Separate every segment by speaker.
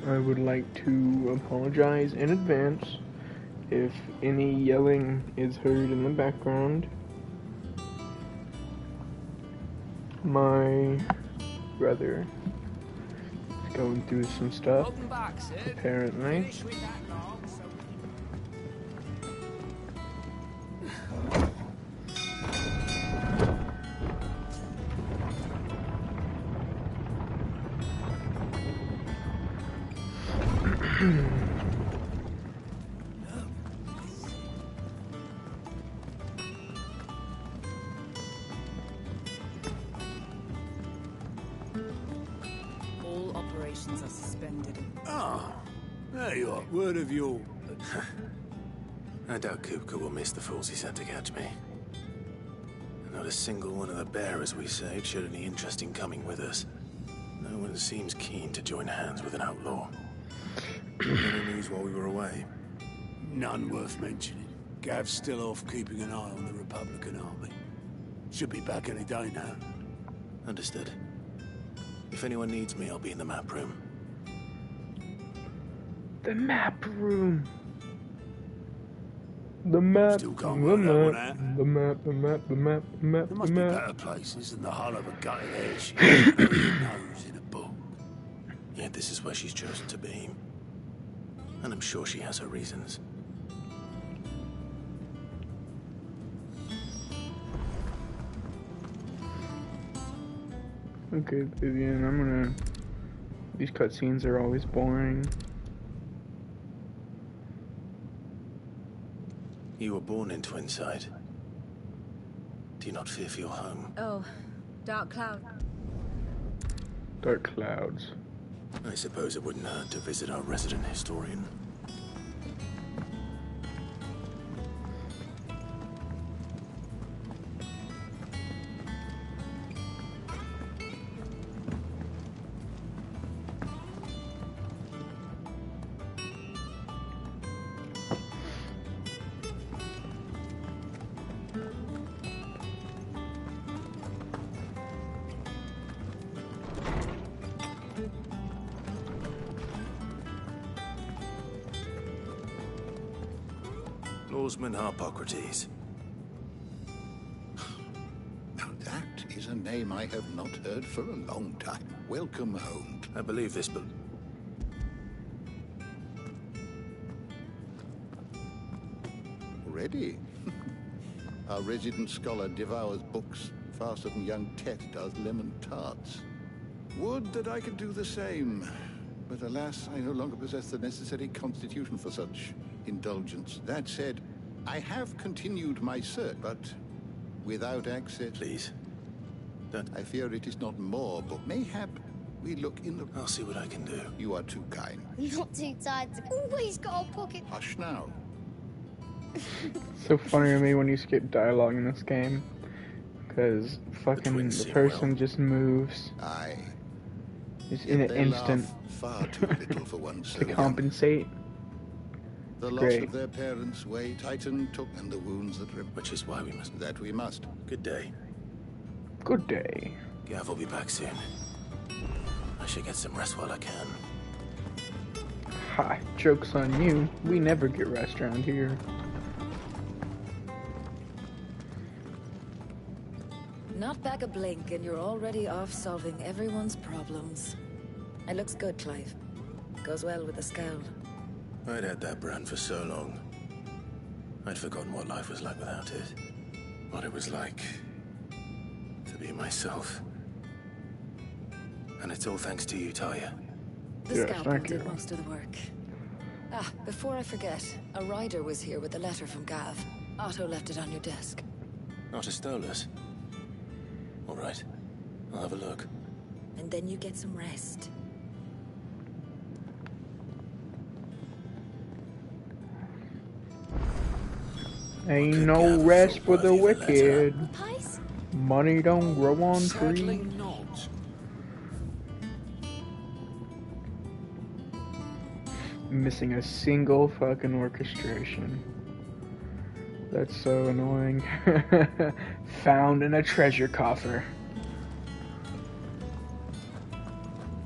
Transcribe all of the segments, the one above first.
Speaker 1: I would like to apologize in advance if any yelling is heard in the background. My brother is going through some stuff, apparently.
Speaker 2: All operations are suspended.
Speaker 3: Ah, there you are. Word of your...
Speaker 4: I doubt Kupka will miss the fools he sent to catch me. Not a single one of the bearers we saved showed any interest in coming with us. No one seems keen to join hands with an outlaw. Any news while we were away?
Speaker 3: None worth mentioning. Gav's still off keeping an eye on the Republican army. Should be back any day now.
Speaker 4: Understood. If anyone needs me, I'll be in the map room.
Speaker 1: The map room. The map.
Speaker 3: Still can't work that one out.
Speaker 1: The map.
Speaker 3: There must be better places than the hull of a gutted airship. Nose in a book.
Speaker 4: Yet this is where she's chosen to be. And I'm sure she has her reasons.
Speaker 1: Okay, Vivian, these cutscenes are always boring.
Speaker 4: You were born in Twinside. Do you not fear for your home?
Speaker 2: Oh, dark cloud.
Speaker 1: Dark clouds.
Speaker 4: I suppose it wouldn't hurt to visit our resident historian. Lawsman Harpocrates.
Speaker 5: Now that is a name I have not heard for a long time. Welcome home.
Speaker 4: I believe this, but...
Speaker 5: Ready? Our resident scholar devours books faster than young Tet does lemon tarts. Would that I could do the same. But alas, I no longer possess the necessary constitution for such indulgence. That said, I have continued my search, but without access.
Speaker 4: Please. Don't...
Speaker 5: I fear it is not more, but mayhap we look in the...
Speaker 4: I'll see what I can do.
Speaker 5: You are too kind.
Speaker 6: Not too tired to always got a pocket.
Speaker 5: Hush now.
Speaker 1: So funny to me when you skip dialogue in this game. Because fucking the person just moves.
Speaker 5: Aye.
Speaker 1: Just in an instant.
Speaker 5: Far too little for one so
Speaker 1: to compensate.
Speaker 5: The loss of their parents weigh Titan took and the wounds that rip.
Speaker 4: Which is why we must.
Speaker 5: That we must.
Speaker 4: Good day.
Speaker 1: Good day.
Speaker 4: Gav will be back soon. I should get some rest while I can.
Speaker 1: Ha, joke's on you. We never get rest around here.
Speaker 2: Not back a blink and you're already off solving everyone's problems. It looks good, Clive. Goes well with the scowl.
Speaker 4: I'd had that brand for so long. I'd forgotten what life was like without it. What it was like to be myself. And it's all thanks to you, Talia.
Speaker 2: The scalpel did most of the work. Ah, before I forget, a rider was here with a letter from Gav. Otto left it on your desk.
Speaker 4: Otto stole us. All right, I'll have a look.
Speaker 2: And then you get some rest.
Speaker 1: Ain't no rest for the wicked. Money don't grow on trees. Missing a single fucking orchestration. That's so annoying. Found in a treasure coffer.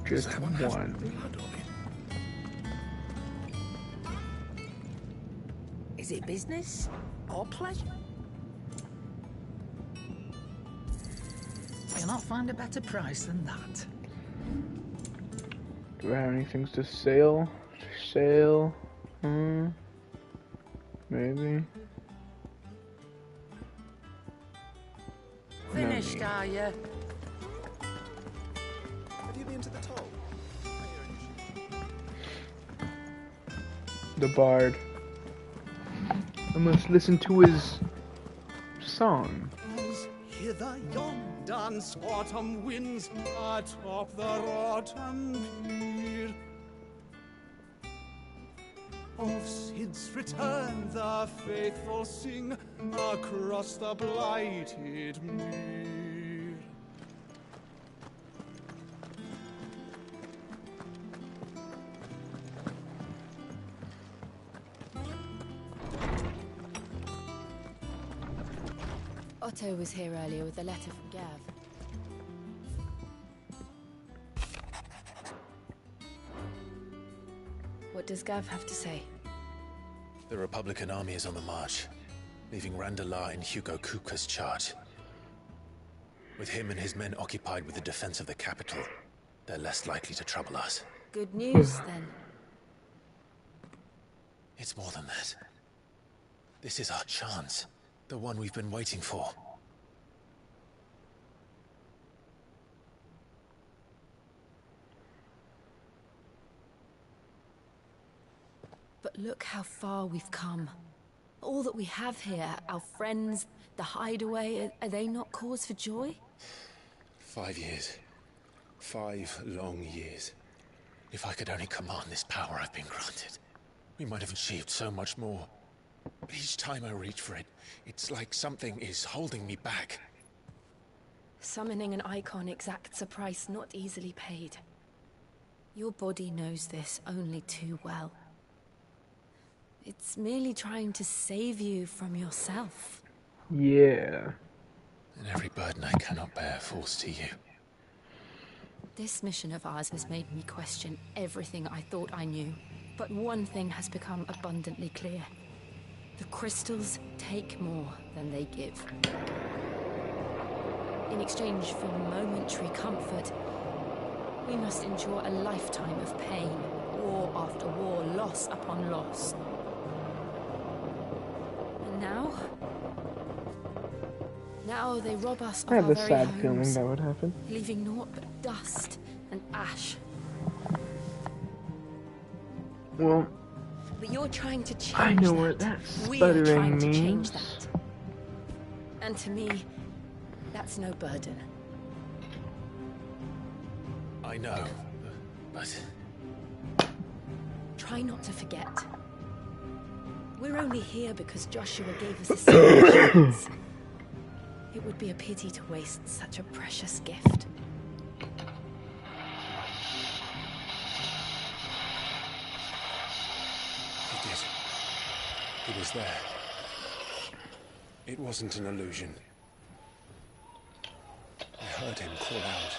Speaker 1: Just one.
Speaker 7: Is it business or pleasure? You'll not find a better price than that.
Speaker 1: Do I have any things to sell? Sale? Maybe.
Speaker 7: Finished, are you?
Speaker 4: Have you been to the toll?
Speaker 1: The bard. I must listen to his song.
Speaker 8: Hither yon dance autumn winds atop the rotten pier. Of Sid's return the faithful sing across the blighted mere.
Speaker 2: Otto was here earlier with a letter from Gav. What does Gav have to say?
Speaker 4: The Republican army is on the march, leaving Randalar in Hugo Kupka's charge. With him and his men occupied with the defense of the capital, they're less likely to trouble us.
Speaker 2: Good news, then.
Speaker 4: It's more than that. This is our chance. The one we've been waiting for.
Speaker 2: But look how far we've come. All that we have here, our friends, the hideaway, are they not cause for joy?
Speaker 4: 5 years. 5 long years. If I could only command this power I've been granted, we might have achieved so much more. But each time I reach for it, it's like something is holding me back.
Speaker 2: Summoning an icon exacts a price not easily paid. Your body knows this only too well. It's merely trying to save you from yourself.
Speaker 1: Yeah.
Speaker 4: And every burden I cannot bear falls to you.
Speaker 2: This mission of ours has made me question everything I thought I knew. But one thing has become abundantly clear. The crystals take more than they give. In exchange for momentary comfort, we must endure a lifetime of pain, war after war, loss upon loss. And now they rob us of
Speaker 1: I have
Speaker 2: our
Speaker 1: a
Speaker 2: very
Speaker 1: sad
Speaker 2: homes,
Speaker 1: feeling that would happen.
Speaker 2: leaving naught but dust and ash.
Speaker 1: Well,
Speaker 2: But you're trying to change
Speaker 1: I know
Speaker 2: that.
Speaker 1: what that
Speaker 2: We're trying
Speaker 1: sputtering
Speaker 2: to change
Speaker 1: means.
Speaker 2: that. And to me, that's no burden.
Speaker 4: I know, but
Speaker 2: Try not to forget. We're only here because Joshua gave us a second chance. It would be a pity to waste such a precious gift.
Speaker 4: he did. He was there. It wasn't an illusion. I heard him call out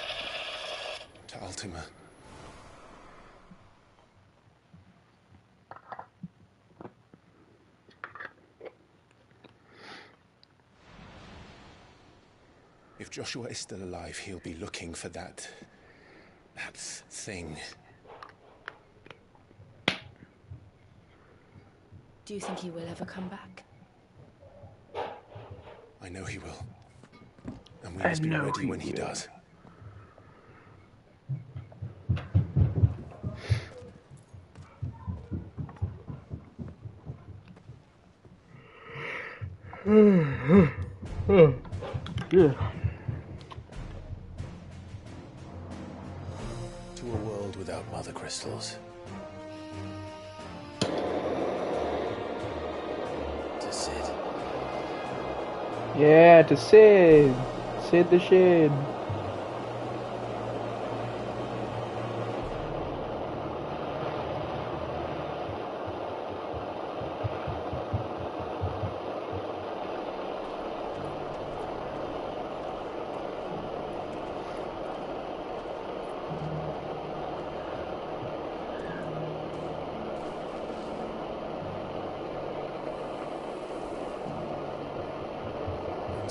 Speaker 4: to Ultima. If Joshua is still alive, he'll be looking for that thing.
Speaker 2: Do you think he will ever come back?
Speaker 4: I know he will. And we
Speaker 1: I
Speaker 4: must be
Speaker 1: know
Speaker 4: ready
Speaker 1: he
Speaker 4: when he
Speaker 1: will.
Speaker 4: does.
Speaker 1: Yeah.
Speaker 4: To a world without mother crystals. To Sid.
Speaker 1: Yeah, to Sid. Sid the Shid.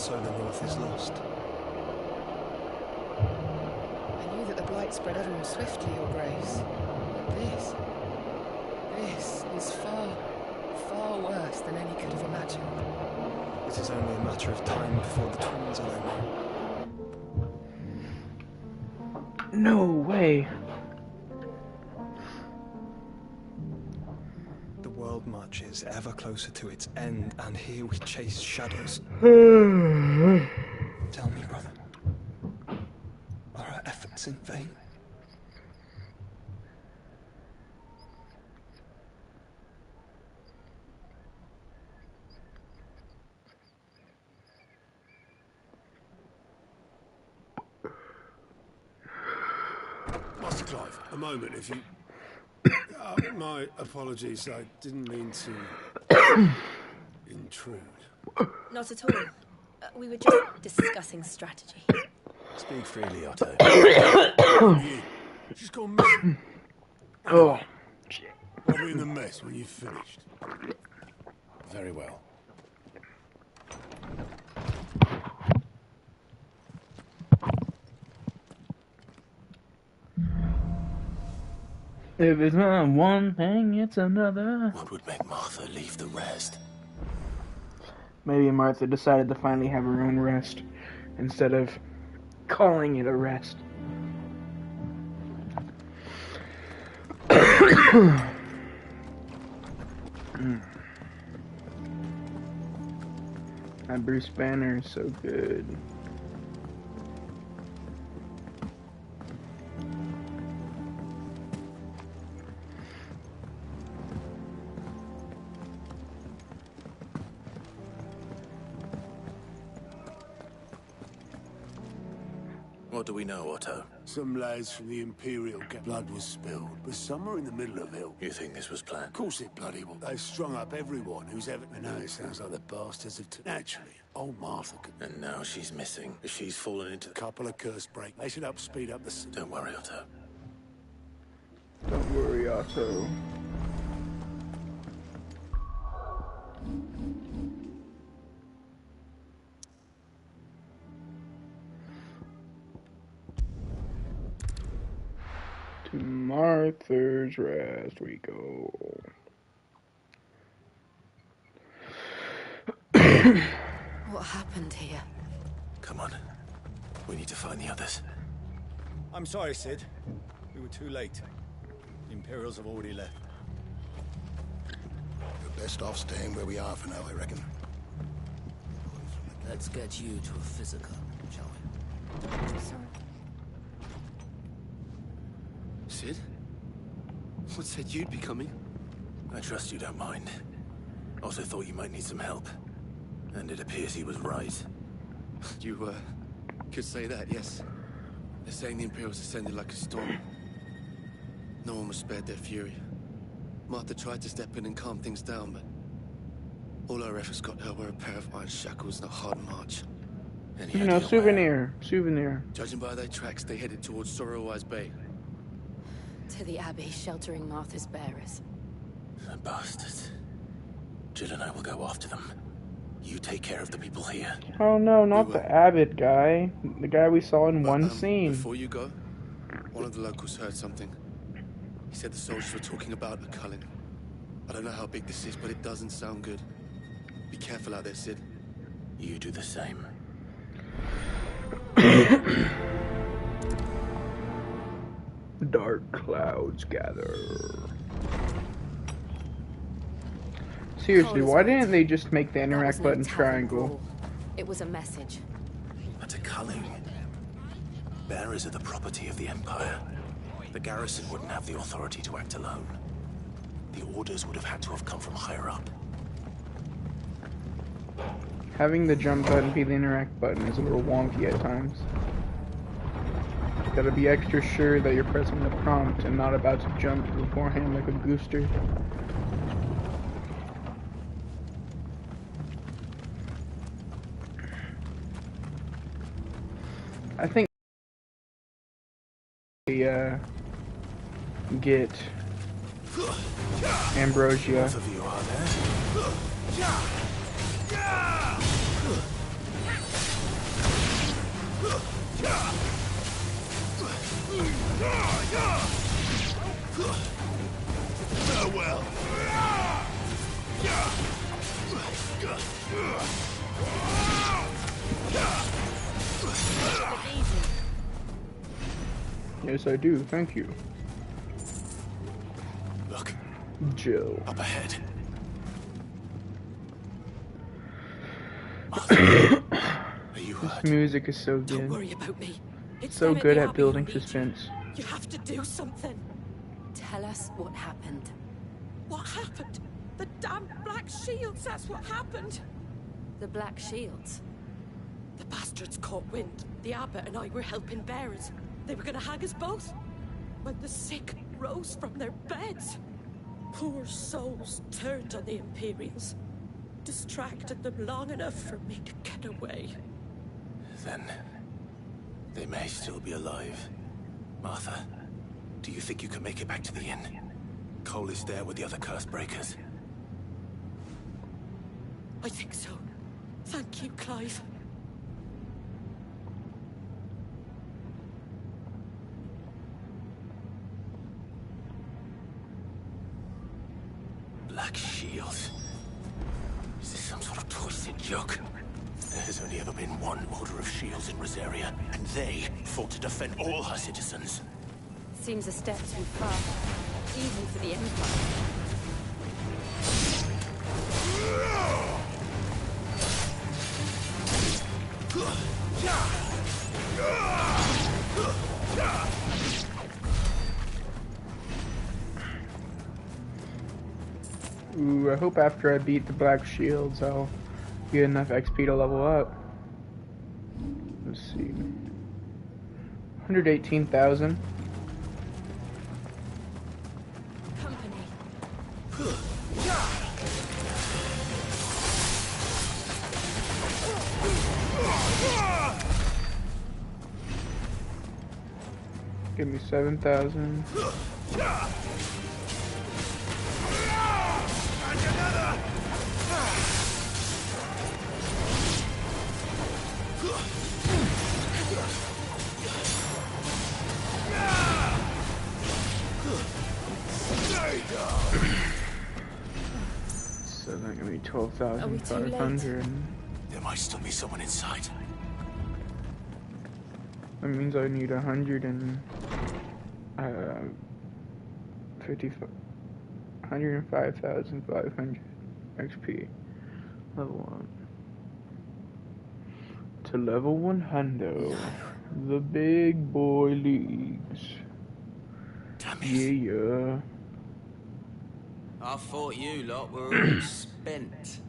Speaker 9: so the North is lost.
Speaker 7: I knew that the Blight spread ever more swiftly, Your Grace. This is far, far worse than any could have imagined.
Speaker 9: It is only a matter of time before the twins are no more.
Speaker 1: No way.
Speaker 9: The world marches ever closer to its end, and here we chase shadows. Tell me, brother, are our efforts in vain?
Speaker 3: Master Clive, a moment, if you... my apologies, I didn't mean to... intrude.
Speaker 2: Not at all. We were just discussing strategy.
Speaker 4: Speak freely, Otto.
Speaker 3: She's gone missing.
Speaker 1: Oh, shit.
Speaker 3: I'll be in the mess when you've finished.
Speaker 4: Very well.
Speaker 1: If it's not one thing, it's another.
Speaker 4: What would make Martha leave the rest?
Speaker 1: Maybe Martha decided to finally have her own rest instead of calling it a rest. And Bruce Banner is so good.
Speaker 4: What do we know, Otto?
Speaker 3: Some lads from the Imperial blood was spilled, but somewhere in the middle of it.
Speaker 4: You think this was planned?
Speaker 3: Of course it bloody will. They've strung up everyone who's ever... I know it sounds like the bastards have... Naturally, old Martha could...
Speaker 4: And now she's missing. She's fallen into...
Speaker 3: A couple of curse break. They should speed up the...
Speaker 4: Don't worry, Otto.
Speaker 1: Don't worry, Otto. To Martha's Rest we go.
Speaker 2: What happened here?
Speaker 4: Come on. We need to find the others.
Speaker 10: I'm sorry, Sid. We were too late. The Imperials have already left.
Speaker 5: We're best off staying where we are for now, I reckon.
Speaker 11: Let's get you to a physical, shall we?
Speaker 2: Sorry.
Speaker 11: Sid? What said you'd be coming?
Speaker 4: I trust you don't mind. Also thought you might need some help. And it appears he was right.
Speaker 11: You, could say that, yes. They're saying the Imperials ascended like a storm. No one was spared their fury. Martha tried to step in and calm things down, but all our efforts got her were a pair of iron shackles and a hard march.
Speaker 1: You know, souvenir.
Speaker 11: Judging by their tracks, they headed towards Sorrowwise Bay.
Speaker 2: To the Abbey, sheltering Martha's bearers.
Speaker 4: The bastards. Jill and I will go after them. You take care of the people here.
Speaker 1: Oh no, not the Abbott guy. The guy we saw in one scene.
Speaker 11: Before you go, one of the locals heard something. He said the soldiers were talking about a culling. I don't know how big this is, but it doesn't sound good. Be careful out there, Sid.
Speaker 4: You do the same.
Speaker 1: Dark clouds gather. Seriously, why didn't they just make the interact button triangle?
Speaker 2: It was a message.
Speaker 4: But a culling. Bearers are the property of the Empire. The garrison wouldn't have the authority to act alone. The orders would have had to have come from higher up.
Speaker 1: Having the jump button be the interact button is a little wonky at times. Gotta be extra sure that you're pressing the prompt and not about to jump beforehand like a gooster. I think we get Ambrosia.
Speaker 4: Both of you are there.
Speaker 3: Farewell.
Speaker 1: Yes, I do. Thank you.
Speaker 3: Look.
Speaker 1: Jill.
Speaker 3: Up ahead. Are you hurt?
Speaker 1: This music is so
Speaker 2: Don't
Speaker 1: good.
Speaker 2: worry about me. It's
Speaker 1: So
Speaker 2: them at
Speaker 1: good
Speaker 2: the
Speaker 1: at
Speaker 2: Abbey
Speaker 1: building
Speaker 2: who need
Speaker 1: suspense.
Speaker 2: You have to do something. Tell us what happened.
Speaker 12: What happened? The damn Black Shields, that's what happened.
Speaker 2: The Black Shields?
Speaker 12: The bastards caught wind. The abbot and I were helping bearers. They were gonna hang us both. When the sick rose from their beds. Poor souls turned on the Imperials. Distracted them long enough for me to get away.
Speaker 4: Then they may still be alive. Martha, do you think you can make it back to the inn? Cole is there with the other curse breakers.
Speaker 12: I think so. Thank you, Clive.
Speaker 4: Black Shields. Is this some sort of twisted joke? There has only ever been one Order of Shields in Rosaria, and they fought to defend all her citizens.
Speaker 2: Seems a step too far, even for the Empire.
Speaker 1: Ooh, I hope after I beat the Black Shields, I'll get enough XP to level up. Let's see. 118,000. Give me 7,000. So that gonna be 12,500.
Speaker 4: There might still be someone inside.
Speaker 1: That means I need 105,500 XP. Level 1. To level 100. The big boy leagues.
Speaker 4: Damn it.
Speaker 1: Yeah.
Speaker 13: I thought you lot were all spent.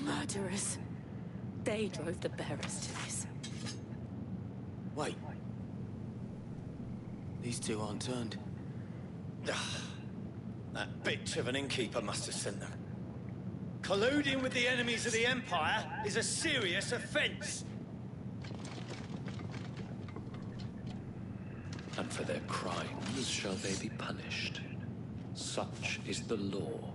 Speaker 2: Murderers. They drove the bearers to this.
Speaker 13: Wait. These two aren't turned.
Speaker 10: That bitch of an innkeeper must have sent them. Colluding with the enemies of the Empire is a serious offense.
Speaker 14: And for their crimes shall they be punished. Such is the law.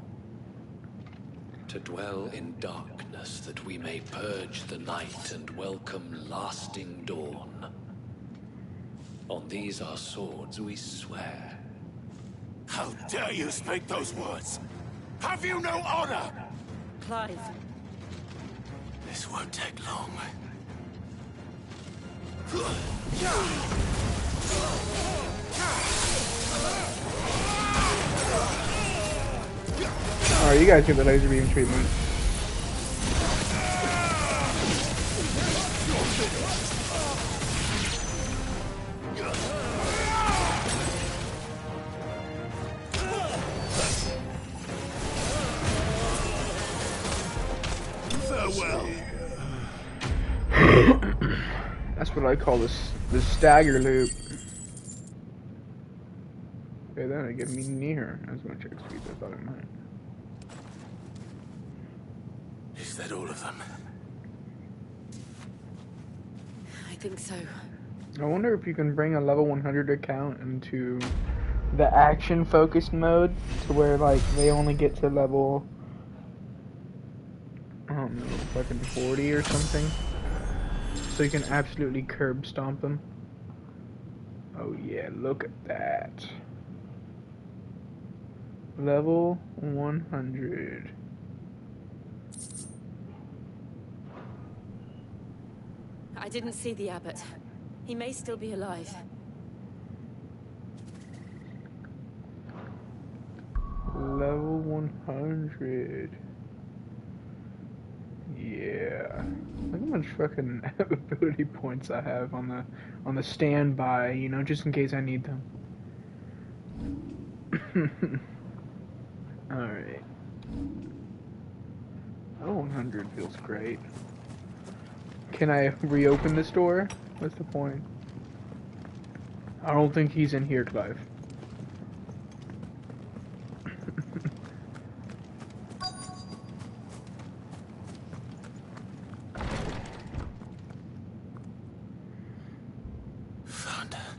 Speaker 14: To dwell in darkness that we may purge the night and welcome lasting dawn. On these our swords we swear.
Speaker 3: How dare you speak those words? Have you no honor?
Speaker 12: Clive.
Speaker 4: This won't take long.
Speaker 1: Alright, you guys get the laser beam treatment.
Speaker 3: Farewell.
Speaker 1: That's what I call the stagger loop. Okay, then it gets me near as much XP as I thought it might.
Speaker 4: Is that all of them?
Speaker 2: I think so.
Speaker 1: I wonder if you can bring a level 100 account into the action-focused mode, to where, like, they only get to level, I don't know, fucking 40 or something. So you can absolutely curb stomp them. Oh yeah, look at that. Level 100.
Speaker 2: I didn't see the abbot. He may still be alive.
Speaker 1: Level 100. Yeah. Look how much fucking ability points I have on the standby, you know, just in case I need them. Alright. Level 100 feels great. Can I reopen this door? What's the point? I don't think he's in here, Clive.
Speaker 4: Found her.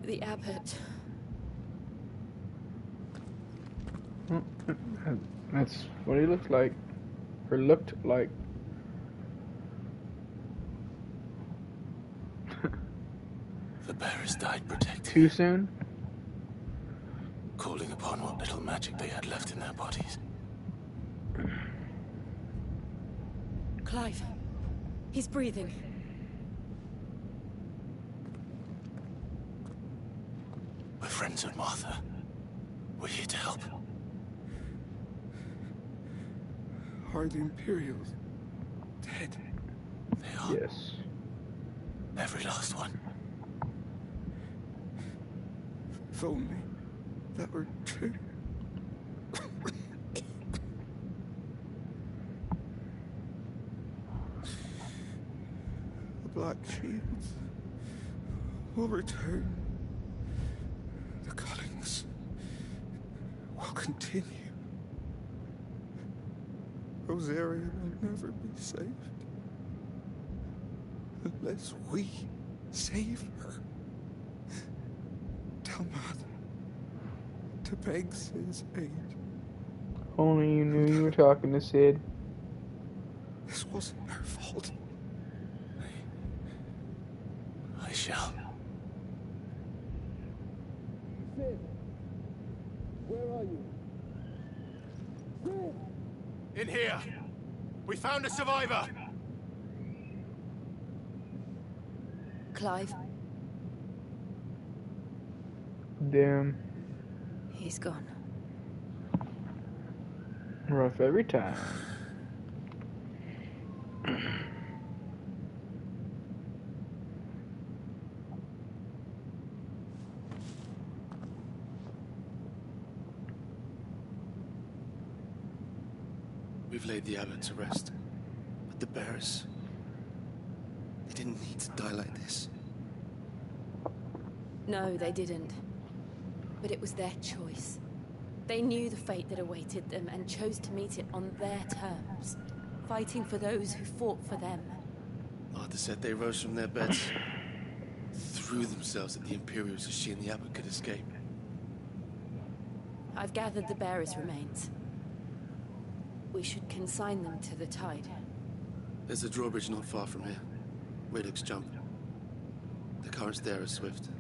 Speaker 2: The abbot.
Speaker 1: Oh, that's what he looked like. Or looked like.
Speaker 4: The bearers died protecting.
Speaker 1: Too soon?
Speaker 4: Calling upon what little magic they had left in their bodies.
Speaker 2: Clive. He's breathing.
Speaker 4: We're friends of Martha. We're here to help.
Speaker 8: Are the Imperials dead?
Speaker 4: They are.
Speaker 1: Yes.
Speaker 4: Every last one.
Speaker 8: If only that were true. The Black Shields will return. The cuttings will continue. Rosaria will never be saved unless we save her. Tell Matt to beg Sid's aid.
Speaker 1: Only you knew you were talking to Sid.
Speaker 8: This wasn't her fault.
Speaker 4: I shall.
Speaker 8: Sid, where are you? Sid!
Speaker 10: In here! We found a survivor!
Speaker 2: Clive.
Speaker 1: Damn.
Speaker 2: He's gone.
Speaker 1: Rough every time.
Speaker 11: We've laid the abbot to rest. But the bearers... they didn't need to die like this.
Speaker 2: No, they didn't. But it was their choice. They knew the fate that awaited them and chose to meet it on their terms, fighting for those who fought for them.
Speaker 11: Martha said they rose from their beds, threw themselves at the Imperials so she and the abbot could escape.
Speaker 2: I've gathered the bearers' remains. We should consign them to the tide.
Speaker 11: There's a drawbridge not far from here. Radix jump. The currents there are swift.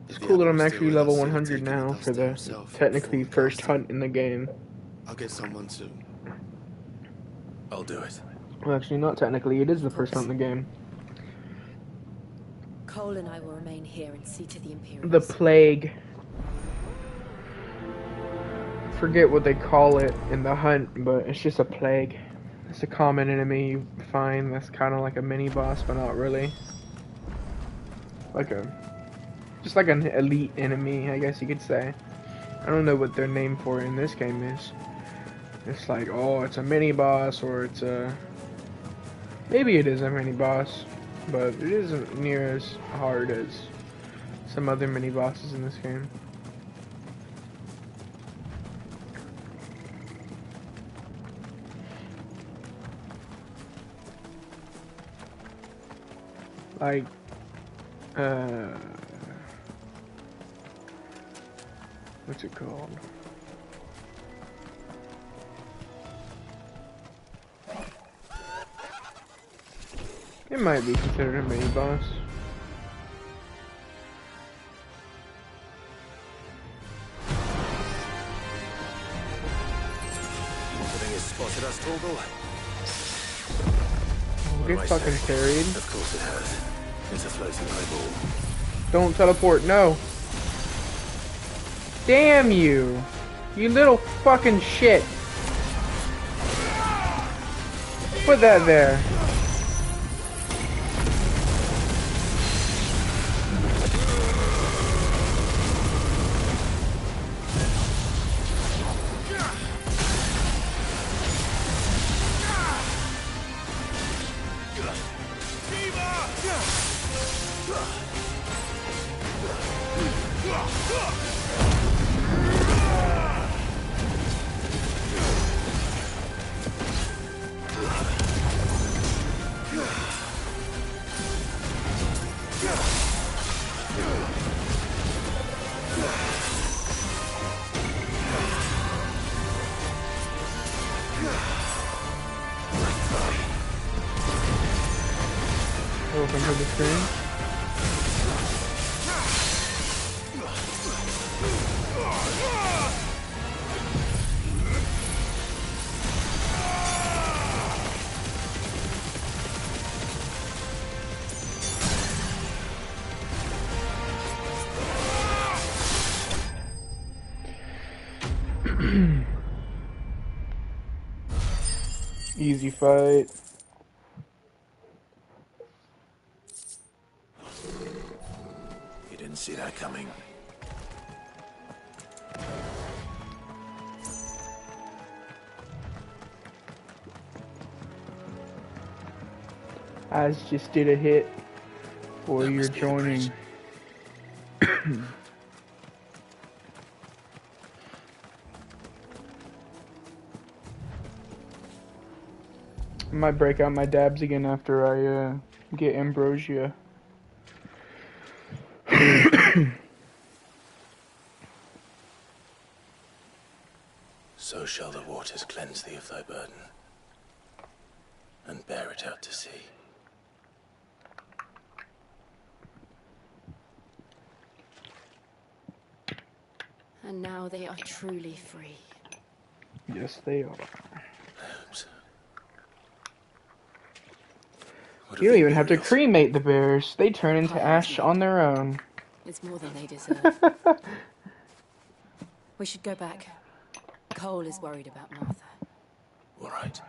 Speaker 1: It's cool that I'm actually level 100 now for the technically first hunt in the game.
Speaker 11: I'll get someone to...
Speaker 4: I'll do it.
Speaker 1: Well, actually, not technically. It is the first hunt in the game.
Speaker 2: Cole and I will remain here and see to the Imperials.
Speaker 1: The plague. Forget what they call it in the hunt, but it's just a plague. It's a common enemy you find that's kind of like a mini boss, but not really. Just like an elite enemy, I guess you could say. I don't know what their name for it in this game is. It's like, oh, it's a mini boss, or it's a... Maybe it is a mini boss, but it isn't near as hard as some other mini bosses in this game. Like, what's it called? It might be considered a mini boss.
Speaker 4: Something has spotted us, Torgal.
Speaker 1: Get fucking carried.
Speaker 4: Of course it has. It's a floating eyeball.
Speaker 1: Don't teleport, no. Damn you. You little fucking shit. Put that there. Open to the screen. Easy fight.
Speaker 4: You didn't see that coming.
Speaker 1: I just did a hit for your joining. I might break out my dabs again after I get ambrosia.
Speaker 4: So shall the waters cleanse thee of thy burden, and bear it out to sea.
Speaker 2: And now they are truly free.
Speaker 1: Yes, they are.
Speaker 4: Oops.
Speaker 1: You don't even have to cremate the bears. They turn into ash on their own.
Speaker 2: It's more than they deserve. We should go back. Cole is worried about Martha.
Speaker 4: All right.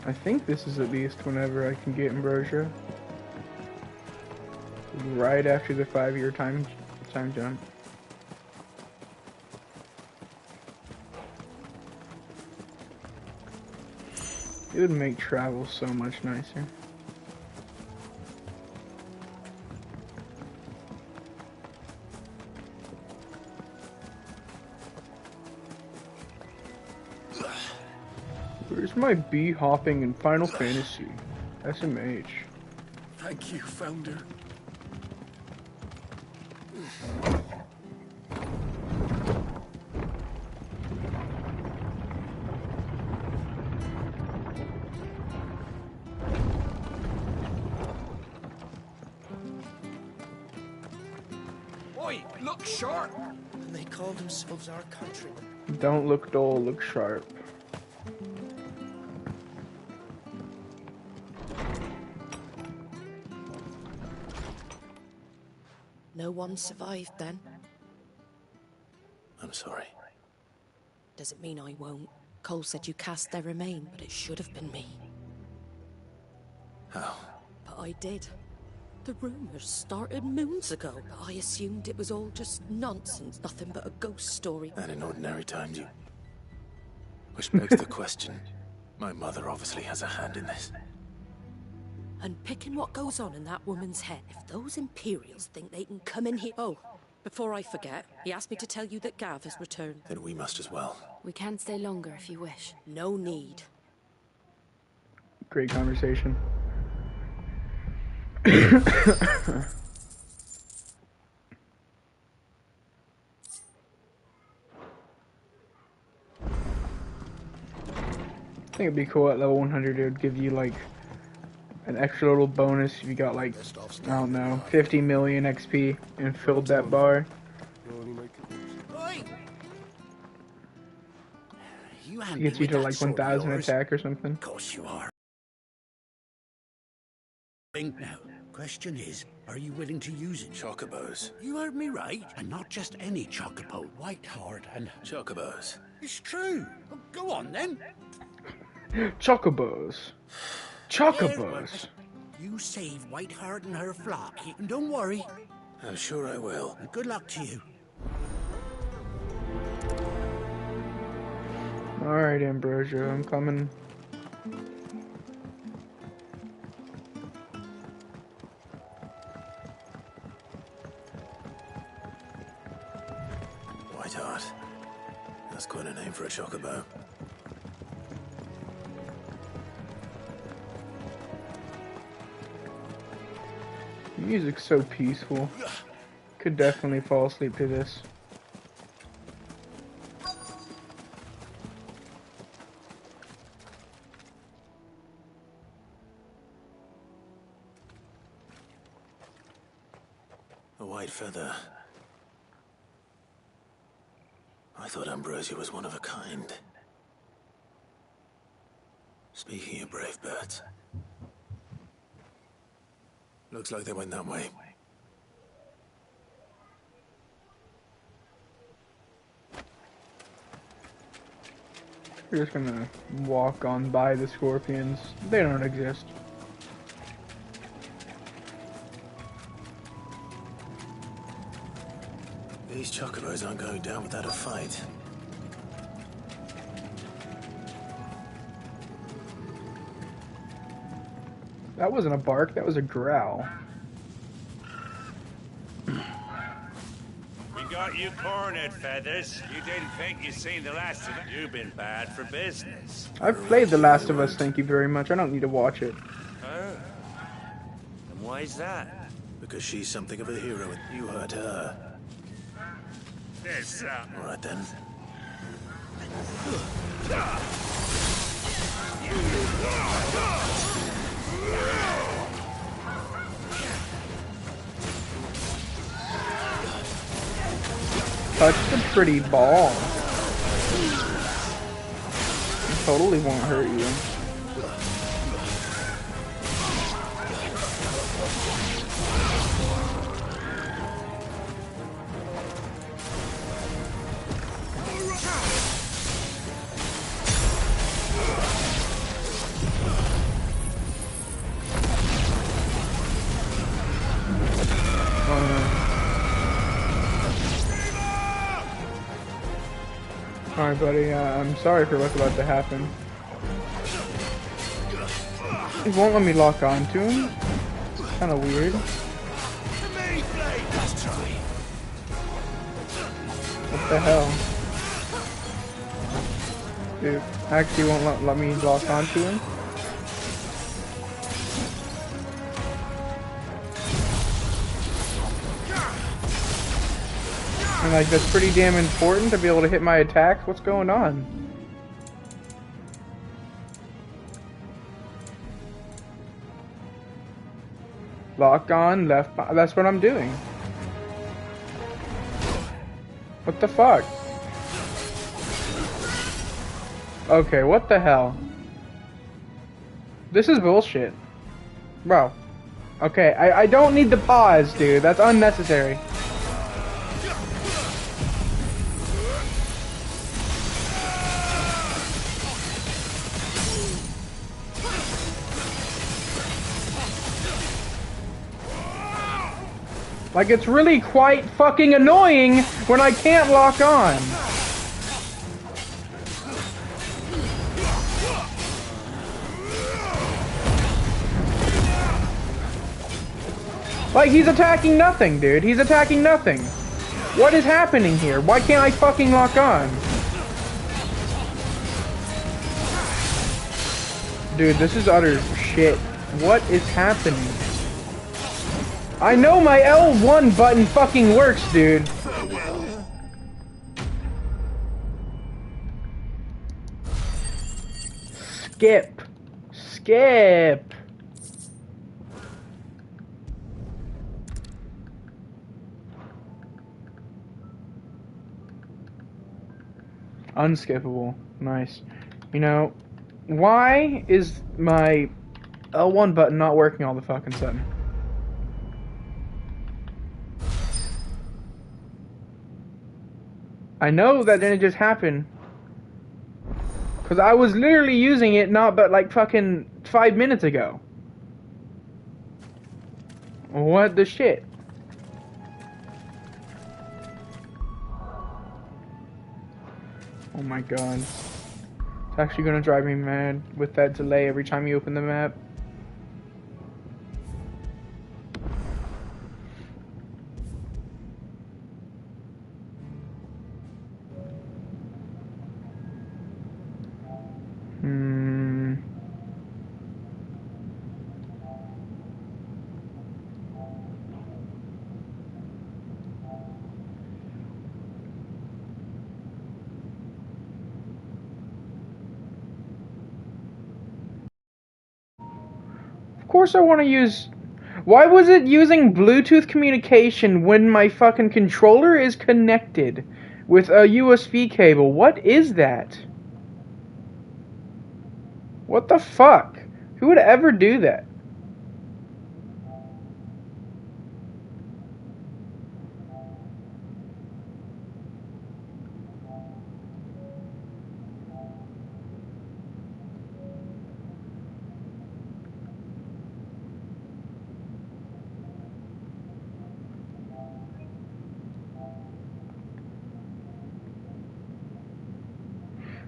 Speaker 1: I think this is at least whenever I can get ambrosia. Right after the 5-year time jump. It would make travel so much nicer. Where's my bee hopping in Final Fantasy? SMH.
Speaker 11: Thank you, Founder.
Speaker 9: Oi, look sharp!
Speaker 13: And they call themselves our countrymen.
Speaker 1: Don't look dull, look sharp.
Speaker 12: No one survived then?
Speaker 4: I'm sorry.
Speaker 12: Doesn't mean I won't. Cole said you cast their remain, but it should have been me.
Speaker 4: How?
Speaker 12: But I did. The rumors started moons ago, but I assumed it was all just nonsense, nothing but a ghost story.
Speaker 4: And in ordinary times, you... Which begs the question. My mother obviously has a hand in this.
Speaker 12: And picking what goes on in that woman's head, if those Imperials think they can come in here... Oh, before I forget, he asked me to tell you that Gav has returned.
Speaker 4: Then we must as well.
Speaker 2: We can stay longer if you wish.
Speaker 12: No need.
Speaker 1: Great conversation. I think it'd be cool at level 100. It would give you like an extra little bonus if you got like, I don't know, 50 million XP and filled that bar. It gets you to like 1,000 attack or something.
Speaker 3: Of course you are. Now, question is, are you willing to use it?
Speaker 4: Chocobos.
Speaker 3: You heard me right, and not just any chocobo. Whiteheart and...
Speaker 4: Chocobos.
Speaker 3: It's true. Well, go on then.
Speaker 1: Chocobos. Chocobos.
Speaker 3: You save Whiteheart and her flock, and don't worry.
Speaker 4: I'm sure I will.
Speaker 3: And good luck to you.
Speaker 1: Alright, Ambrosia, I'm coming.
Speaker 4: Whiteheart. That's quite a name for a chocobo.
Speaker 1: The music's so peaceful. Could definitely fall asleep to this.
Speaker 4: A white feather. I thought Ambrosia was one of a kind. Speaking of brave birds. Looks like they went that way.
Speaker 1: We're just gonna walk on by the scorpions. They don't exist.
Speaker 4: These chocobos aren't going down without a fight.
Speaker 1: That wasn't a bark, that was a growl.
Speaker 10: We got you cornered, Feathers. You didn't think you'd seen the last of it. You've been bad for business.
Speaker 1: I've played The Last of Us, thank you very much. I don't need to watch it.
Speaker 10: Oh. And why's that?
Speaker 4: Because she's something of a hero and you hurt her.
Speaker 10: This,
Speaker 4: Alright then.
Speaker 1: Touch the pretty ball. It totally won't hurt you. Alright, buddy, I'm sorry for what's about to happen. It won't let me lock on to him. It's kinda weird. What the hell? Dude, actually won't let me lock on to him. And like, that's pretty damn important to be able to hit my attacks. What's going on? Lock on, left, that's what I'm doing. What the fuck? Okay, what the hell? This is bullshit. Bro. Okay, I don't need the pause, dude. That's unnecessary. Like, it's really quite fucking annoying when I can't lock on. Like, he's attacking nothing, dude. He's attacking nothing. What is happening here? Why can't I fucking lock on? Dude, this is utter shit. What is happening? I know my L1 button fucking works, dude. Skip. Skip. Unskippable. Nice. You know, why is my L1 button not working all the fucking sudden? I know that didn't just happen. Because I was literally using it not but like fucking 5 minutes ago. What the shit? Oh my god. It's actually gonna drive me mad with that delay every time you open the map. Of course I want to use... Why was it using Bluetooth communication when my fucking controller is connected with a USB cable? What is that? What the fuck? Who would ever do that?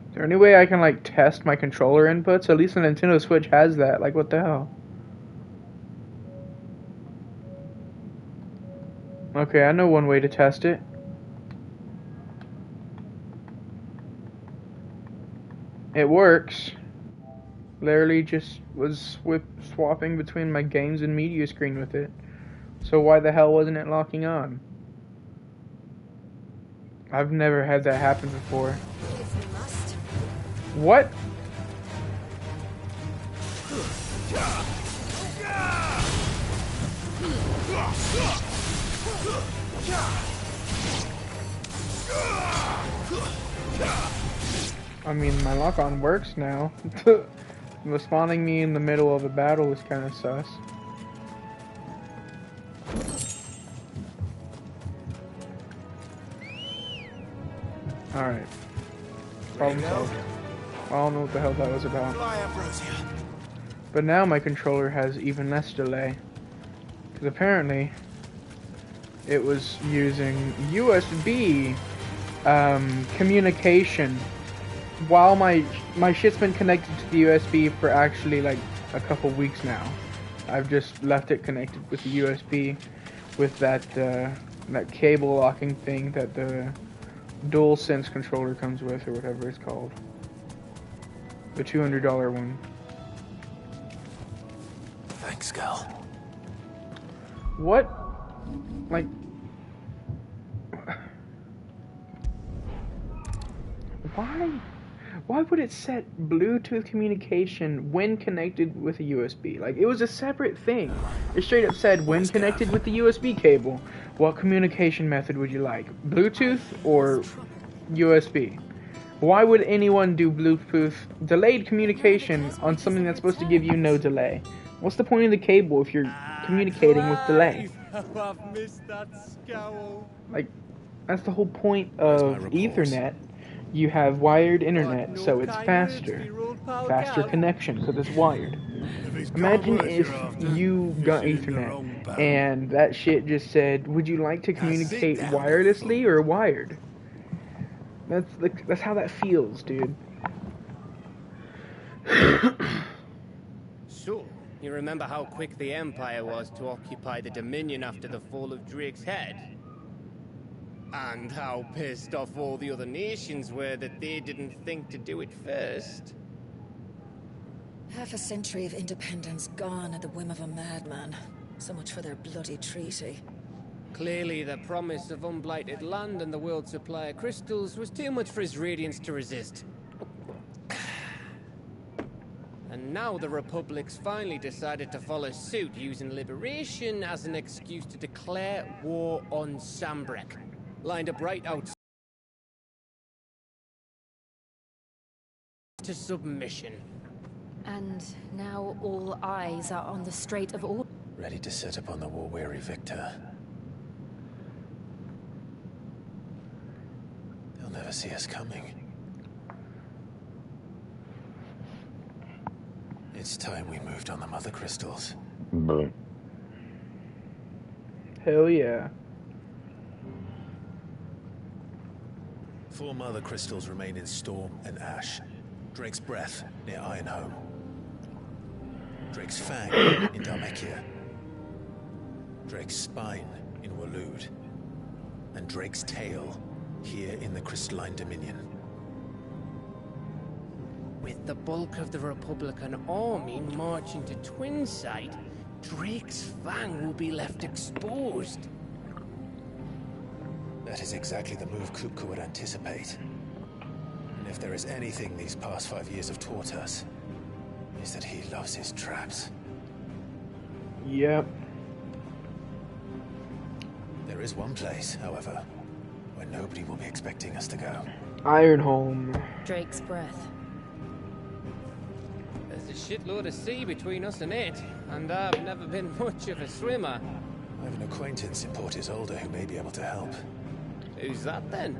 Speaker 1: Is there any way I can like test my controller inputs? At least the Nintendo Switch has that. Like, what the hell? Okay, I know one way to test it. It works. Literally just was swapping between my games and media screen with it. So why the hell wasn't it locking on? I've never had that happen before. What? I mean, my lock-on works now. Respawning me in the middle of a battle is kind of sus. Alright. Problem solved. I don't know what the hell that was about. But now my controller has even less delay. Because apparently it was using USB communication while my shit's been connected to the USB for actually like a couple weeks now. I've just left it connected with the USB with that that cable locking thing that the DualSense controller comes with, or whatever it's called. The $200 one.
Speaker 4: Thanks, Gal.
Speaker 1: What? Like... Why would it set Bluetooth communication when connected with a USB? Like, it was a separate thing. It straight up said, when connected with the USB cable, what communication method would you like? Bluetooth or USB? Why would anyone do Bluetooth delayed communication on something that's supposed to give you no delay? What's the point of the cable if you're communicating with delay? Like, that's the whole point of Ethernet. You have wired internet, so it's faster. Faster connection, because it's wired. Imagine if you got Ethernet, and that shit just said, would you like to communicate wirelessly or wired? That's how that feels, dude.
Speaker 15: So, you remember how quick the Empire was to occupy the Dominion after the fall of Drake's Head? And how pissed off all the other nations were that they didn't think to do it first.
Speaker 2: Half a century of independence gone at the whim of a madman. So much for their bloody treaty.
Speaker 15: Clearly, the promise of unblighted land and the world's supply of crystals was too much for his radiance to resist. And now the Republic's finally decided to follow suit, using liberation as an excuse to declare war on Sambrek. Lined up right out to submission.
Speaker 2: And now all eyes are on the Strait of Order.
Speaker 4: Ready to set upon the war-weary victor. They'll never see us coming. It's time we moved on the mother crystals.
Speaker 1: Hell yeah.
Speaker 4: 4 mother crystals remain in Storm and Ash. Drake's Breath near Ironhome. Drake's Fang in Dhalmekia. Drake's Spine in Waloed. And Drake's Tail here in the Crystalline Dominion.
Speaker 15: With the bulk of the Republican army marching to Twinside, Drake's Fang will be left exposed.
Speaker 4: That is exactly the move Kupka would anticipate. And if there is anything these past 5 years have taught us, is that he loves his traps.
Speaker 1: Yep.
Speaker 4: There is one place, however, where nobody will be expecting us to go.
Speaker 1: Ironhome.
Speaker 2: Drake's Breath.
Speaker 15: There's a shitload of sea between us and it, and I've never been much of a swimmer.
Speaker 4: I have an acquaintance in Port Isolde who may be able to help.
Speaker 15: Who's that then?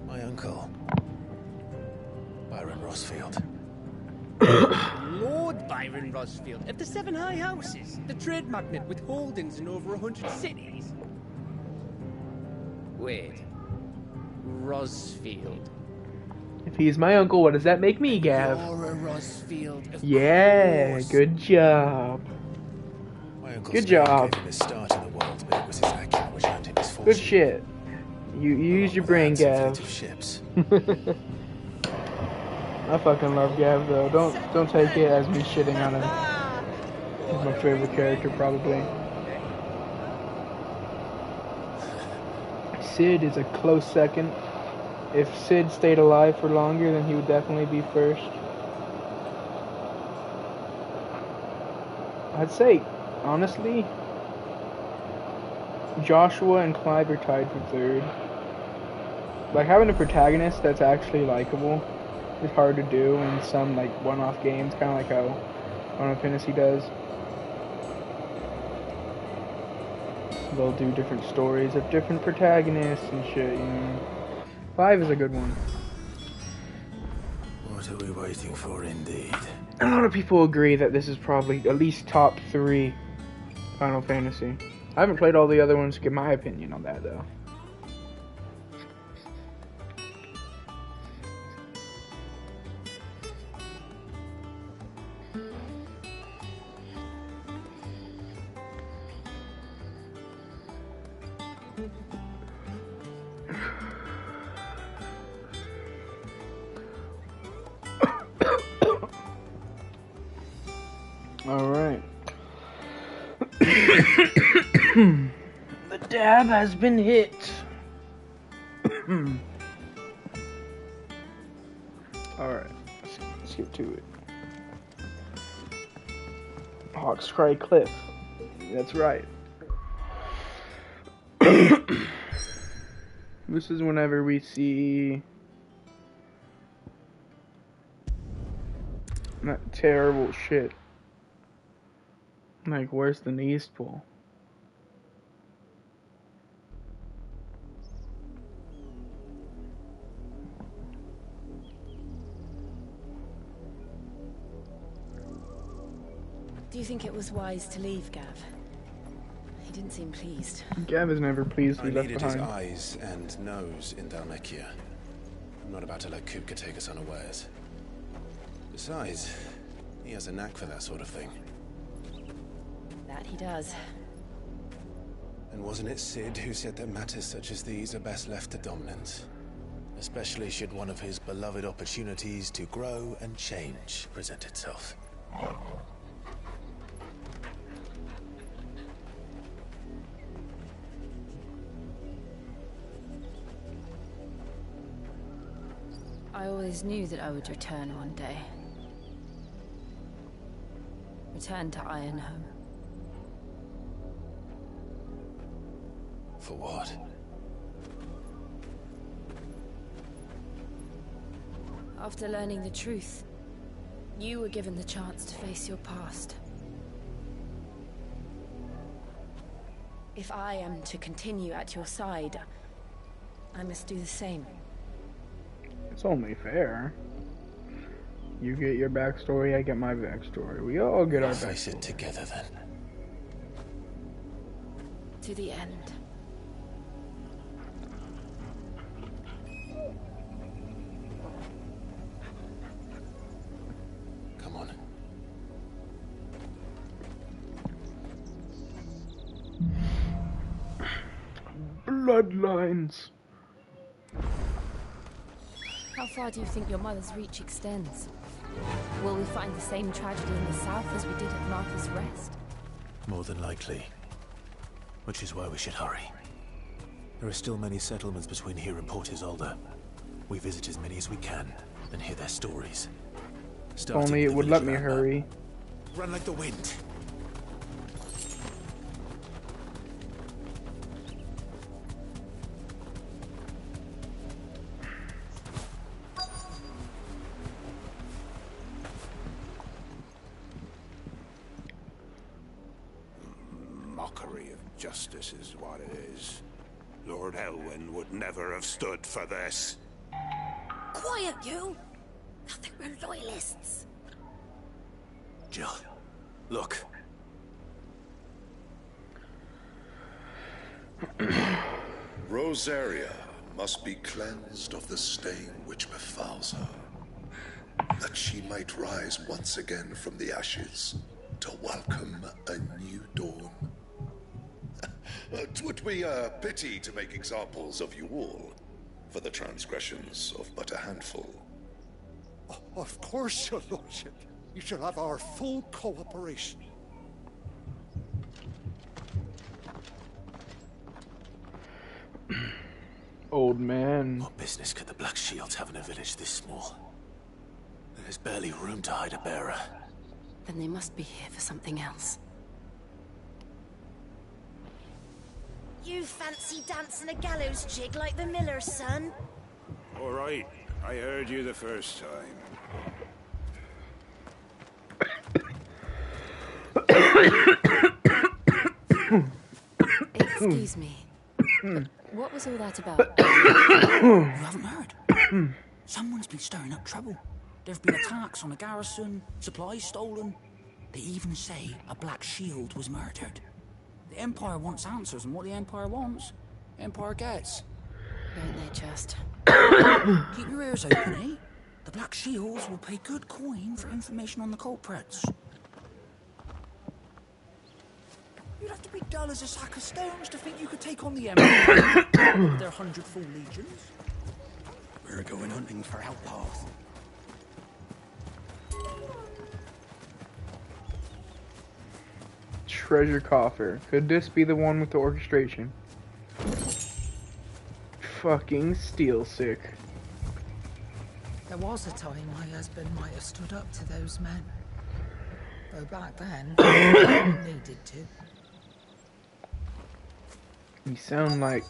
Speaker 4: My uncle, Byron Rosfield.
Speaker 15: Lord Byron Rosfield of the 7 High Houses, the trade magnate with holdings in over 100 cities. Wait, Rosfield.
Speaker 1: If he's my uncle, what does that make me, Gav?
Speaker 15: You're a Rosfield, of
Speaker 1: Yeah,
Speaker 15: course.
Speaker 1: good job.
Speaker 4: My uncle's
Speaker 1: Good job.
Speaker 4: gave him his start in the world, but it was his acumen which earned him his fortune.
Speaker 1: Good shit. You use your brain, Gav.
Speaker 4: Ships.
Speaker 1: I fucking love Gav though. Don't take it as me shitting on him. He's my favorite character probably. Sid is a close second. If Sid stayed alive for longer, then he would definitely be first. I'd say, honestly, Joshua and Clive are tied for third. Like, having a protagonist that's actually likable is hard to do in some, like, one-off games, kind of like how Final Fantasy does. They'll do different stories of different protagonists and shit, you know. 5 is a good one.
Speaker 4: What are we waiting for, indeed?
Speaker 1: A lot of people agree that this is probably at least top 3 Final Fantasy. I haven't played all the other ones to give my opinion on that, though. Alright. The dab has been hit. Alright, let's get to it. Hawkscry Cliff. That's right. This is whenever we see that terrible shit. Like, worse than the East Pole.
Speaker 2: Do you think it was wise to leave, Gav? He didn't seem pleased.
Speaker 1: Gav is never pleased to
Speaker 4: I
Speaker 1: be left
Speaker 4: needed
Speaker 1: behind.
Speaker 4: his eyes and nose in Dhalmekia. I'm not about to let Kupka take us unawares. Besides, he has a knack for that sort of thing.
Speaker 2: That he does.
Speaker 4: And wasn't it Sid who said that matters such as these are best left to dominance? Especially should one of his beloved opportunities to grow and change present itself.
Speaker 2: I always knew that I would return one day. return to Ironhome.
Speaker 4: For what?
Speaker 2: After learning the truth, you were given the chance to face your past. If I am to continue at your side, I must do the same.
Speaker 1: It's only fair. You get your backstory, I get my backstory. We all get our backstory.
Speaker 4: Face it together then.
Speaker 2: To the end.
Speaker 4: Come on.
Speaker 1: Bloodlines.
Speaker 2: How far do you think your mother's reach extends? Will we find the same tragedy in the south as we did at Martha's Rest?
Speaker 4: More than likely. Which is why we should hurry. There are still many settlements between here and Port Isolde. We visit as many as we can and hear their stories. Starting
Speaker 1: Only it
Speaker 4: with
Speaker 1: would
Speaker 4: the
Speaker 1: let
Speaker 4: village
Speaker 1: me
Speaker 4: around
Speaker 1: hurry.
Speaker 4: Run like the wind.
Speaker 3: Mockery of justice is what it is. Lord Elwyn would never have stood for this.
Speaker 6: Quiet, you! I think we're loyalists.
Speaker 4: Jill, look.
Speaker 16: Rosaria must be cleansed of the stain which befouls her, that she might rise once again from the ashes to welcome a new dawn. 'Twould be a pity to make examples of you all for the transgressions of but a handful.
Speaker 17: Of course, your lordship. You shall have our full cooperation.
Speaker 1: Old man.
Speaker 4: What business could the Black Shields have in a village this small? There's barely room to hide a bearer.
Speaker 2: Then they must be here for something else.
Speaker 6: You fancy dancing a gallows jig like the miller's son?
Speaker 3: All right, I heard you the first time.
Speaker 2: Excuse me. What was all that about?
Speaker 18: You haven't heard? Someone's been stirring up trouble. There've been attacks on the garrison, supplies stolen. They even say a Black Shield was murdered. The Empire wants answers, and what the Empire wants, Empire gets.
Speaker 2: Don't they just?
Speaker 18: Keep your ears open, eh? The Black Shields will pay good coin for information on the culprits. You'd have to be dull as a sack of stones to think you could take on the Empire with their 100-full legions.
Speaker 10: We're going hunting for outlaws.
Speaker 1: Treasure coffer. Could this be the one with the orchestration? Fucking steel sick.
Speaker 7: There was a time my husband might have stood up to those men. Though back then, he needed to.
Speaker 1: You sound like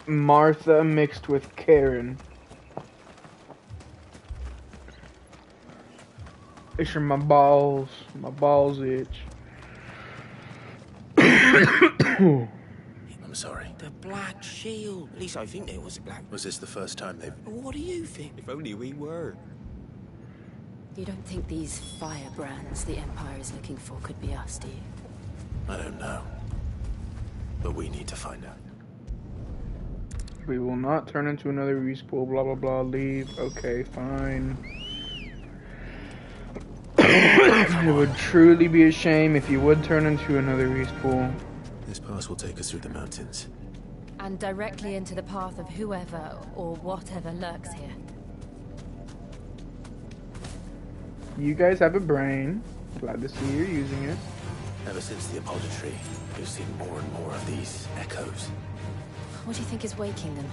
Speaker 1: Martha mixed with Karen. Itching my balls. My balls itch.
Speaker 4: I'm sorry.
Speaker 18: The Black Shield. At least I think it was a black.
Speaker 4: Was this the first time they've...
Speaker 18: What do you think?
Speaker 9: If only we were.
Speaker 2: You don't think these firebrands the Empire is looking for could be us, do you?
Speaker 4: I don't know. But we need to find out.
Speaker 1: We will not turn into another respool, blah blah blah, leave. Okay, fine. It would truly be a shame if you would turn into another respool.
Speaker 4: This pass will take us through the mountains.
Speaker 2: And directly into the path of whoever or whatever lurks here.
Speaker 1: You guys have a brain. Glad to see you're using it.
Speaker 4: Ever since the apology, we've seen more and more of these echoes.
Speaker 2: What do you think is waking them?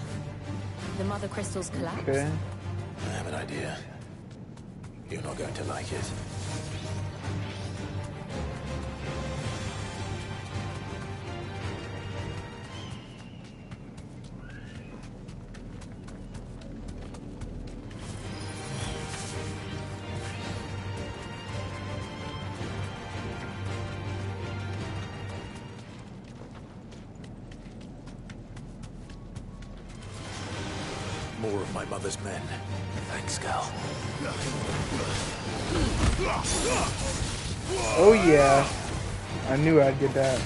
Speaker 2: The Mother Crystal's collapse?
Speaker 1: Okay.
Speaker 4: I have an idea. You're not going to like it. more of my mother's men. Thanks, Gal.
Speaker 1: Oh yeah. I knew I'd get that.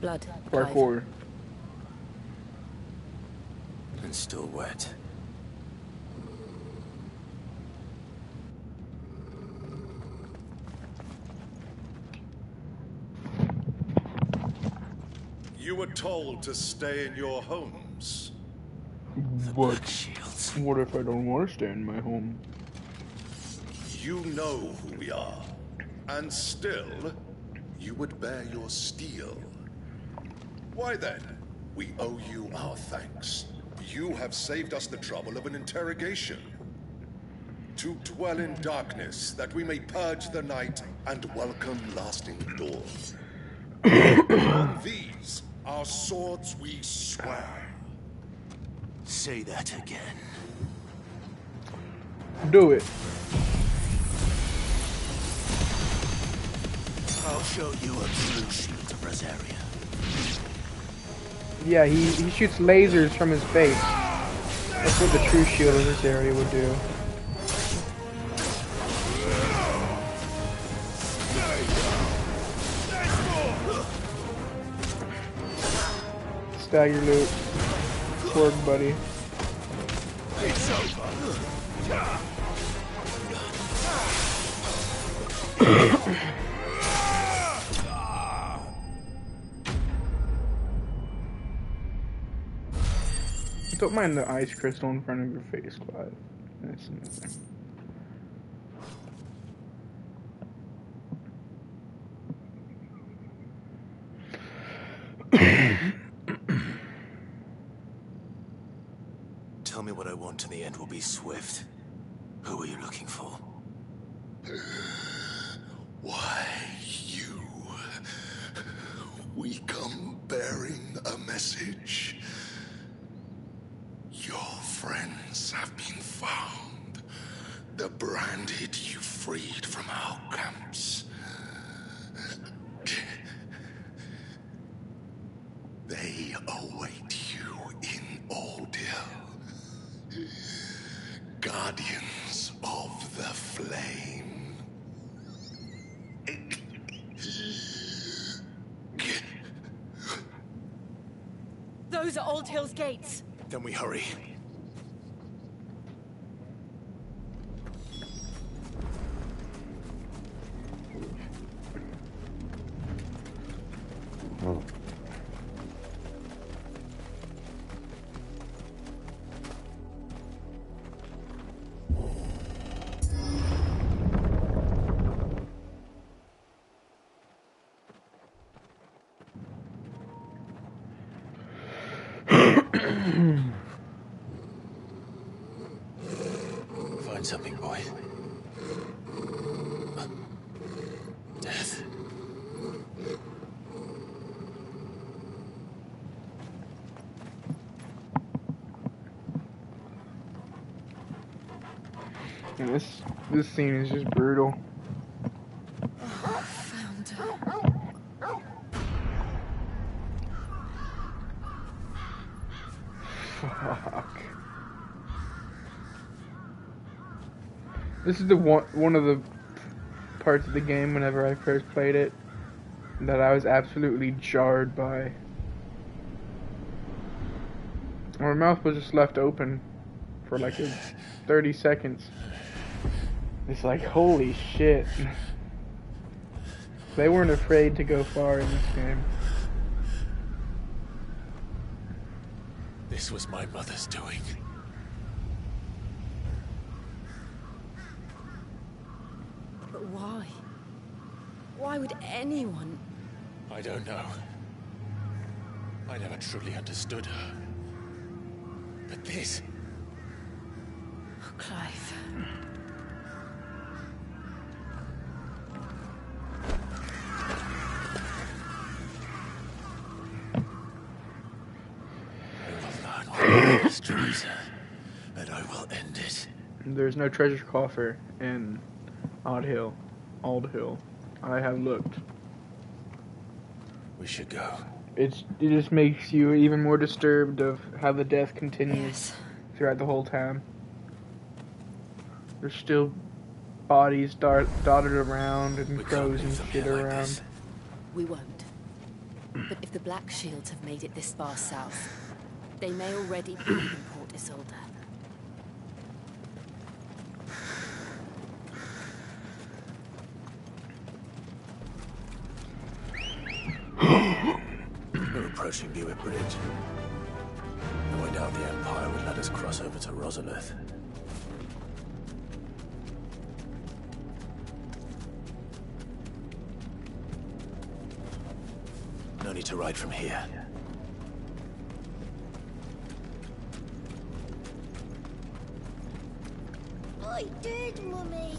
Speaker 2: Blood.
Speaker 1: Parkour.
Speaker 4: And still wet.
Speaker 16: You were told to stay in your homes.
Speaker 1: What? What if I don't want to stay in my home?
Speaker 16: You know who we are. And still, you would bear your steel. Why then? We owe you our thanks. You have saved us the trouble of an interrogation. To dwell in darkness, that we may purge the night and welcome lasting dawn. On these, our swords we swear.
Speaker 4: Say that again.
Speaker 1: Do it.
Speaker 4: I'll show you a true shield of Rosaria.
Speaker 1: Yeah, he shoots lasers from his face. That's what the true shield of this area would do. Stagger loot. Work, buddy.
Speaker 4: It's over.
Speaker 1: Don't mind the ice crystal in front of your face, Clive. That's nothing.
Speaker 4: Tell me what I want and the end will be swift. Who are you looking for?
Speaker 16: Why, you? We come bearing a message. Your friends have been found. The branded you freed from our camps. They await you in Ordeal. Guardians of the Flame.
Speaker 12: Those are Old Hill's gates.
Speaker 4: Then we hurry. Find something, boy. Death.
Speaker 1: And this scene is just brutal.
Speaker 2: Found her.
Speaker 1: Fuck. This is the one of the parts of the game whenever I first played it that I was absolutely jarred by. My mouth was just left open for like 30 seconds. It's like, holy shit. They weren't afraid to go far in this game.
Speaker 4: This was my mother's doing.
Speaker 2: But why? Why would anyone?
Speaker 4: I don't know. I never truly understood her. But this...
Speaker 2: Oh, Clive.
Speaker 4: This treasure, and I will end it.
Speaker 1: There's no treasure coffer in Old Hill. I have looked.
Speaker 4: We should go.
Speaker 1: It just makes you even more disturbed of how the death continues throughout the whole time. There's still bodies dotted around and crows and shit around.
Speaker 2: We won't. But if the Black Shields have made it this far south, they may already be in Port Isolde.
Speaker 4: We're approaching Buick Bridge. No doubt the Empire would let us cross over to Rosalith. No need to ride from here.
Speaker 6: I did, Mummy.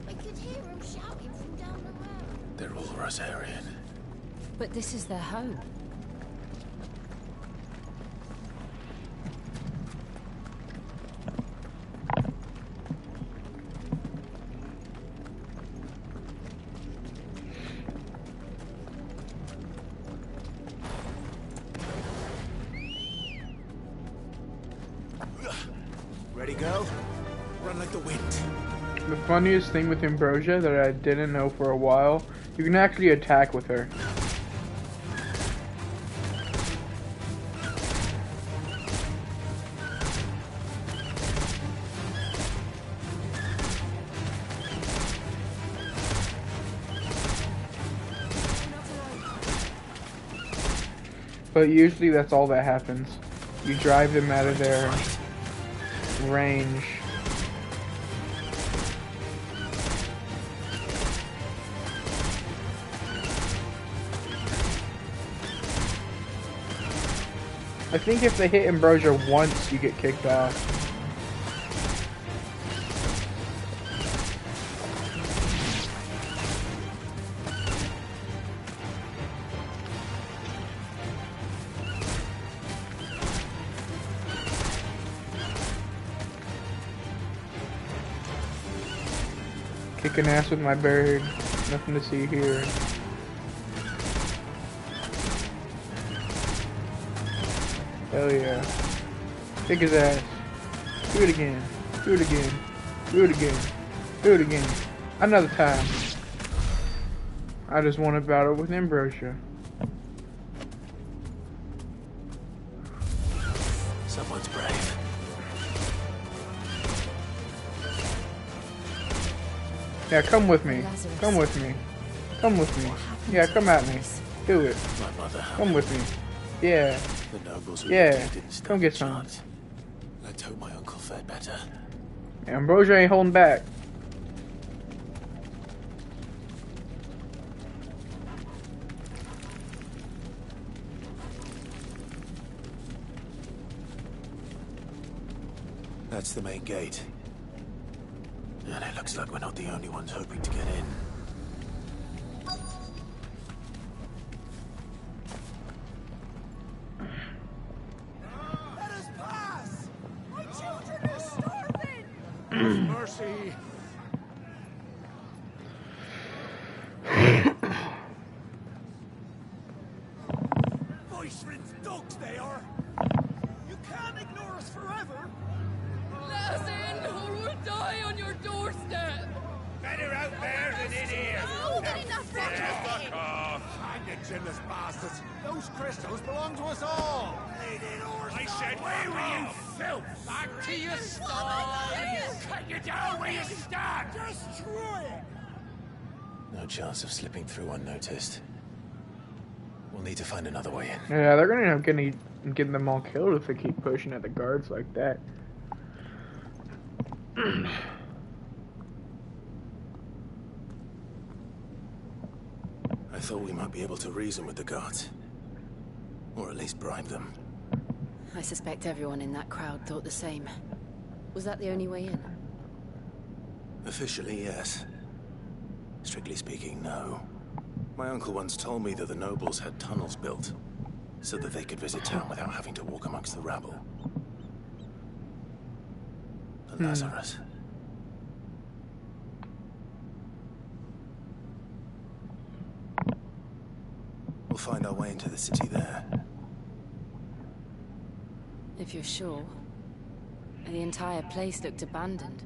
Speaker 6: I could hear him shouting from down the road.
Speaker 4: They're all Rosarian.
Speaker 2: But this is their home.
Speaker 4: Ready, go? Run like the wind.
Speaker 1: The funniest thing with Ambrosia that I didn't know for a while, you can actually attack with her. But usually that's all that happens. You drive them out of their range. I think if they hit Ambrosia once, you get kicked off. Kicking ass with my bird. Nothing to see here. Hell yeah. Kick his ass. Do it again. Do it again. Do it again. Do it again. Another time. I just want to battle with Ambrosia.
Speaker 4: Someone's brave.
Speaker 1: Yeah, come with me. Come with me. Come with me. Yeah, come at me. Do it.
Speaker 4: My mother.
Speaker 1: Come with me. Yeah.
Speaker 4: The nobles who
Speaker 1: Yeah.
Speaker 4: didn't stand
Speaker 1: Come get
Speaker 4: a
Speaker 1: some.
Speaker 4: chance. Let's hope my uncle fared better.
Speaker 1: Ambrosia ain't holding back.
Speaker 4: That's the main gate. And it looks like we're not the only ones hoping to get in.
Speaker 10: Let us pass! My children are starving! Mercy! Voice-ridden dogs they are! You can't ignore us forever!
Speaker 12: Let us in, or we'll die on your doorstep!
Speaker 10: Better out there than in here!
Speaker 6: Oh, get enough
Speaker 10: Fuck off! Hang the chinless bastards! Those crystals belong to us all! I said, away with you, filth! Back to your stall! Cut you down where you stand! Destroy it!
Speaker 4: No chance of slipping through unnoticed. We'll need to find another way in.
Speaker 1: Yeah, they're gonna end up getting them all killed if they keep pushing at the guards like that.
Speaker 4: I thought we might be able to reason with the guards. Or at least bribe them.
Speaker 2: I suspect everyone in that crowd thought the same. Was that the only way in?
Speaker 4: Officially, yes. Strictly speaking, no. My uncle once told me that the nobles had tunnels built, so that they could visit town without having to walk amongst the rabble. The Lazarus. We'll find our way into the city there.
Speaker 2: If you're sure. The entire place looked abandoned.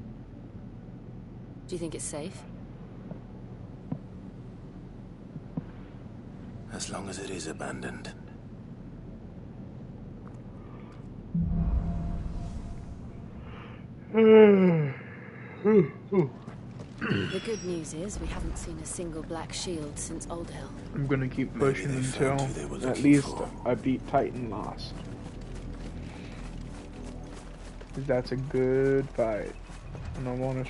Speaker 2: Do you think it's safe?
Speaker 4: As long as it is abandoned.
Speaker 2: The good news is we haven't seen a single black shield since Old Hill.
Speaker 1: I'm gonna keep pushing until at least I beat Titan Lost. That's a good fight, and I wanna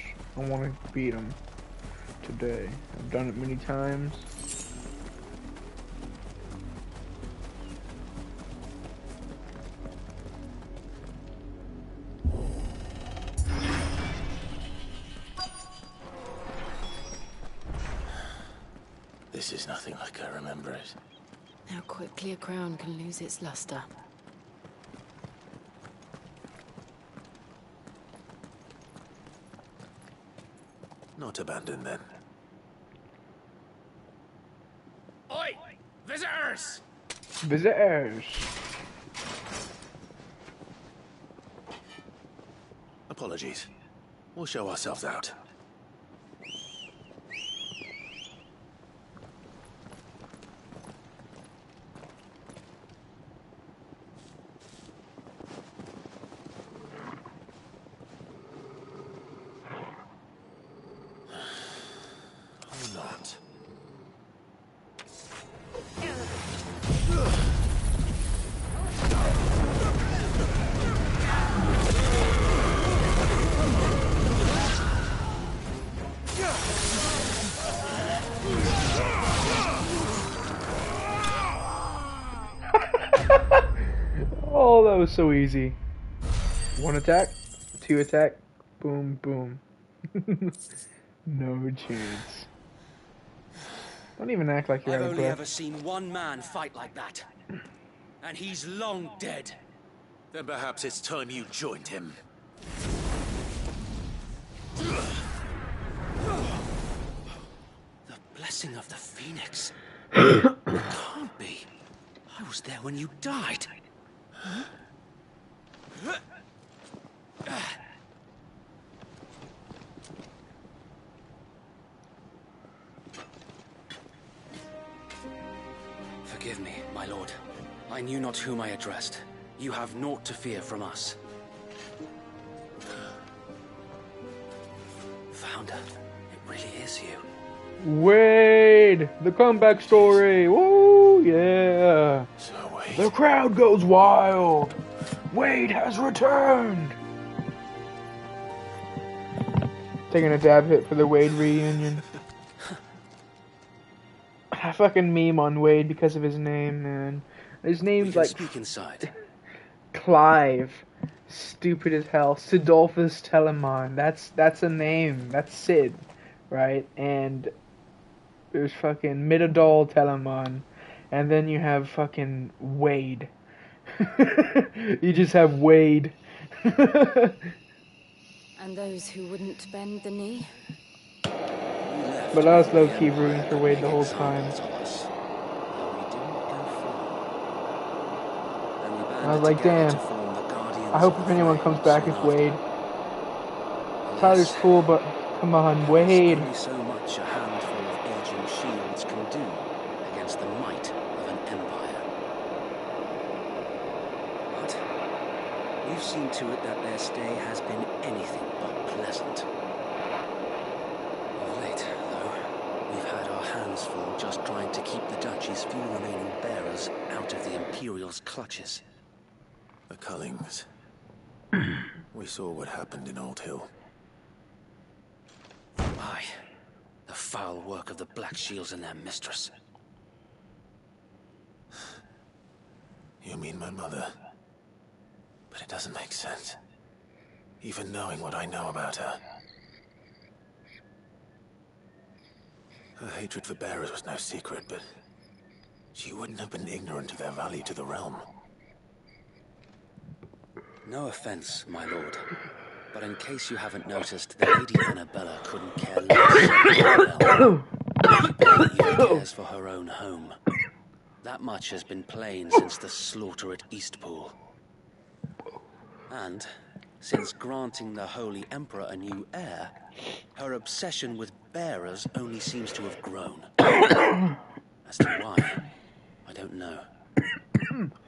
Speaker 1: beat him today. I've done it many times.
Speaker 4: This is nothing like I remember it.
Speaker 2: How quickly a crown can lose its luster.
Speaker 4: Not abandoned, then.
Speaker 10: Oi! Visitors!
Speaker 1: Visitors!
Speaker 4: Apologies. We'll show ourselves out.
Speaker 1: Oh, that was so easy. One attack, two attack, boom, boom. No chance. Don't even act like you're
Speaker 18: I've
Speaker 1: out of
Speaker 18: only
Speaker 1: breath.
Speaker 18: ever seen one man fight like that. And he's long dead.
Speaker 4: Then perhaps it's time you joined him.
Speaker 18: The blessing of the Phoenix. It can't be. I was there when you died. Forgive me, my lord. I knew not whom I addressed. You have naught to fear from us. Founder, it really is you.
Speaker 1: Wade! The comeback story! Woo! Yeah! The crowd goes wild! Wade has returned! Taking a dab hit for the Wade reunion. I fucking meme on Wade because of his name, man. His name's like
Speaker 18: Speak inside.
Speaker 1: Clive. Stupid as hell. Sidolphus Telemon. That's a name. That's Sid, right? And there's fucking Midodol Telemon, and then you have fucking Wade. You just have Wade.
Speaker 2: And those who wouldn't bend the knee?
Speaker 1: But I was low-key rooting for Wade the whole time. I was like, damn. I hope if anyone comes back, it's Wade. Tyler's cool, but come on, Wade.
Speaker 18: Only so much a handful of aging shields can do against the might of an empire. But you've seen to it that their stay has been anything but pleasant. Of late, though, we've had our hands full just trying to keep the Duchy's few remaining bearers out of the Imperial's clutches.
Speaker 4: The Cullings. We saw what happened in Old Hill.
Speaker 18: Aye. The foul work of the Black Shields and their mistress.
Speaker 4: You mean my mother? But it doesn't make sense. Even knowing what I know about her. Her hatred for bearers was no secret, but she wouldn't have been ignorant of their value to the realm.
Speaker 18: No offense, my lord, but in case you haven't noticed, the Lady Annabella couldn't care less about the realm. She barely even cares for her own home. That much has been plain since the slaughter at Eastpool. And, since granting the Holy Emperor a new heir, her obsession with bearers only seems to have grown. As to why, I don't know.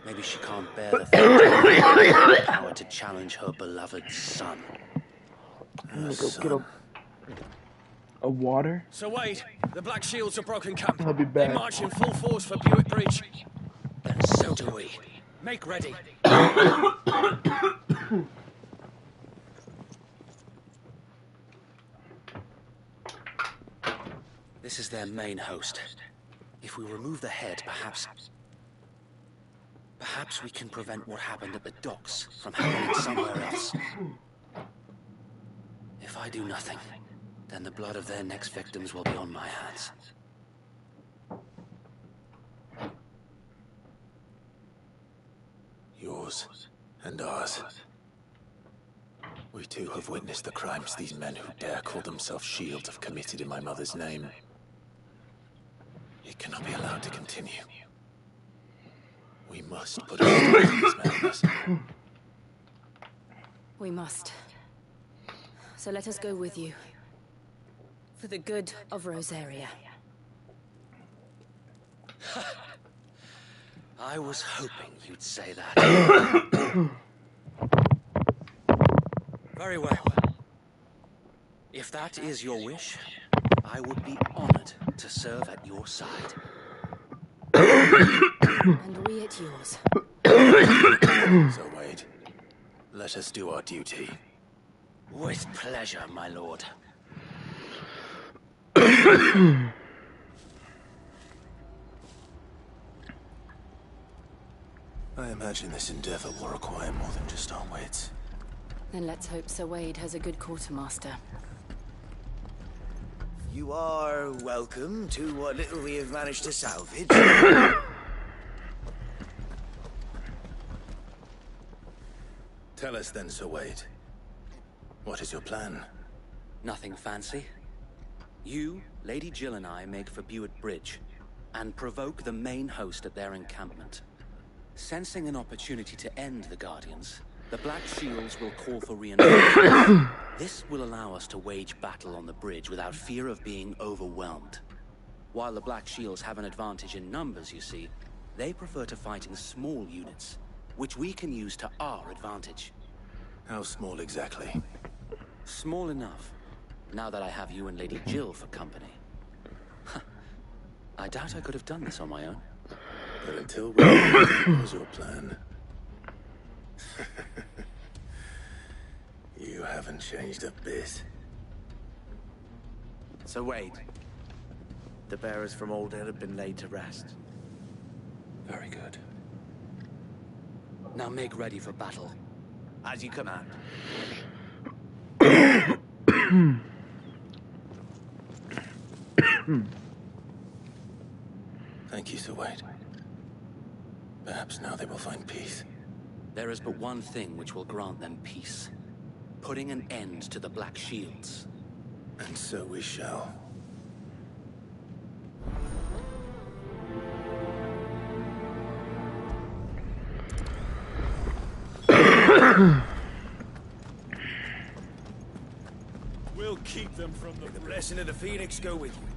Speaker 18: Maybe she can't bear the fact of power to challenge her beloved son.
Speaker 1: I'm gonna go get a water.
Speaker 19: So Wade, the Black Shields have broken camp.
Speaker 1: I'll be
Speaker 19: They
Speaker 1: back.
Speaker 19: march in full force for Buick Bridge.
Speaker 18: Then so do we.
Speaker 19: Make ready.
Speaker 18: This is their main host. If we remove the head, perhaps we can prevent what happened at the docks from happening somewhere else. If I do nothing, then the blood of their next victims will be on my hands.
Speaker 4: Yours and ours. We too have witnessed the crimes these men who dare call themselves shields have committed in my mother's name. It cannot be allowed to continue. We must put a stop to this madness.
Speaker 2: We must. So let us go with you. For the good of Rosaria.
Speaker 18: I was hoping you'd say that. Very well. If that is your wish, I would be honored to serve at your side.
Speaker 2: And we at yours.
Speaker 4: So Wade, let us do our duty.
Speaker 18: With pleasure, my lord.
Speaker 4: I imagine this endeavor will require more than just our wits.
Speaker 2: Then let's hope Sir Wade has a good quartermaster.
Speaker 13: You are welcome to what little we have managed to salvage.
Speaker 4: Tell us then, Sir Wade. What is your plan?
Speaker 18: Nothing fancy. You, Lady Jill and I make for Buick Bridge, and provoke the main host at their encampment. Sensing an opportunity to end the Guardians, the Black Shields will call for reinforcements. This will allow us to wage battle on the bridge without fear of being overwhelmed. While the Black Shields have an advantage in numbers, you see, they prefer to fight in small units, which we can use to our advantage.
Speaker 4: How small exactly?
Speaker 18: Small enough, now that I have you and Lady Jill for company. I doubt I could have done this on my own.
Speaker 4: But until we know what was your plan. You haven't changed a bit.
Speaker 13: So Wade, the bearers from Old Hill have been laid to rest.
Speaker 18: Very good. Now make ready for battle.
Speaker 13: As you command.
Speaker 4: Thank you, Sir Wade. Perhaps now they will find peace.
Speaker 18: There is but one thing which will grant them peace. Putting an end to the Black Shields.
Speaker 4: And so we shall.
Speaker 10: We'll keep them from the
Speaker 13: blessing of the Phoenix go with you.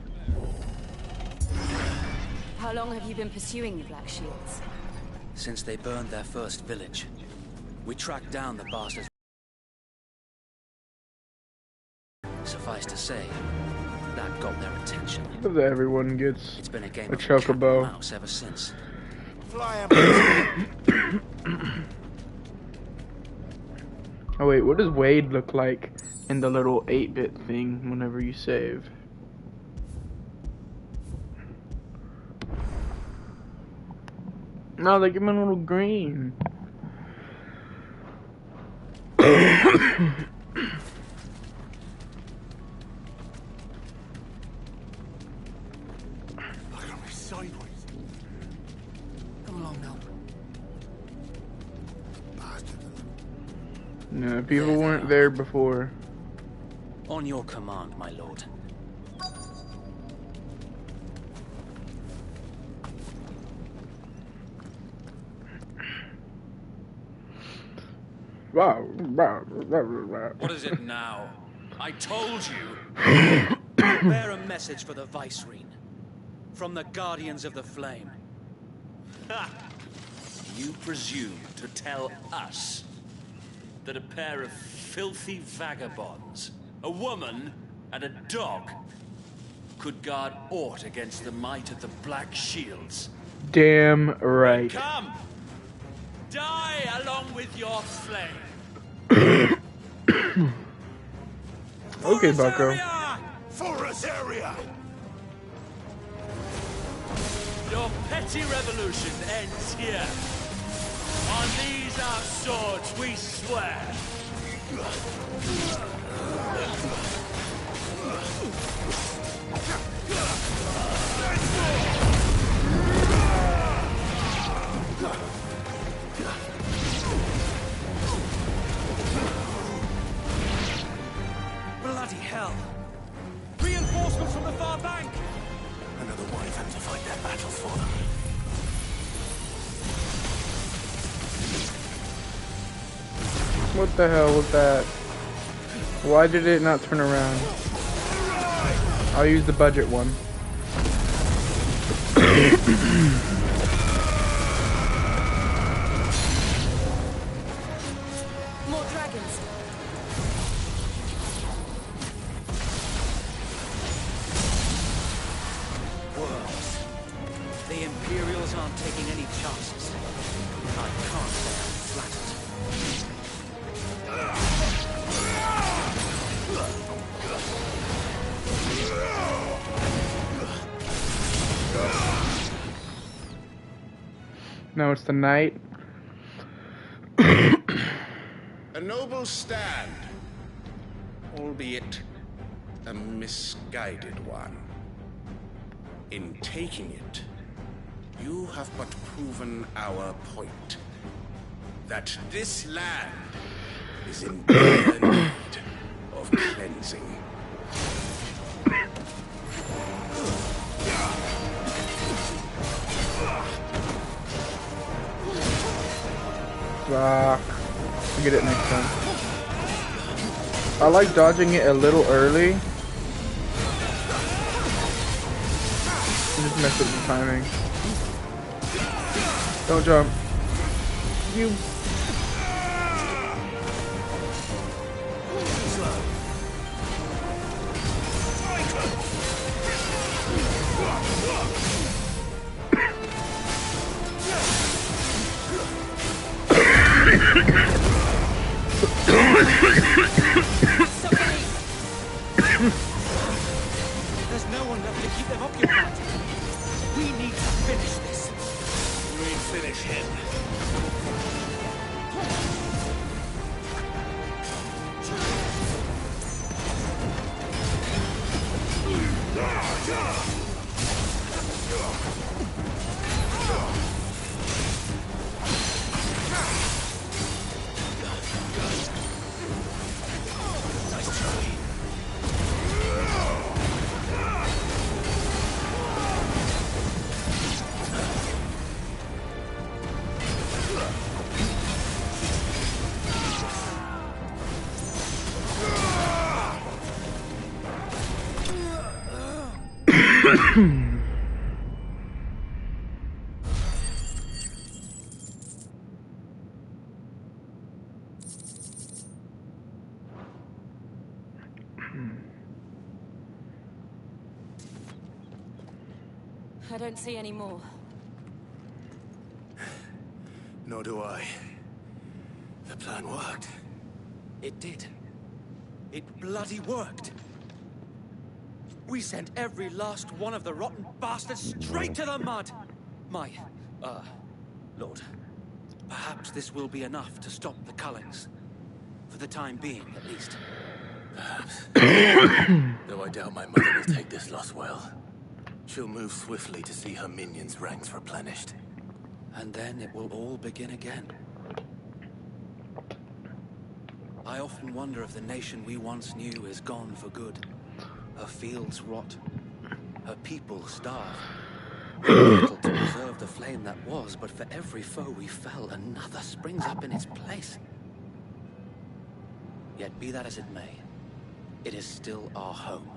Speaker 2: How long have you been pursuing the Black Shields?
Speaker 18: Since they burned their first village, we tracked down the bastards. Suffice to say, that got their attention.
Speaker 1: I love that everyone gets
Speaker 18: It's been a game
Speaker 1: a
Speaker 18: of cat and
Speaker 1: chocobo.
Speaker 18: mouse ever since.
Speaker 1: Oh wait, what does Wade look like in the little 8-bit thing whenever you save? No, they give him a little green.
Speaker 17: Look at me sideways.
Speaker 18: Come along now.
Speaker 1: No, people weren't there before.
Speaker 18: On your command, my lord.
Speaker 19: What is it now? I told you. Bear a message for the Vicereine. From the Guardians of the Flame. Ha! You presume to tell us that a pair of filthy vagabonds, a woman and a dog, could guard aught against the might of the Black Shields?
Speaker 1: Damn right.
Speaker 19: Come! Die along with your flame!
Speaker 1: Okay, Bucko.
Speaker 10: For Rosaria!
Speaker 19: Your petty revolution ends here. On these our swords we swear. Bloody hell! Reinforcements from the far bank!
Speaker 4: Another one of them to fight their battle for them.
Speaker 1: What the hell was that? Why did it not turn around? I'll use the budget one.
Speaker 2: More dragons.
Speaker 19: Worse. The Imperials aren't taking any chances. I can't say I'm flattered.
Speaker 1: No, it's the night.
Speaker 16: A noble stand, albeit a misguided one. In taking it, you have but proven our point. That this land is in dire need of cleansing.
Speaker 1: Fuck. I'll get it next time. I like dodging it a little early. Just mess with the timing. Don't jump. You.
Speaker 19: There's no one left to keep them occupied. We need to finish this.
Speaker 10: We finish him.
Speaker 2: I don't see any more.
Speaker 4: Nor do I. The plan worked.
Speaker 19: It did. It bloody worked. We sent every last one of the rotten bastards straight to the mud. My, Lord. Perhaps this will be enough to stop the Cullings. For the time being, at least.
Speaker 4: Perhaps. Though I doubt my mother will take this loss well. She'll move swiftly to see her minions' ranks replenished.
Speaker 19: And then it will all begin again. I often wonder if the nation we once knew is gone for good. Her fields rot. Her people starve. Little to preserve the flame that was, but for every foe we fell, another springs up in its place. Yet be that as it may, it is still our home,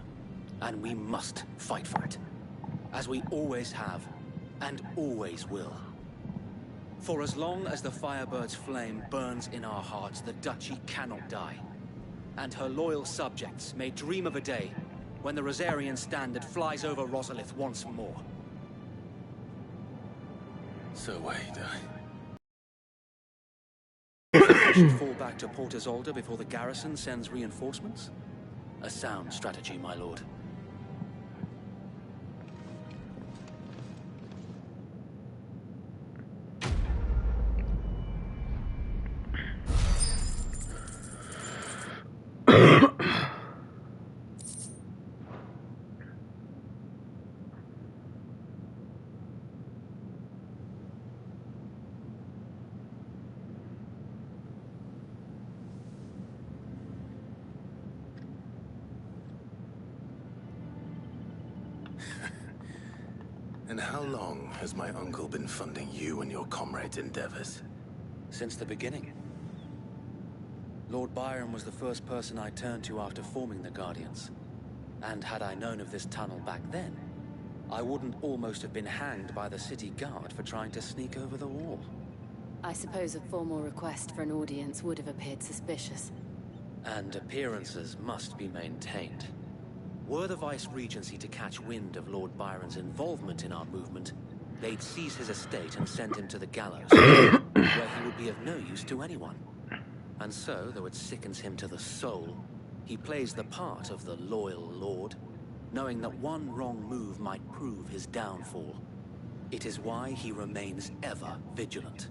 Speaker 19: and we must fight for it, as we always have, and always will. For as long as the Firebird's flame burns in our hearts, the Duchy cannot die, and her loyal subjects may dream of a day when the Rosarian standard flies over Rosalith once more.
Speaker 4: So wait,
Speaker 19: I should fall back to Port Isolde before the garrison sends reinforcements? A sound strategy, my lord.
Speaker 4: And how long has my uncle been funding you and your comrades' endeavors?
Speaker 19: Since the beginning. Lord Byron was the first person I turned to after forming the Guardians. And had I known of this tunnel back then, I wouldn't almost have been hanged by the city guard for trying to sneak over the wall.
Speaker 2: I suppose a formal request for an audience would have appeared suspicious.
Speaker 19: And appearances must be maintained. Were the Vice-Regency to catch wind of Lord Byron's involvement in our movement, they'd seize his estate and send him to the gallows, where he would be of no use to anyone. And so, though it sickens him to the soul, he plays the part of the loyal lord, knowing that one wrong move might prove his downfall. It is why he remains ever vigilant.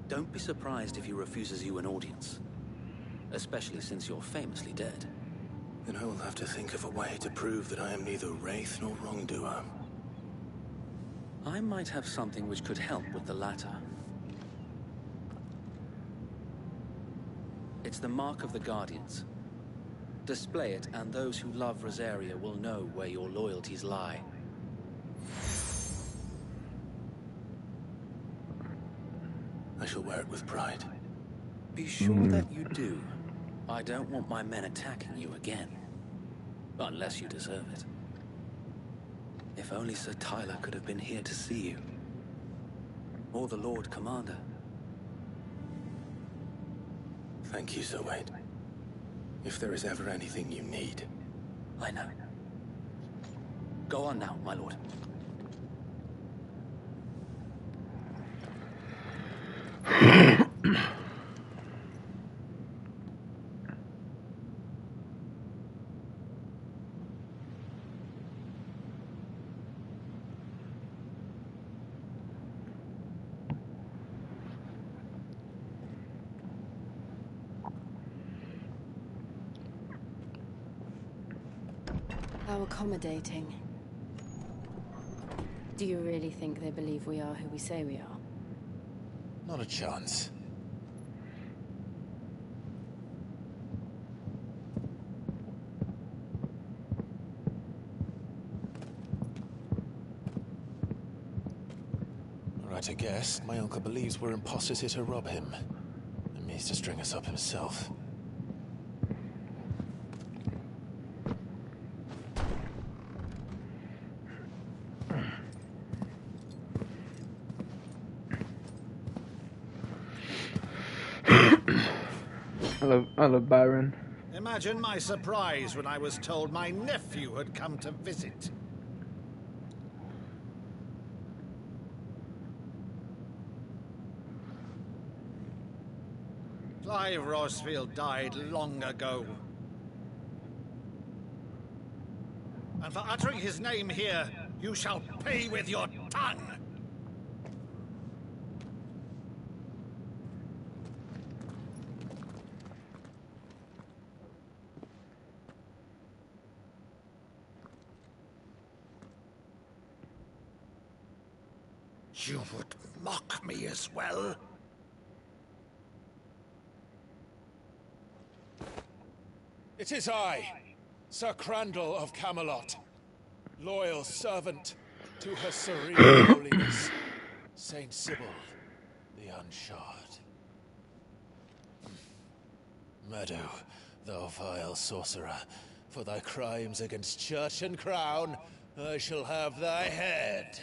Speaker 19: Don't be surprised if he refuses you an audience, especially since you're famously dead.
Speaker 4: Then I will have to think of a way to prove that I am neither wraith nor wrongdoer.
Speaker 19: I might have something which could help with the latter. It's the mark of the Guardians. Display it, and those who love Rosaria will know where your loyalties lie.
Speaker 4: I shall wear it with pride.
Speaker 19: Be sure that you do. I don't want my men attacking you again. Unless you deserve it. If only Sir Tyler could have been here to see you. Or the Lord Commander.
Speaker 4: Thank you, Sir Wade. If there is ever anything you need.
Speaker 19: I know. Go on now, my lord.
Speaker 2: How accommodating. Do you really think they believe we are who we say we are?
Speaker 4: Not a chance. Right, I guess. My uncle believes we're imposters here to rob him. And means to string us up himself.
Speaker 1: I love Byron.
Speaker 10: Imagine my surprise when I was told my nephew had come to visit. Clive Rosfield died long ago. And for uttering his name here, you shall pay with your tongue!
Speaker 17: You would mock me as well?
Speaker 10: It is I, Sir Crandall of Camelot, loyal servant to her serene holiness, Saint Sybil the Unshod. Meadow, thou vile sorcerer, for thy crimes against church and crown, I shall have thy head.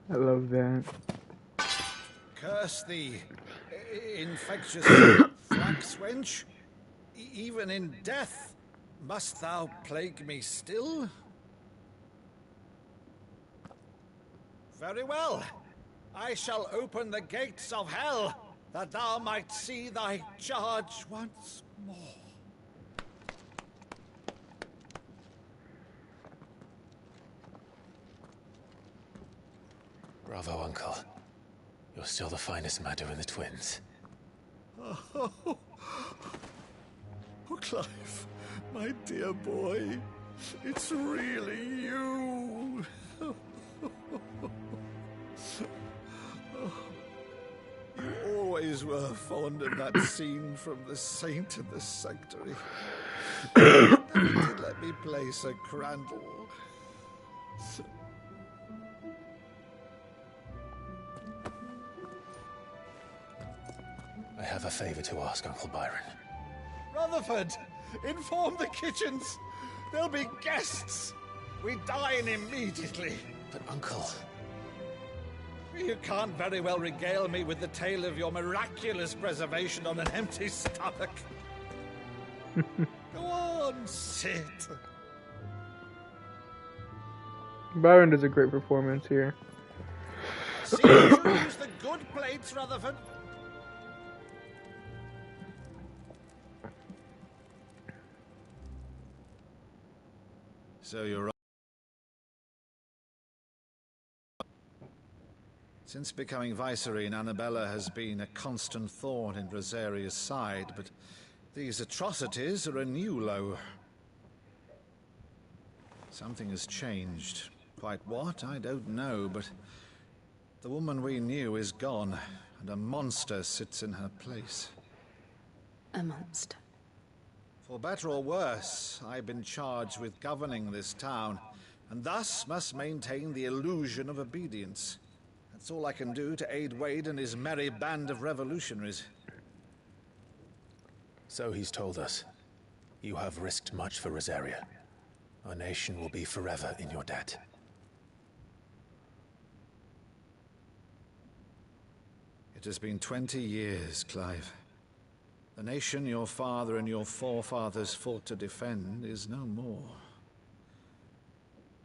Speaker 1: I love that.
Speaker 17: Curse thee, infectious flax wench. Even in death, must thou plague me still? Very well. I shall open the gates of hell, that thou might see thy charge once more.
Speaker 4: Bravo, Uncle. You're still the finest Meadow in the twins.
Speaker 17: Oh, Clive, my dear boy, it's really you. You always were fond of that scene from The Saint in the Sanctuary. Never did let me play Sir Crandall.
Speaker 4: I have a favor to ask, Uncle Byron.
Speaker 17: Rutherford, inform the kitchens. There'll be guests. We dine immediately.
Speaker 4: But, Uncle...
Speaker 17: You can't very well regale me with the tale of your miraculous preservation on an empty stomach. Go on, sit.
Speaker 1: Byron does a great performance here.
Speaker 17: See that you use the good plates, Rutherford. So you're right. Since becoming Vicereine, Annabella has been a constant thorn in Rosaria's side, but these atrocities are a new low. Something has changed. Quite what, I don't know, but the woman we knew is gone, and a monster sits in her place.
Speaker 2: A monster?
Speaker 17: For better or worse, I've been charged with governing this town, and thus must maintain the illusion of obedience. That's all I can do to aid Wade and his merry band of revolutionaries.
Speaker 4: So he's told us. You have risked much for Rosaria. Our nation will be forever in your debt.
Speaker 17: It has been 20 years, Clive. The nation your father and your forefathers fought to defend is no more.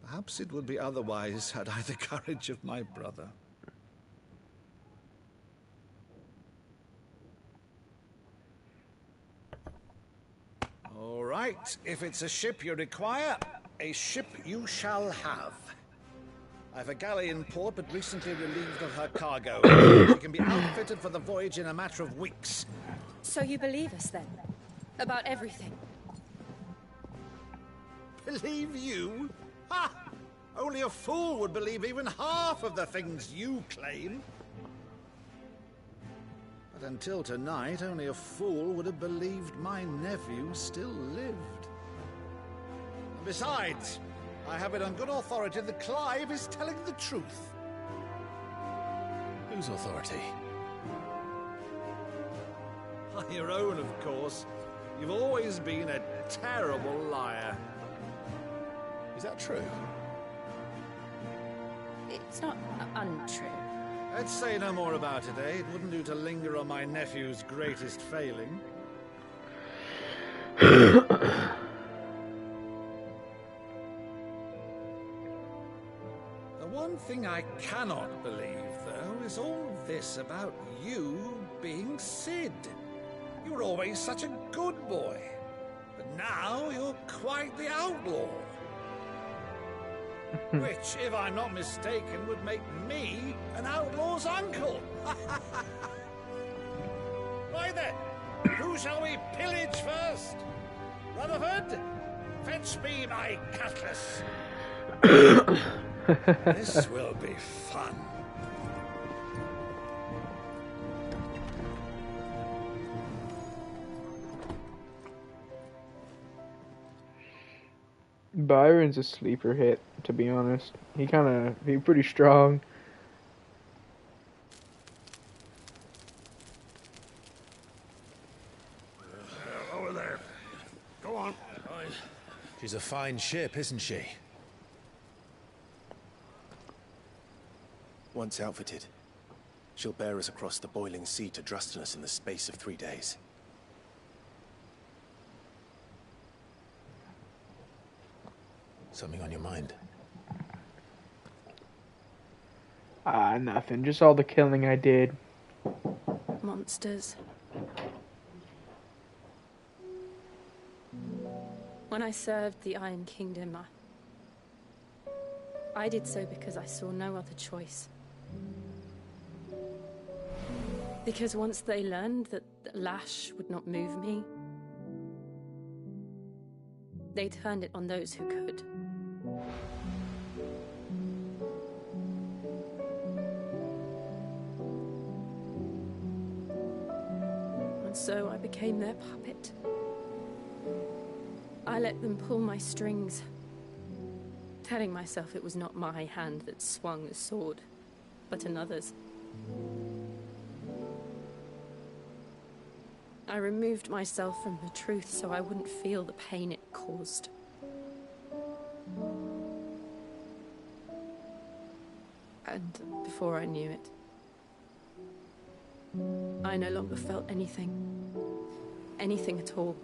Speaker 17: Perhaps it would be otherwise had I the courage of my brother. All right, if it's a ship you require, a ship you shall have. I've a galley in port, but recently relieved of her cargo. She can be outfitted for the voyage in a matter of weeks.
Speaker 2: So you believe us then? About everything?
Speaker 17: Believe you? Ha! Only a fool would believe even half of the things you claim. But until tonight, only a fool would have believed my nephew still lived. And besides, I have it on good authority that Clive is telling the truth.
Speaker 4: Whose authority?
Speaker 17: On your own, of course. You've always been a terrible liar.
Speaker 4: Is that true?
Speaker 2: It's not untrue.
Speaker 17: Let's say no more about it, eh? It wouldn't do to linger on my nephew's greatest failing. The one thing I cannot believe, though, is all this about you being Sid. You were always such a good boy, but now you're quite the outlaw. Which, if I'm not mistaken, would make me an outlaw's uncle. Right then, shall we pillage first? Rutherford, fetch me my cutlass. This will be fun.
Speaker 1: Byron's a sleeper hit, to be honest. He's pretty strong.
Speaker 10: Over there. Go on.
Speaker 4: She's a fine ship, isn't she? Once outfitted, she'll bear us across the boiling sea to Drustinus in the space of 3 days. Something on your mind?
Speaker 1: Nothing. Just all the killing I did.
Speaker 2: Monsters. When I served the Iron Kingdom, I did so because I saw no other choice. Because once they learned that the lash would not move me, they turned it on those who could. And so I became their puppet. I let them pull my strings, telling myself it was not my hand that swung the sword, but another's. I removed myself from the truth so I wouldn't feel the pain it caused. And before I knew it, I no longer felt anything. Anything at all.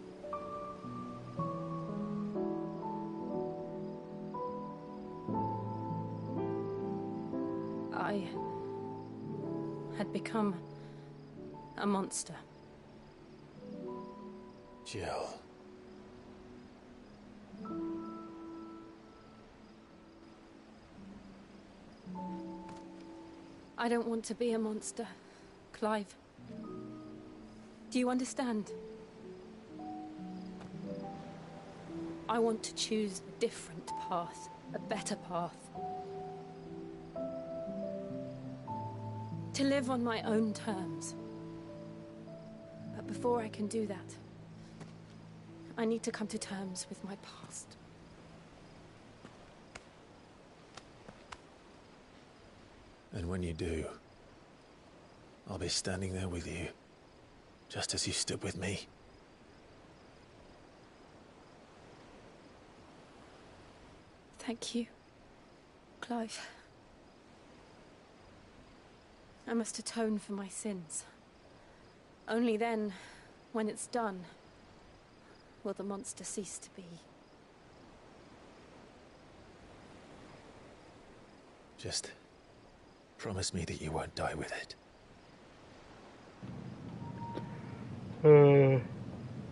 Speaker 2: I had become a monster.
Speaker 4: Jill.
Speaker 2: I don't want to be a monster, Clive. Do you understand? I want to choose a different path, a better path. To live on my own terms. But before I can do that, I need to come to terms with my past.
Speaker 4: And when you do, I'll be standing there with you, just as you stood with me.
Speaker 2: Thank you, Clive. I must atone for my sins. Only then, when it's done, will the monster cease to be.
Speaker 4: Just promise me that you won't die with it.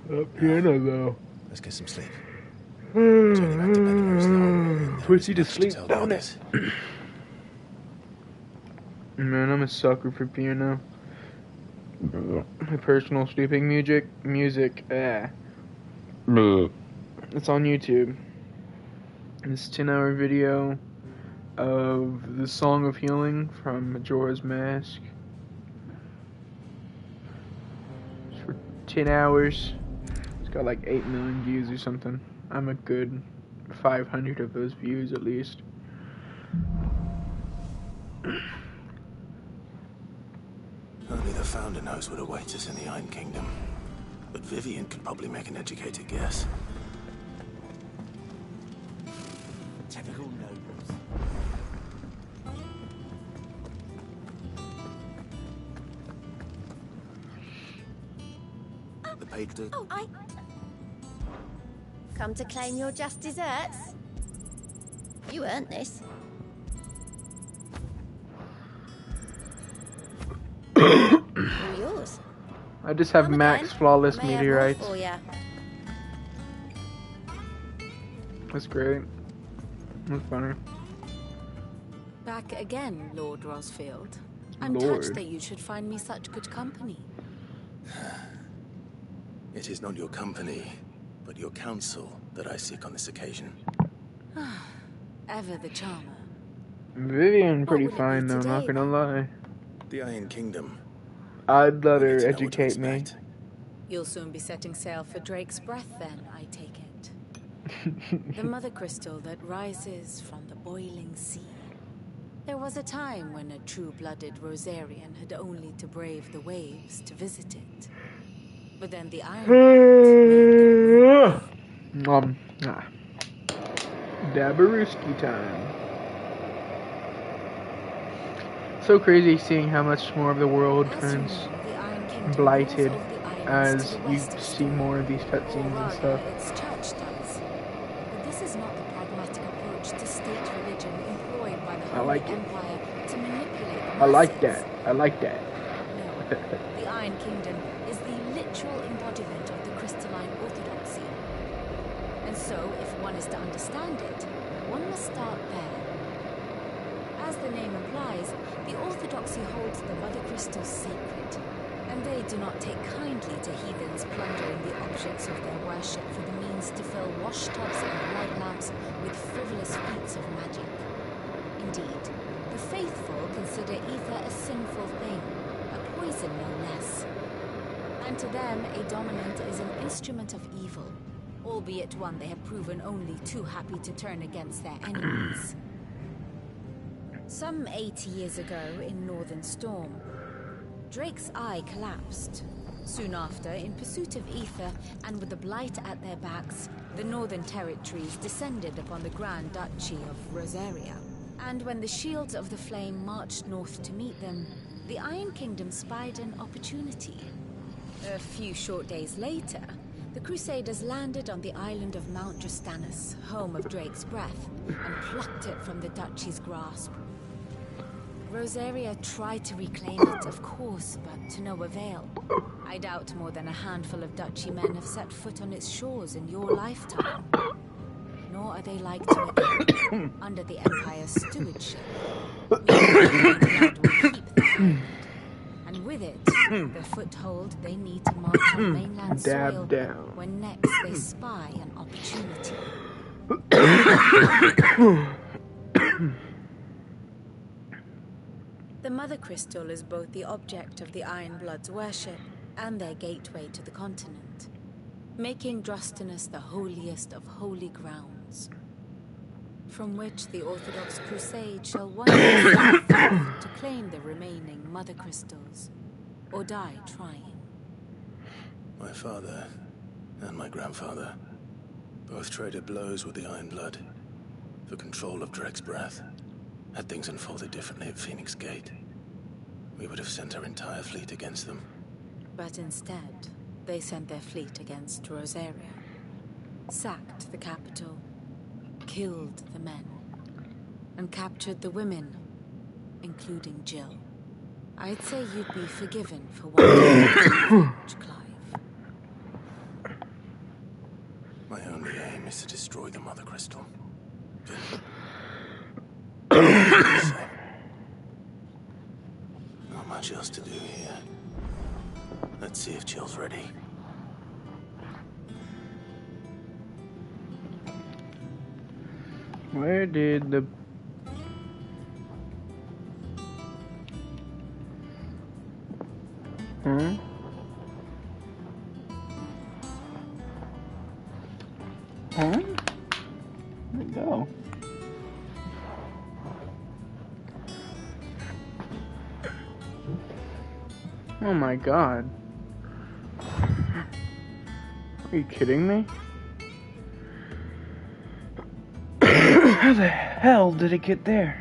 Speaker 1: That piano though.
Speaker 4: Let's get some sleep.
Speaker 1: Puts you to sleep, don't it? Man, I'm a sucker for piano. My personal sleeping music. It's on YouTube. It's a 10-hour video of the Song of Healing from Majora's Mask. It's for 10 hours. It's got like 8 million views or something. I'm a good 500 of those views at least.
Speaker 4: Only the Founder knows what awaits us in the Iron Kingdom. But Vivian could probably make an educated guess.
Speaker 13: Typical nobles.
Speaker 4: The page to...
Speaker 6: Oh, Come to claim your just desserts? You earned this. All yours.
Speaker 1: I just have max flawless meteorites.
Speaker 6: For ya.
Speaker 1: That's great. That's funny.
Speaker 20: Back again, Lord Rosfield. I'm
Speaker 1: Lord.
Speaker 20: touched that you should find me such good company.
Speaker 4: It is not your company, but your counsel that I seek on this occasion.
Speaker 2: Ever the charmer.
Speaker 1: Vivian pretty
Speaker 2: will it be
Speaker 1: fine though, not
Speaker 2: today,
Speaker 1: gonna lie.
Speaker 4: The Iron Kingdom.
Speaker 1: I'd let
Speaker 4: We need
Speaker 1: her
Speaker 4: to know what to
Speaker 1: educate me.
Speaker 4: expect.
Speaker 2: You'll soon be setting sail for Drake's Breath then, I take it. The mother crystal that rises from the boiling sea. There was a time when a true-blooded Rosarian had only to brave the waves to visit it. But then the Iron
Speaker 1: Dabaruski time. So crazy seeing how much more of the world turns blighted as you see more of these cutscenes and stuff.
Speaker 2: Its church does. But this is not the pragmatic approach to state religion employed by the Holy Empire to manipulate the masses.
Speaker 1: I like that. I like that.
Speaker 2: No. The Iron Kingdom is the literal embodiment of the crystalline orthodoxy. And so, if one is to understand it, one must start there. As the name implies, the orthodoxy holds the mother crystals sacred, and they do not take kindly to heathens plundering the objects of their worship for the means to fill washtubs and light lamps with frivolous feats of magic. Indeed, the faithful consider ether a sinful thing, a poison no less. And to them, a dominant is an instrument of evil, albeit one they have proven only too happy to turn against their enemies. Some 80 years ago in Northern Storm, Drake's eye collapsed. Soon after, in pursuit of ether and with the blight at their backs, the Northern Territories descended upon the Grand Duchy of Rosaria. And when the Shields of the Flame marched north to meet them, the Iron Kingdom spied an opportunity. A few short days later, the Crusaders landed on the island of Mount Drastanus, home of Drake's Breath, and plucked it from the Duchy's grasp. Rosaria tried to reclaim it, of course, but to no avail. I doubt more than a handful of Duchy men have set foot on its shores in your lifetime. Nor are they like to again, under the Empire's stewardship. Blood will keep the island, and with it, the foothold they need to march on mainland soil when next they spy an opportunity. The Mother Crystal is both the object of the Iron Blood's worship and their gateway to the continent, making Drastanus the holiest of holy grounds, from which the Orthodox Crusade shall one day set forth to claim the remaining Mother Crystals, or die trying.
Speaker 4: My father and my grandfather both traded blows with the Iron Blood for control of Drake's Breath. Had things unfolded differently at Phoenix Gate, we would have sent our entire fleet against them.
Speaker 2: But instead, they sent their fleet against Rosaria, sacked the capital, killed the men, and captured the women, including Jill. I'd say you'd be forgiven for wanting to avenge Clive.
Speaker 4: My only aim is to destroy the Mother Crystal. Not much else to do here. Let's see if Jill's ready.
Speaker 1: Where did the... Huh? Huh? Where'd it go? Oh my god. Are you kidding me? How the hell did it get there?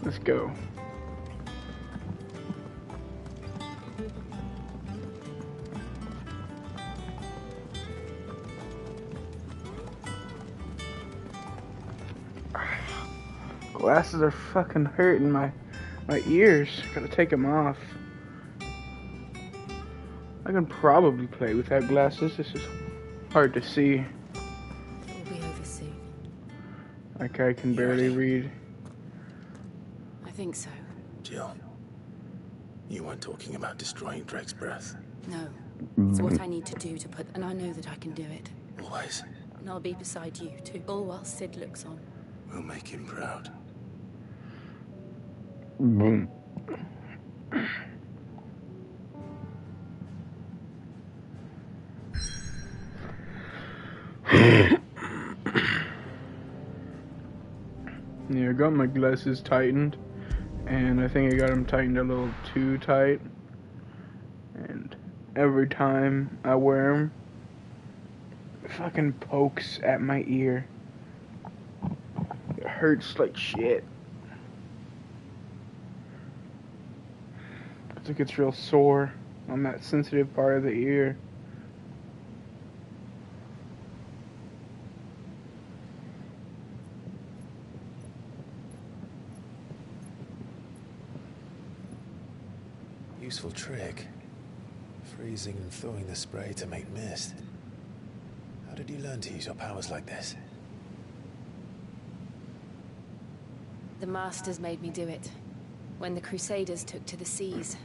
Speaker 1: Let's go. Glasses are fucking hurting my ears. Gotta take them off. I can probably play without glasses. This is hard to see.
Speaker 2: It will be over soon.
Speaker 1: Like I can barely read.
Speaker 2: think so.
Speaker 4: Jill, you weren't talking about destroying Drake's breath.
Speaker 2: No. It's what I need to do to put... And I know that I can do it.
Speaker 4: Always.
Speaker 2: And I'll be beside you, too. All while Sid looks on.
Speaker 4: We'll make him proud.
Speaker 1: Boom. Yeah, I got my glasses tightened, and I think I got them tightened a little too tight. And every time I wear them, it fucking pokes at my ear. It hurts like shit. It's like it's real sore on that sensitive part of the ear.
Speaker 4: Useful trick. Freezing and thawing the spray to make mist. How did you learn to use your powers like this?
Speaker 2: The Masters made me do it. When the Crusaders took to the seas,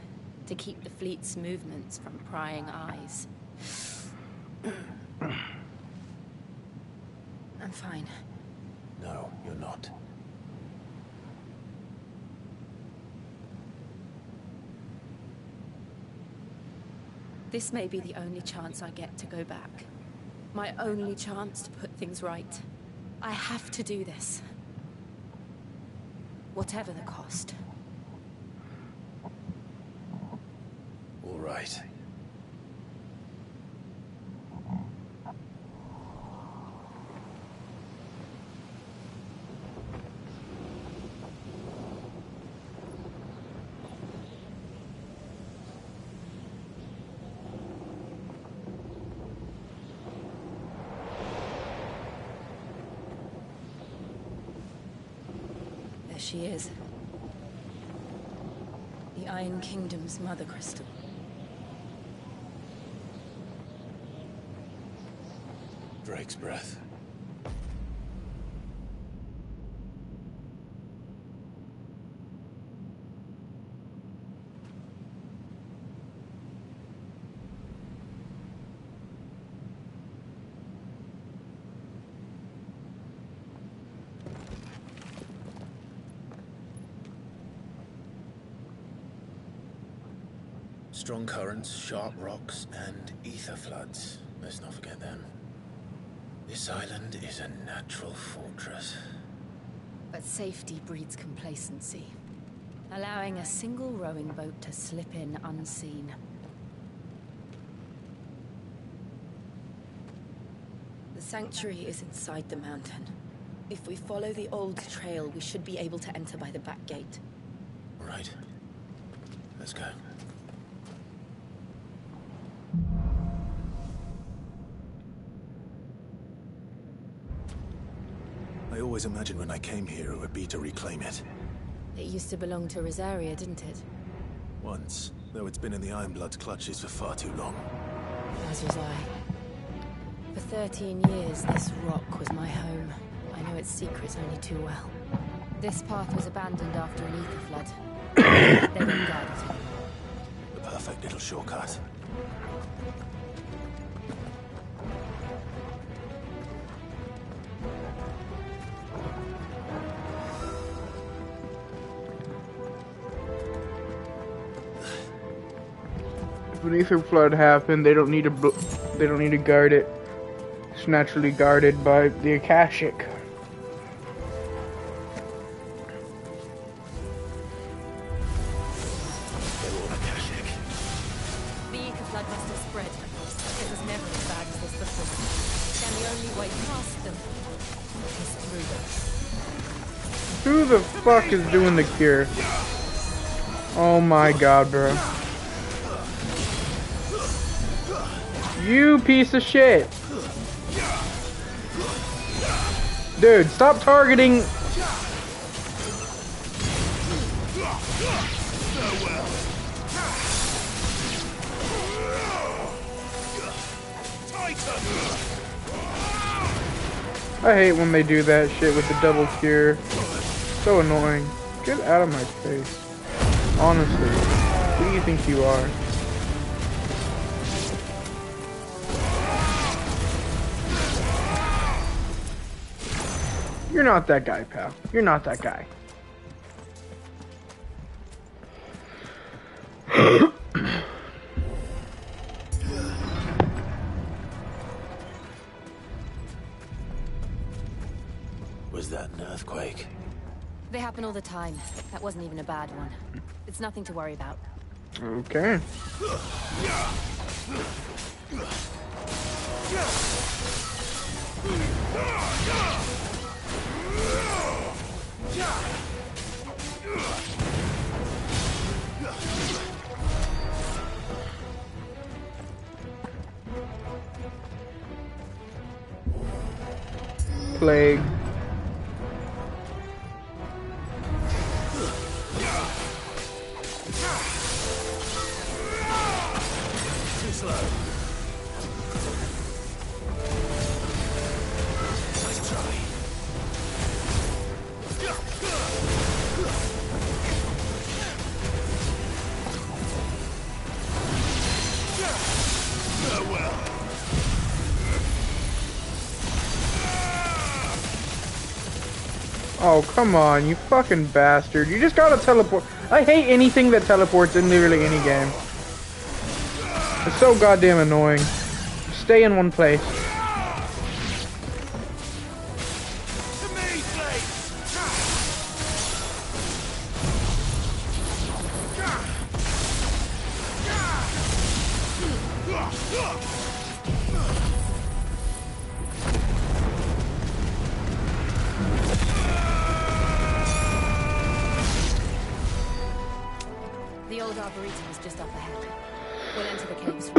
Speaker 2: to keep the fleet's movements from prying eyes. I'm fine.
Speaker 4: No, you're not.
Speaker 2: This may be the only chance I get to go back. My only chance to put things right. I have to do this. Whatever the cost.
Speaker 4: All right.
Speaker 2: She is. The Iron Kingdom's mother crystal.
Speaker 4: Drake's breath. Strong currents, sharp rocks, and ether floods. Let's not forget them. This island is a natural fortress.
Speaker 2: But safety breeds complacency. Allowing a single rowing boat to slip in unseen. The sanctuary is inside the mountain. If we follow the old trail, we should be able to enter by the back gate.
Speaker 4: All right. Let's go. I always imagined when I came here it would be to reclaim it.
Speaker 2: It used to belong to Rosaria, didn't it?
Speaker 4: Once, though it's been in the Ironblood's clutches for far too long.
Speaker 2: As was I. For 13 years, this rock was my home. I know its secrets only too well. This path was abandoned after an ether flood. They then guarded it.
Speaker 4: The perfect little shortcut.
Speaker 1: When ether flood happened, they don't need to guard it. It's naturally guarded by the Akashic.
Speaker 2: The ether flood must have spread. It was never as bad as this before. And the only way past them is through them.
Speaker 1: Who the fuck is doing the cure? Oh my god, bro. You piece of shit. Dude, stop targeting. I hate when they do that shit with the double cure. So annoying. Get out of my face. Honestly. Who do you think you are? You're not that guy, pal. You're not that guy.
Speaker 4: Was that an earthquake?
Speaker 2: They happen all the time. That wasn't even a bad one. It's nothing to worry about.
Speaker 1: Okay. Plague.
Speaker 10: Too slow. Nice try. Oh well.
Speaker 1: Oh, come on, you fucking bastard. You just gotta teleport. I hate anything that teleports in literally any game. It's so goddamn annoying. Stay in one place.
Speaker 2: The old arboretum is just up ahead. We'll enter the caves.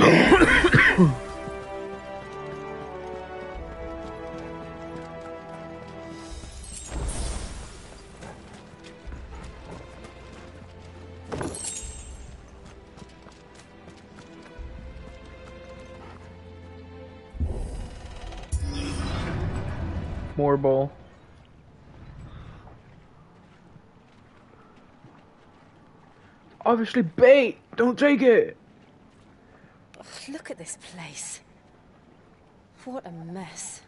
Speaker 1: More bowl. Obviously bait! Don't take it!
Speaker 2: Ugh, look at this place. What a mess.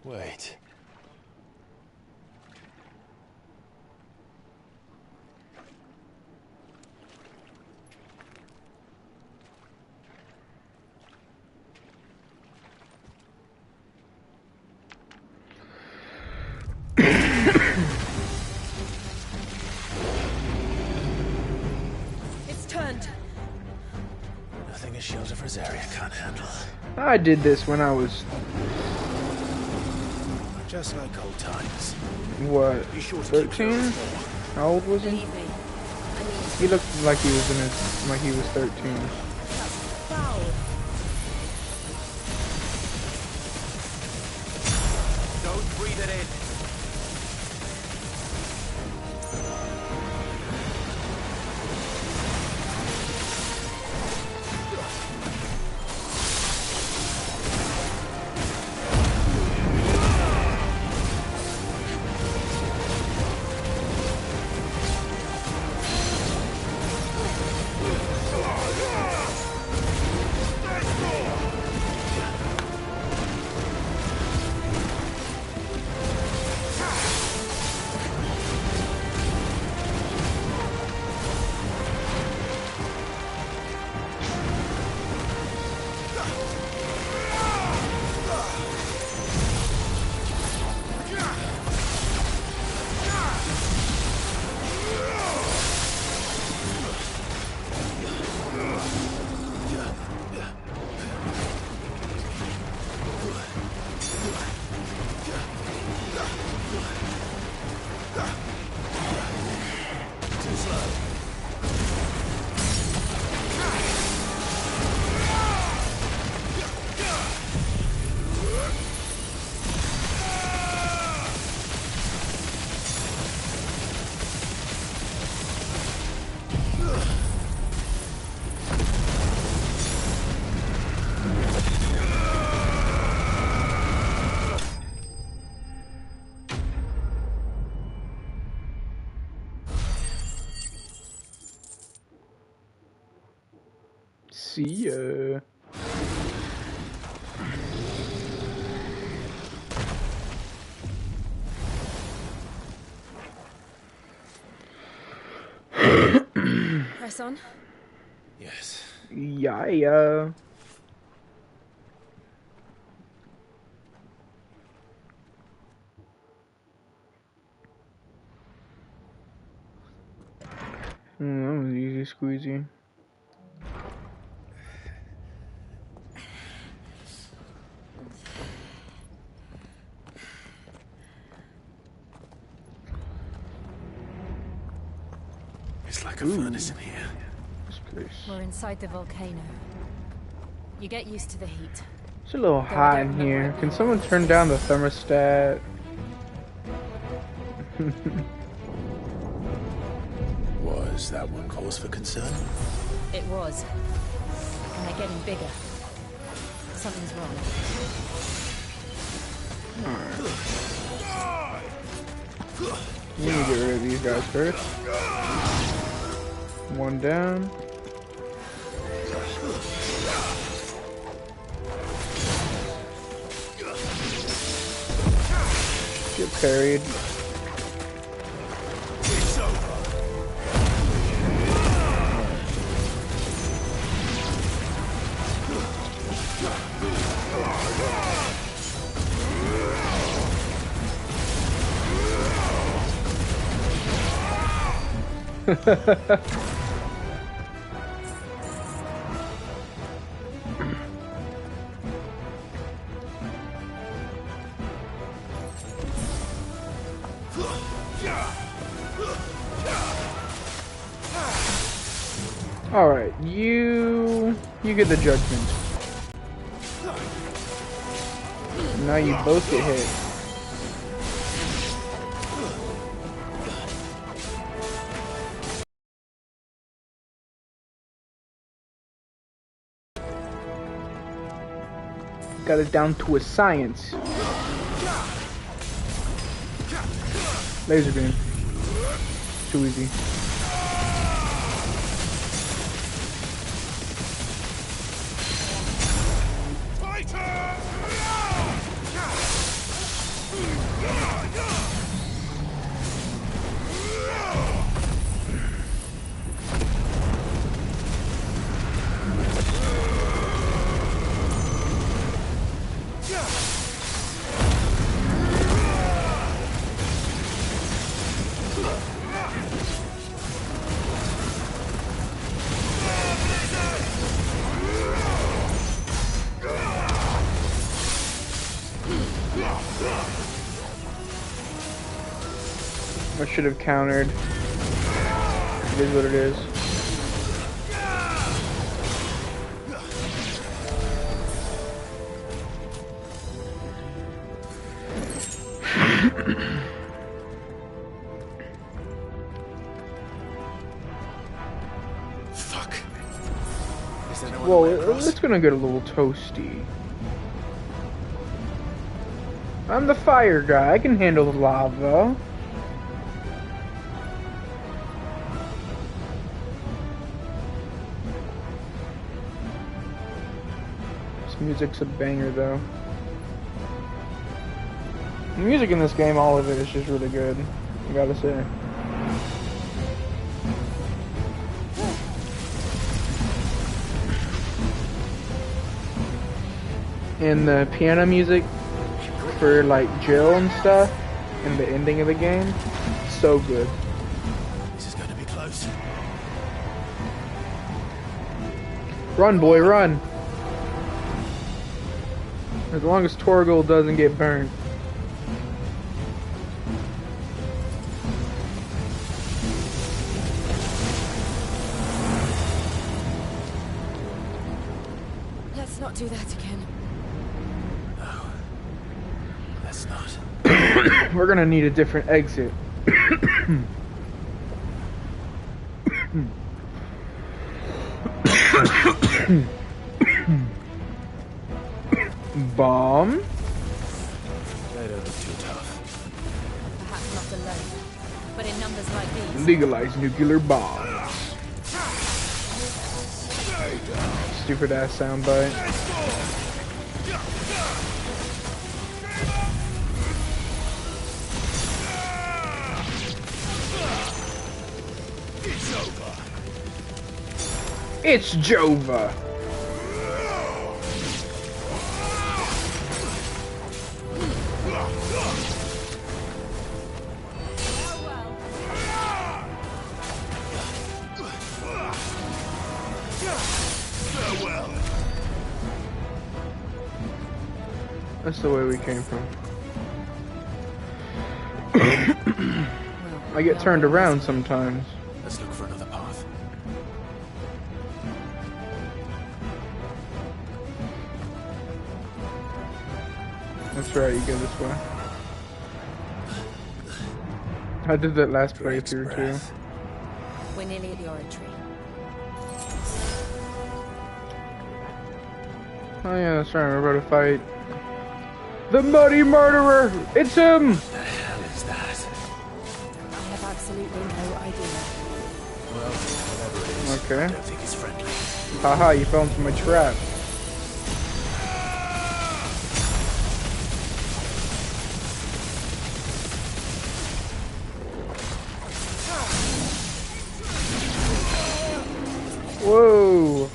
Speaker 4: Wait.
Speaker 2: It's turned.
Speaker 4: Nothing a shield of Rosaria can't handle.
Speaker 1: I did this when I was...
Speaker 4: Just like old times.
Speaker 1: What? 13? How old was he? He looked like he was in his... like he was 13.
Speaker 10: Don't breathe it in.
Speaker 1: See ya.
Speaker 2: Press on.
Speaker 4: Yes.
Speaker 1: Yeah. That was easy squeezy.
Speaker 4: It's like a furnace in here.
Speaker 2: We're inside the volcano. You get used to the heat.
Speaker 1: It's a little hot in here. Can someone turn down the thermostat?
Speaker 4: Was that one cause for concern?
Speaker 2: It was. And they're getting bigger. Something's wrong.
Speaker 1: We need to get rid of these guys first. One down. Get parried. Alright, you get the judgment. Now you both get hit. Got it down to a science. Laser beam. Too easy. I should have countered. It is what it is.
Speaker 4: Fuck. Is there no
Speaker 1: Well,
Speaker 4: other way across?
Speaker 1: it's gonna get a little toasty. I'm the fire guy. I can handle the lava. This music's a banger, though. The music in this game, all of it, is just really good. I gotta say. And the piano music for like Jill and stuff, and the ending of the game, so good.
Speaker 4: This is going to be close.
Speaker 1: Run, boy, run! As long as Torgal doesn't get burned.
Speaker 2: Let's not do that again.
Speaker 4: Let's not.
Speaker 1: We're gonna need a different exit. Bomb?
Speaker 4: That was too tough.
Speaker 2: Perhaps not alone, but in numbers like these.
Speaker 1: Legalize nuclear bombs. stupid ass soundbite.
Speaker 10: It's over.
Speaker 1: It's Jova.
Speaker 10: Farewell.
Speaker 1: That's the way we came from. I get turned around sometimes.
Speaker 4: Let's look for another path.
Speaker 1: That's right, you go this way. I did that last playthrough too.
Speaker 2: We're nearly at the oratory.
Speaker 1: Oh yeah, that's right, we're about to fight the Muddy Murderer! It's him!
Speaker 4: What the hell is that?
Speaker 2: I have absolutely no idea.
Speaker 4: Well, whatever it is,
Speaker 1: Okay.
Speaker 4: I don't think it's friendly.
Speaker 1: Haha, you fell into my trap. Whoa!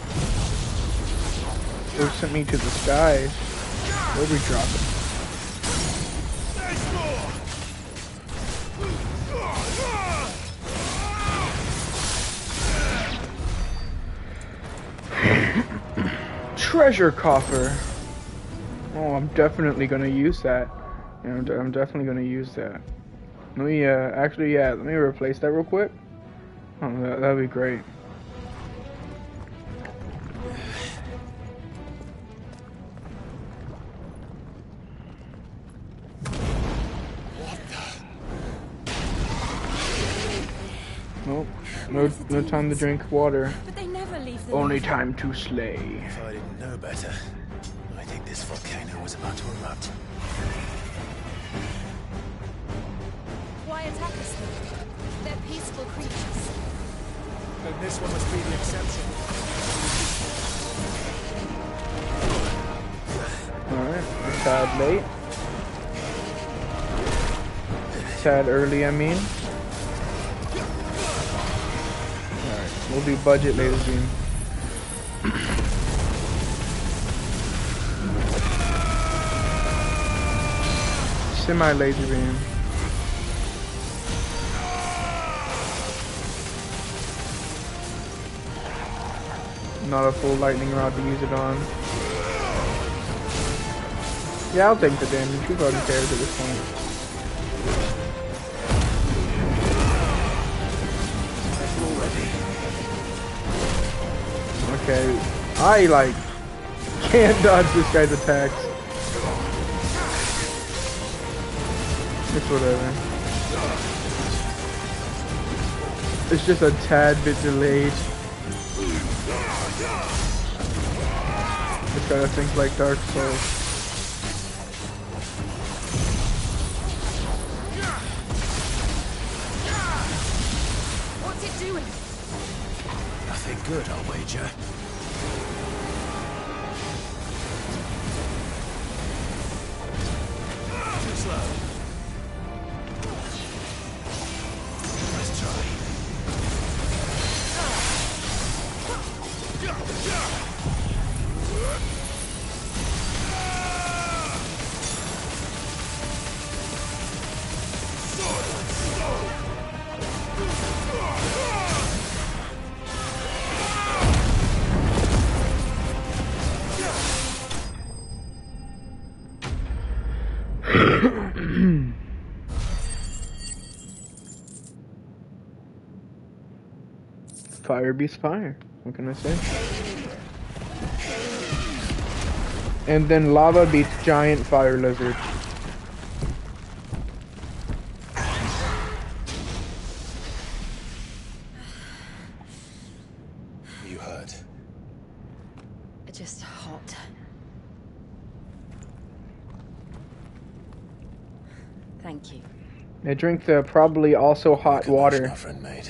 Speaker 1: They sent me to the skies. Where we dropping? Treasure coffer. Oh, I'm definitely gonna use that. Yeah, I'm definitely gonna use that. Let me actually, yeah, let me replace that real quick. Oh, that'd be great. Nope. No time to drink water.
Speaker 2: But they never leave the
Speaker 1: Only
Speaker 2: lava.
Speaker 1: time to slay.
Speaker 4: If I didn't know better, I think this volcano was about to erupt.
Speaker 6: Why attack us then? They're peaceful creatures.
Speaker 10: Then this one must be the exception.
Speaker 1: Alright, a tad late. A tad early, I mean. Alright, we'll do budget laser beam. Semi laser beam. Not a full lightning rod to use it on. Yeah, I'll take the damage. Who already cares at this point? Okay, I like can't dodge this guy's attacks. It's whatever. It's just a tad bit delayed. This kind of things like Dark Souls.
Speaker 6: What's it doing?
Speaker 4: Nothing good, I'll wager. Too slow. Let's try.
Speaker 1: Fire beats fire. What can I say? And then lava beats giant fire lizard.
Speaker 4: You hurt.
Speaker 2: Just hot. Thank you.
Speaker 1: I drink the probably also hot water.
Speaker 4: Our friend made.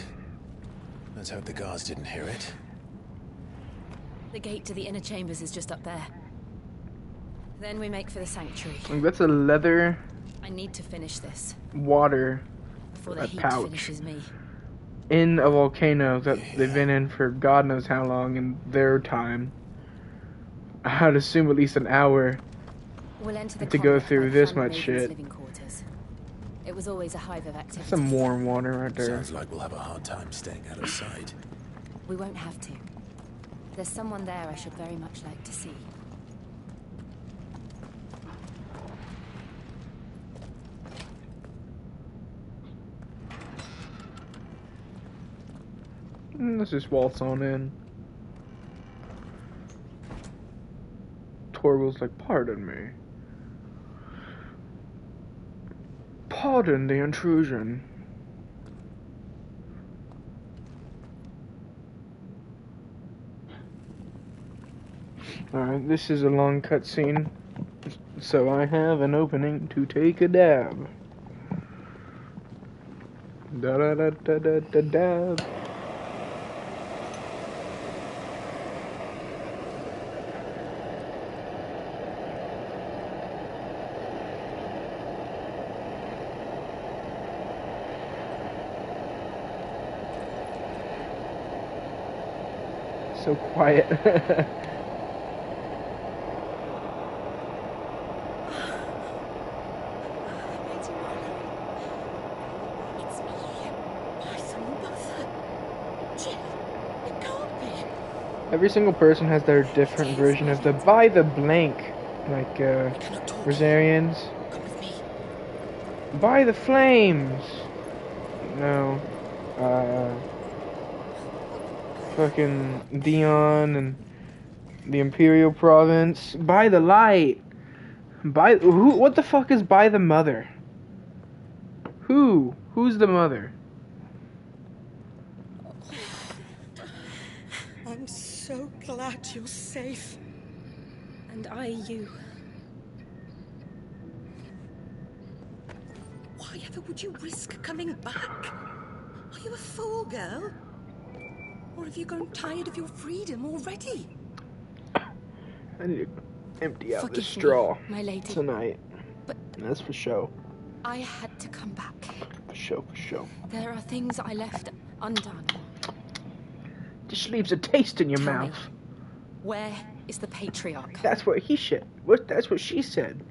Speaker 4: Let's hope the guards didn't hear it.
Speaker 2: The gate to the inner chambers is just up there. Then we make for the sanctuary.
Speaker 1: Like, that's a leather
Speaker 2: I need to finish this
Speaker 1: water
Speaker 2: before the heat
Speaker 1: pouch
Speaker 2: finishes me.
Speaker 1: in a volcano that they've been in for God knows how long in their time. I'd assume at least an hour
Speaker 2: We'll enter the
Speaker 1: to go
Speaker 2: complex
Speaker 1: through
Speaker 2: by the
Speaker 1: this
Speaker 2: Fan
Speaker 1: much
Speaker 2: Maven's
Speaker 1: shit.
Speaker 2: living quarters. It was always a hive of activity.
Speaker 1: That's some warm water right there.
Speaker 4: Sounds like we'll have a hard time staying out of sight.
Speaker 2: We won't have to. There's someone there I should very much like to see.
Speaker 1: Let's just waltz on in. Torval's like, pardon me. Pardon the intrusion. Alright, this is a long cutscene, so I have an opening to take a dab. Da da da da da da dab. So quiet. Every single person has their different version of the by the blank, like Rosarians. By the flames. No. Fucking Dion and the Imperial Province. By the light. By who? What the fuck is by the mother? Who? Who's the mother?
Speaker 12: I'm so glad you're safe.
Speaker 2: And I you.
Speaker 12: Why ever would you risk coming back? Are you a fool, girl? Or have you grown tired of your freedom already?
Speaker 1: I need to empty out
Speaker 2: Forgive
Speaker 1: this straw
Speaker 2: me, my lady.
Speaker 1: tonight.
Speaker 2: But
Speaker 1: that's for show.
Speaker 2: I had to come back.
Speaker 1: For show, for show.
Speaker 2: There are things I left undone.
Speaker 1: Just leaves a taste in your
Speaker 2: Tell
Speaker 1: mouth.
Speaker 2: me, where is the patriarch?
Speaker 1: That's what he said. That's what she said.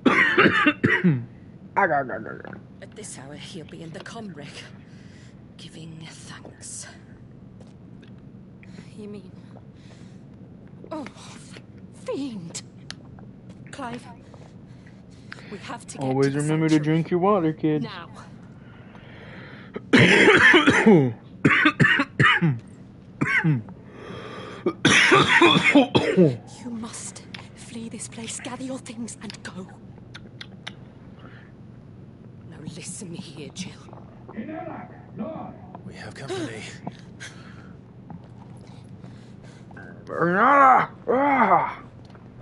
Speaker 12: At this hour, he'll be in the comrec, giving thanks.
Speaker 2: You mean... Oh, fiend! Clive, we have to get
Speaker 1: Always
Speaker 2: to the
Speaker 1: remember to
Speaker 2: sanctuary.
Speaker 1: drink your water, kid.
Speaker 2: Now. You must flee this place, gather your things, and go.
Speaker 12: Now listen here, Jill.
Speaker 4: We have company.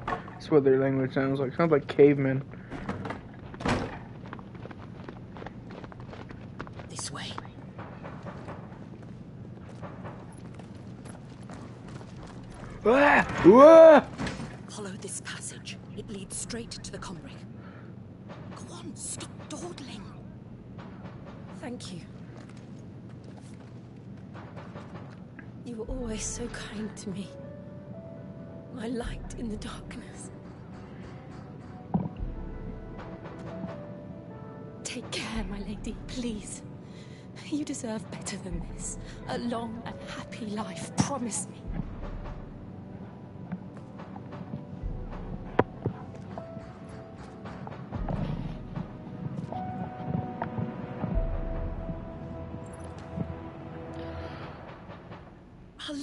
Speaker 1: That's what their language sounds like. Sounds like cavemen.
Speaker 12: This way. Follow this passage. It leads straight to the comrec. Go on, stop dawdling.
Speaker 2: Thank you. You were always so kind to me. My light in the darkness. Take care, my lady, please. You deserve better than this. A long and happy life, promise me.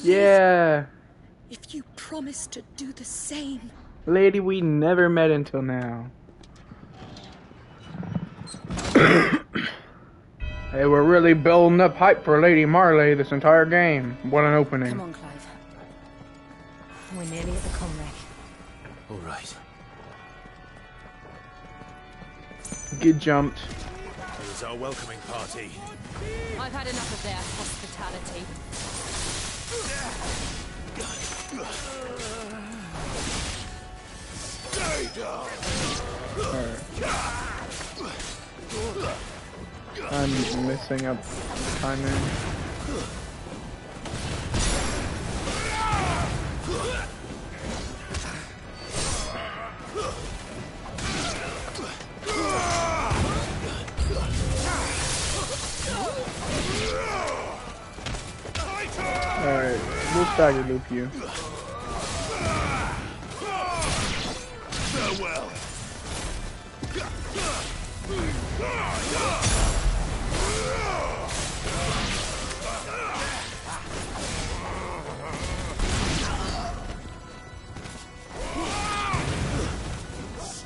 Speaker 1: Yeah.
Speaker 12: If you promise to do the same.
Speaker 1: Lady we never met until now. Hey, we're really building up hype for Lady Marley this entire game. What an opening.
Speaker 2: Come on, Clive. We're nearly at the comrec.
Speaker 4: All right.
Speaker 1: Get jumped.
Speaker 10: Here's our welcoming party.
Speaker 2: I've had enough of their hospitality.
Speaker 1: I'm messing up timing. Alright, we'll stagger loop you.
Speaker 10: Farewell.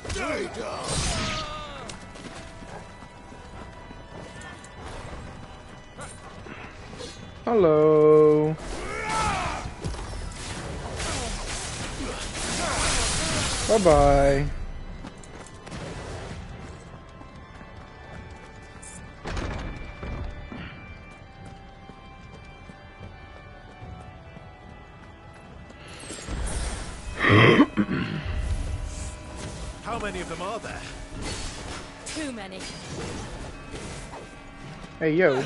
Speaker 10: Stay down.
Speaker 1: Hello. Bye-bye.
Speaker 10: How many of them are there?
Speaker 2: Too many.
Speaker 1: Hey, yo.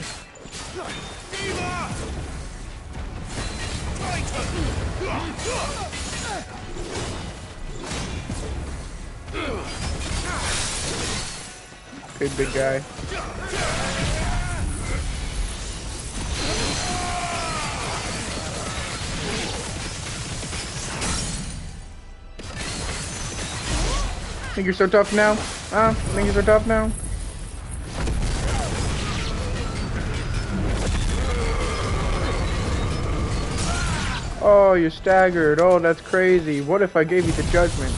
Speaker 1: Hey, big guy. Think you're so tough now? Think you're so tough now? Oh, you're staggered. Oh, that's crazy. What if I gave you the judgment?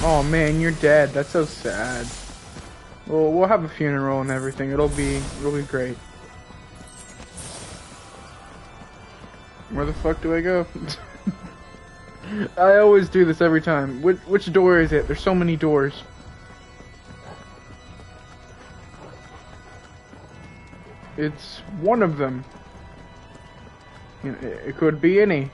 Speaker 1: Oh man, you're dead. That's so sad. Well, we'll have a funeral and everything. It'll be great. Where the fuck do I go? I always do this every time. Which door is it? There's so many doors. It's one of them. You know, it could be any.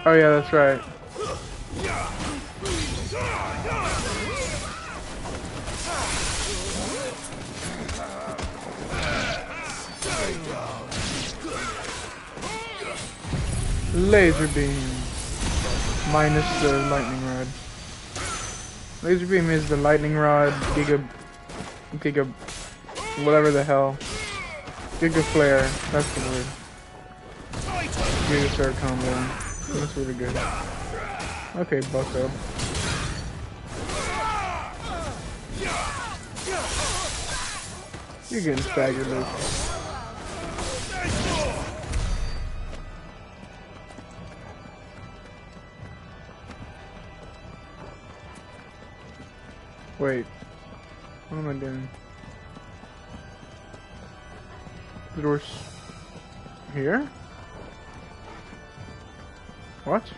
Speaker 1: Oh yeah, that's right. Laser beam. Minus the lightning rod. Laser beam is the lightning rod, giga, whatever the hell. Giga flare, that's the word. Giga sword combo. That's really good. Okay, bucko. You're getting staggered, Luke. Wait. What am I doing? The door's here? What?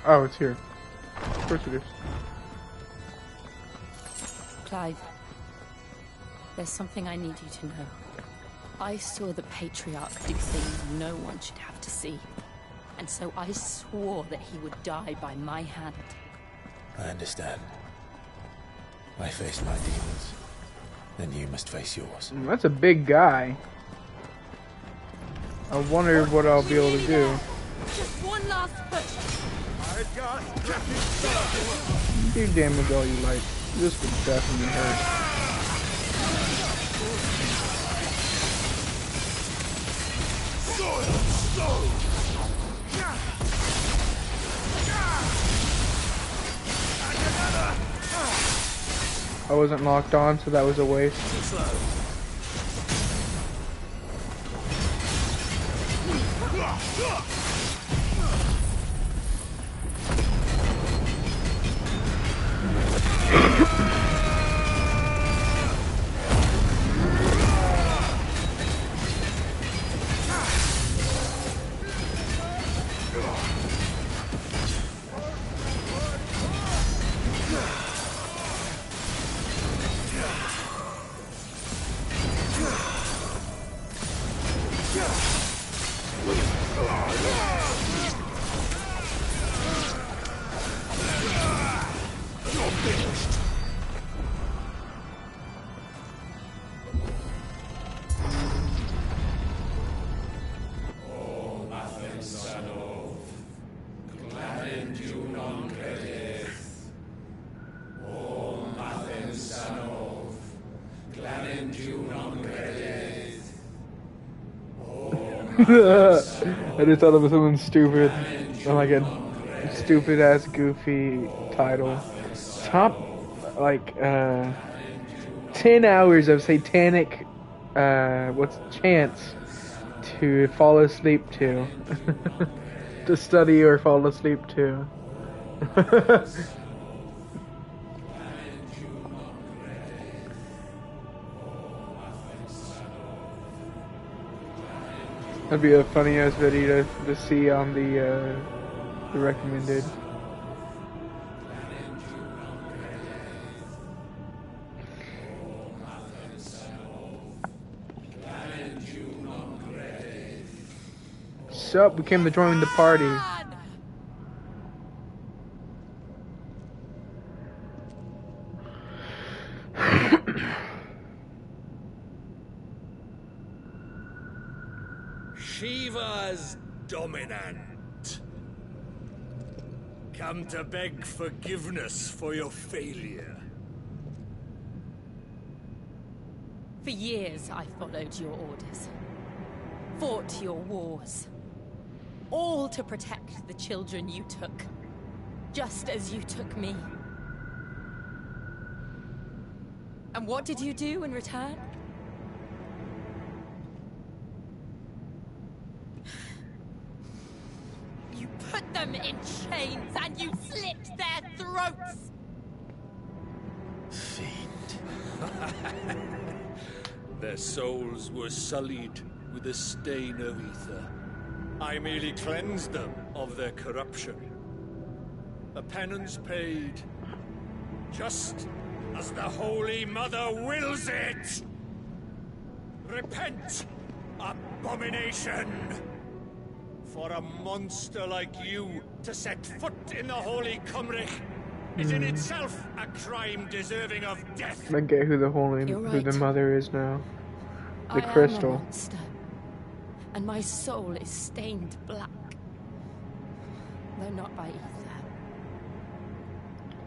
Speaker 1: Oh, it's here. Of course it is.
Speaker 2: Clive, there's something I need you to know. I saw the Patriarch do things no one should have to see. And so I swore that he would die by my hand.
Speaker 4: I understand. I faced my demons. Then you must face yours.
Speaker 1: That's a big guy. I wonder what I'll be able to do.
Speaker 2: Just one last push.
Speaker 1: Do damage all you like. This would definitely hurt. I wasn't locked on, so that was a waste. I just thought it was something stupid, like a stupid ass goofy title. Top, like 10 hours of satanic, what's chance to fall asleep to, to study or fall asleep to. That'd be a funny ass video to see on the recommended. Sup, we came to join the party.
Speaker 10: Shiva's dominant. Come to beg forgiveness for your failure.
Speaker 2: For years I followed your orders. Fought your wars. All to protect the children you took. Just as you took me. And what did you do in return? You put them in chains and you slit their throats!
Speaker 10: Their souls were sullied with a stain of ether. I merely cleansed them of their corruption. A penance paid, just as the Holy Mother wills it! Repent, abomination! For a monster like you to set foot in the Holy Cymric is in itself a crime deserving of death.
Speaker 1: I get who the mother is now. The crystal.
Speaker 2: I am a monster, and my soul is stained black. Though not by ether,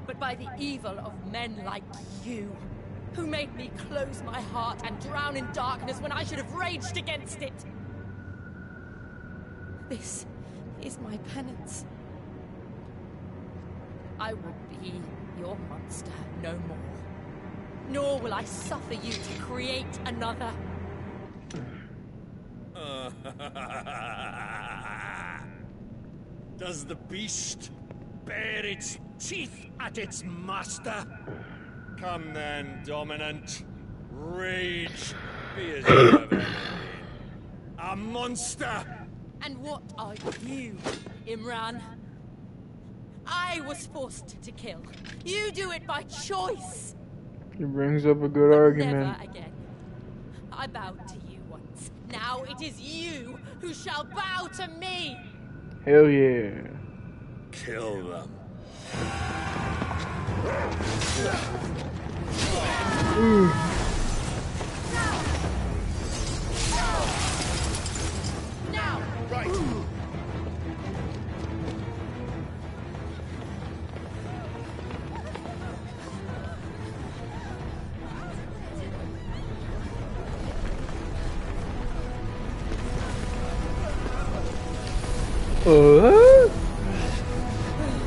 Speaker 2: but by the evil of men like you, who made me close my heart and drown in darkness when I should have raged against it. This is my penance. I will be your monster no more. Nor will I suffer you to create another.
Speaker 10: Does the beast bare its teeth at its master? Come then, dominant. Rage, be as you have ever been. A monster!
Speaker 2: And what are you, Imran? I was forced to kill. You do it by choice.
Speaker 1: He brings up a good argument.
Speaker 2: Never again. I bowed to you once. Now it is you who shall bow to me.
Speaker 1: Hell yeah.
Speaker 10: Kill them.
Speaker 2: Now.
Speaker 10: Right.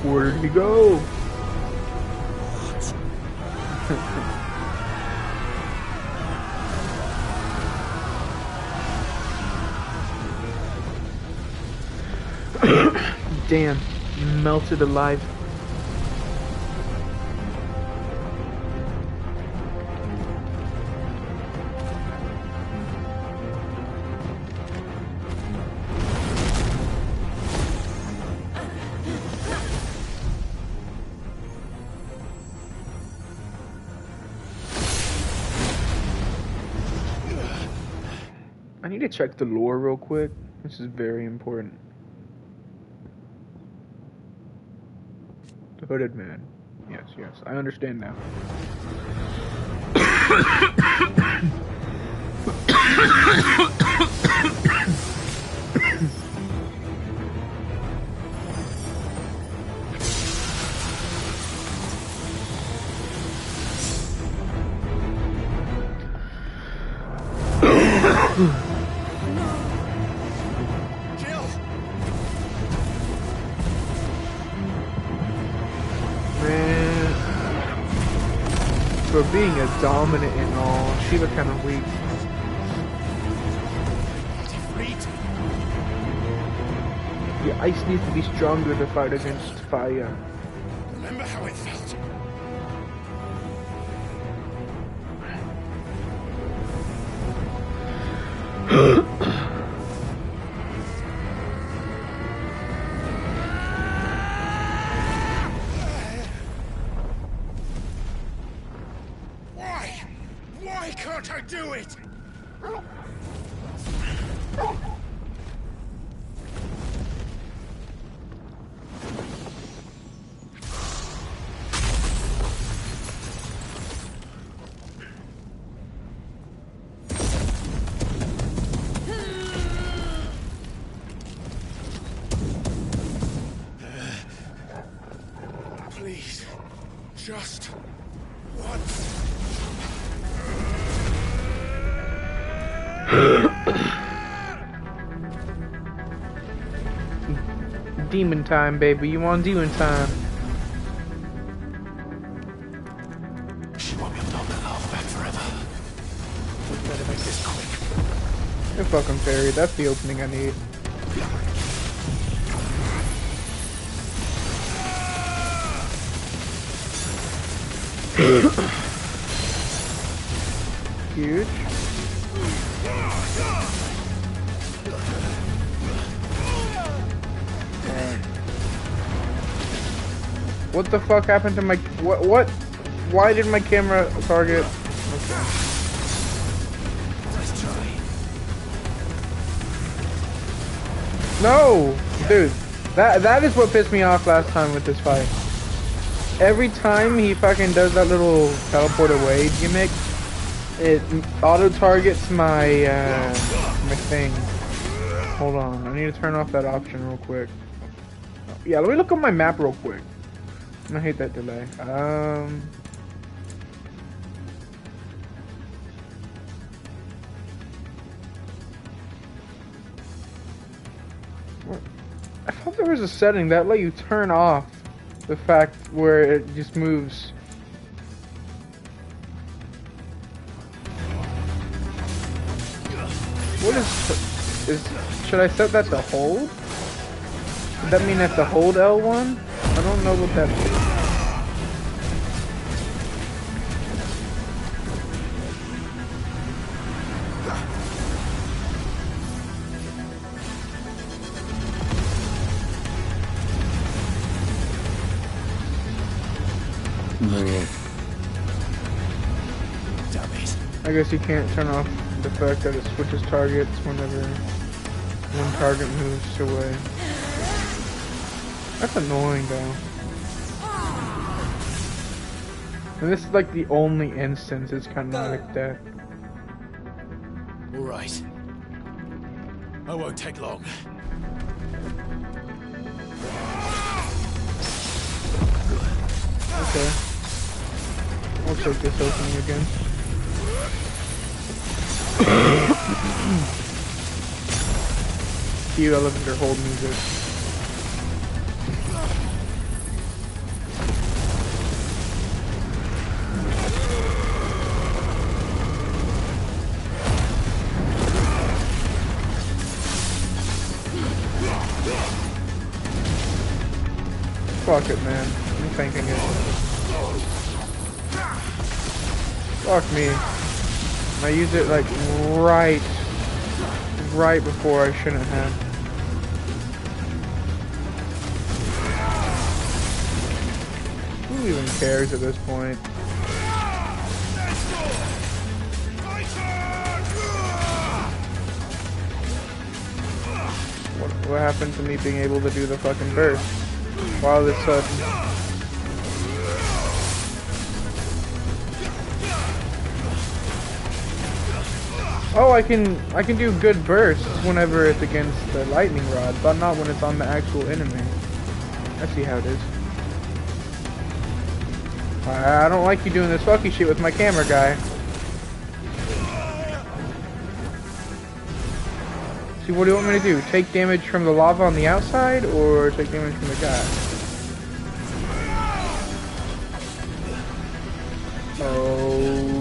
Speaker 1: Where did he go? Damn, melted alive. I need to check the lore real quick. This is very important. The hooded man. Yes, yes, I understand now. Man, for being a dominant and all, she looked kind of weak. The ice needs to be stronger to fight against fire.
Speaker 10: Remember how it felt? Why can't I do it? Please, just once.
Speaker 1: Demon time, baby. You want demon time?
Speaker 14: She won't be able to hold that laugh back forever. We better make this quick.
Speaker 1: You're fucking fairy. That's the opening I need. Huge. What the fuck happened to my... What? Why did my camera target... Okay.
Speaker 14: Let's try.
Speaker 1: No! Dude, that is what pissed me off last time with this fight. Every time he fucking does that little teleport away gimmick, it auto-targets my, my thing. Hold on, I need to turn off that option real quick. Yeah, let me look at my map real quick. I hate that delay. I thought there was a setting that let you turn off the fact where it just moves. What is should I set that to hold? Would that mean I have to hold L1? I don't know what that is. I guess you can't turn off the fact that it switches targets whenever one target moves away. That's annoying though. And this is like the only instance it's kind of like that.
Speaker 10: All right. I won't take long.
Speaker 1: Okay. I'll take this opening again. Cue elevator hold music. Fuck it, man. I'm thinking it. Fuck me. I use it like right before I shouldn't have. Who even cares at this point? What happened to me being able to do the fucking burst? All of a sudden. Oh, I can do good bursts whenever it's against the lightning rod, but not when it's on the actual enemy. I see how it is. I don't like you doing this fucky shit with my camera guy. See, what do you want me to do? Take damage from the lava on the outside, or take damage from the guy? Oh.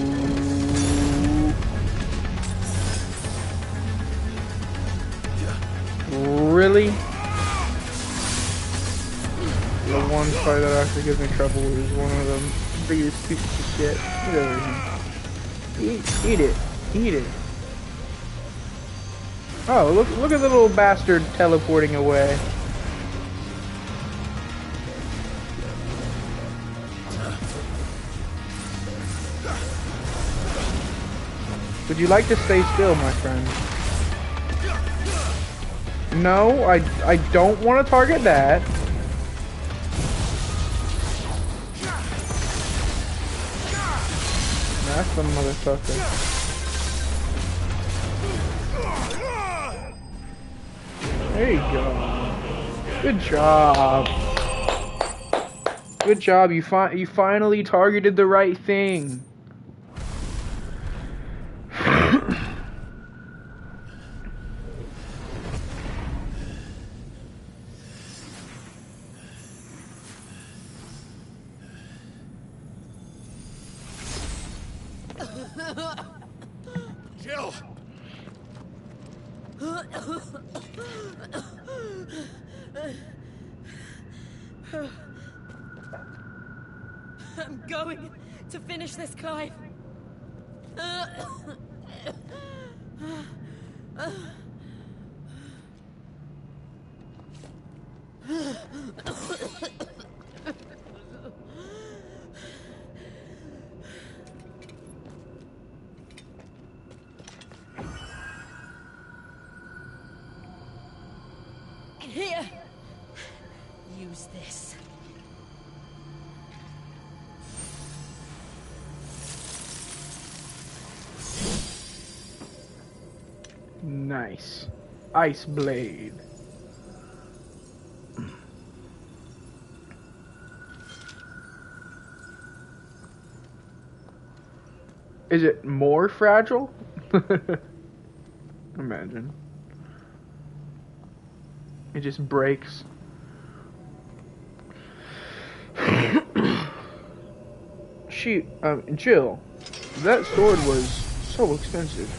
Speaker 1: Really? The one fight that actually gives me trouble is one of the biggest pieces of shit. Get over here. Eat it. Eat it. Oh, look at the little bastard teleporting away. Would you like to stay still, my friend? No, I don't want to target that. That's the motherfucker. There you go. Good job. Good job. You finally targeted the right thing.
Speaker 10: Jill!
Speaker 12: I'm going to finish this, Clive. Here. Use this.
Speaker 1: Nice. Ice blade. Is it more fragile? Imagine. It just breaks. Shoot, Jill, that sword was so expensive.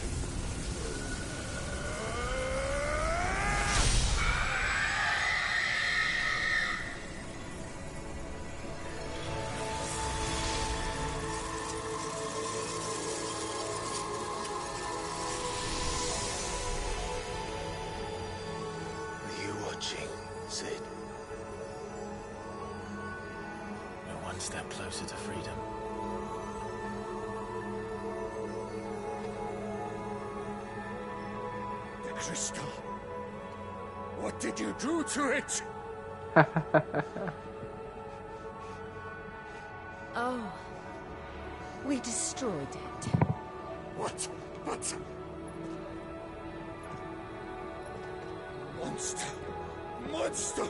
Speaker 4: Sid. We're one step closer to freedom.
Speaker 10: The crystal. What did you do to it?
Speaker 2: Oh. We destroyed it.
Speaker 10: What? But... Monster! Monster!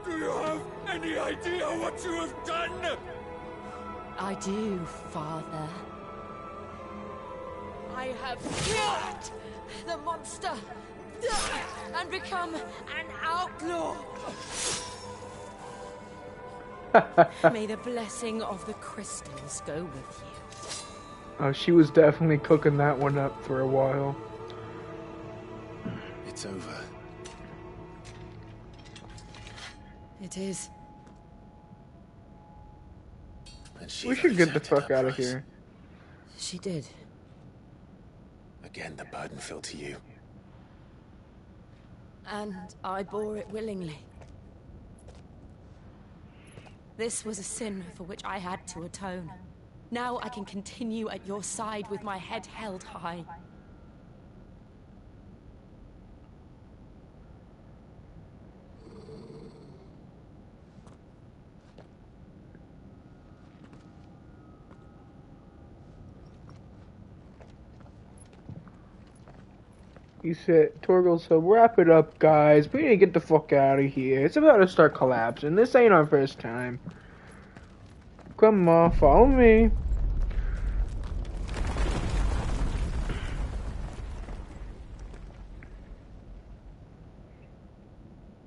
Speaker 10: Do you have any idea what you have done?
Speaker 2: I do, Father.
Speaker 12: I have killed the monster and become an outlaw. May the blessing of the crystals go with you.
Speaker 1: Oh, she was definitely cooking that one up for a while.
Speaker 4: It's over.
Speaker 2: It is.
Speaker 1: We should get the fuck out of here.
Speaker 2: She did.
Speaker 4: Again, the burden fell to you.
Speaker 2: And I bore it willingly. This was a sin for which I had to atone. Now I can continue at your side with my head held high.
Speaker 1: He said, Torgal said, wrap it up, guys. We need to get the fuck out of here. It's about to start collapsing. This ain't our first time. Come on, follow me.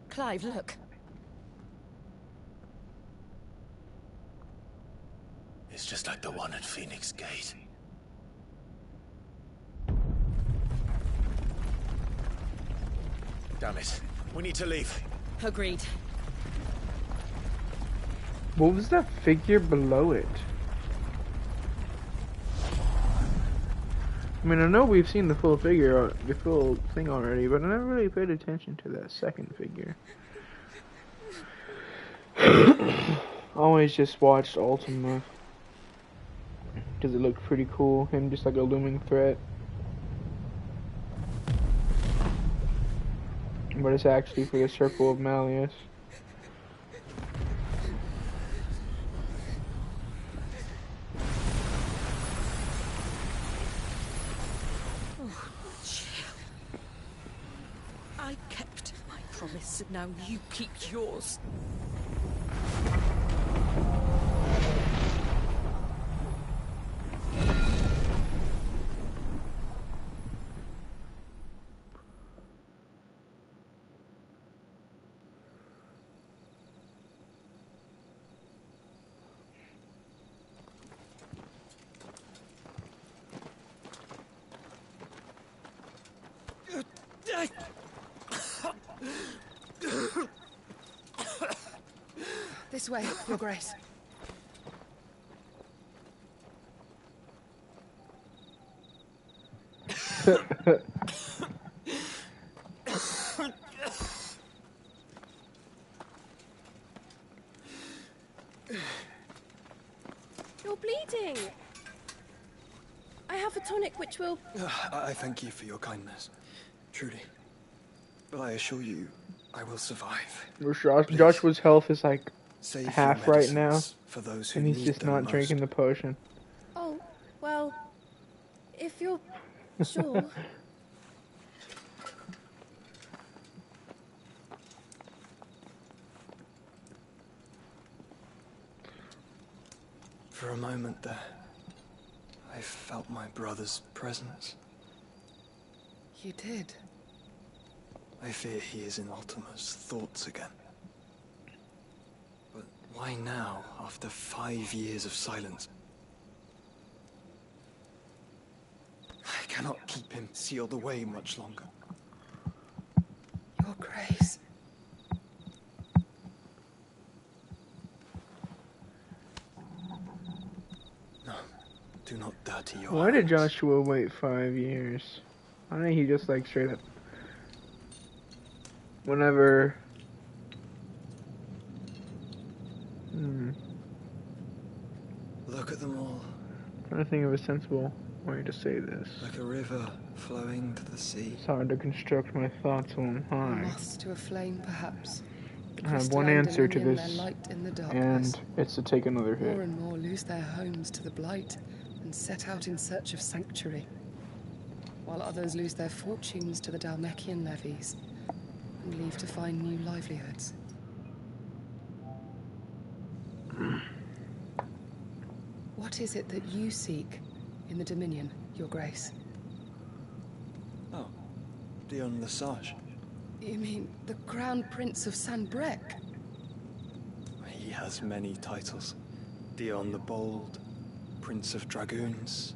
Speaker 12: Clive, look.
Speaker 4: It's just like the one at Phoenix Gate. Damn it. We need to leave.
Speaker 12: Agreed.
Speaker 1: What was that figure below it? I mean, I know we've seen the full figure, the full thing already, but I never really paid attention to that second figure. Always just watched Ultima because it looked pretty cool. Him just like a looming threat. But it's actually for the Circle of Malleus.
Speaker 12: Oh, Jill. I kept my promise, and now you keep yours.
Speaker 7: This way, Your Grace.
Speaker 21: You're bleeding. I have a tonic which will...
Speaker 9: I thank you for your kindness, truly. But I assure you, I will survive.
Speaker 1: Joshua's health is like
Speaker 9: Save
Speaker 1: half
Speaker 9: your
Speaker 1: right now,
Speaker 9: medicines for those who
Speaker 1: and he's
Speaker 9: need
Speaker 1: just
Speaker 9: them
Speaker 1: not
Speaker 9: most.
Speaker 1: drinking the potion.
Speaker 21: Oh, well, if you're sure.
Speaker 9: For a moment there, I felt my brother's presence.
Speaker 7: You did?
Speaker 9: I fear he is in Ultima's thoughts again. But why now, after 5 years of silence? I cannot keep him sealed away much longer.
Speaker 7: Your Grace.
Speaker 9: No, do not dirty your
Speaker 1: Why did
Speaker 9: hands.
Speaker 1: Joshua wait 5 years? I think he just like straight up. Whenever.
Speaker 9: Look at them all.
Speaker 1: I'm trying to think of a sensible way to say this.
Speaker 9: Like a river flowing to the sea.
Speaker 1: It's hard to construct my thoughts on high.
Speaker 7: Moths to a flame, perhaps.
Speaker 1: I have one answer to this,
Speaker 7: their light in the darkness.
Speaker 1: and it's to take another hit.
Speaker 7: More and more lose their homes to the blight and set out in search of sanctuary, while others lose their fortunes to the Dalmekian levies and leave to find new livelihoods. What is it that you seek in the Dominion, Your Grace?
Speaker 9: Oh, Dion Lesage.
Speaker 7: You mean the Crown Prince of Sanbrec?
Speaker 9: He has many titles. Dion the Bold, Prince of Dragoons,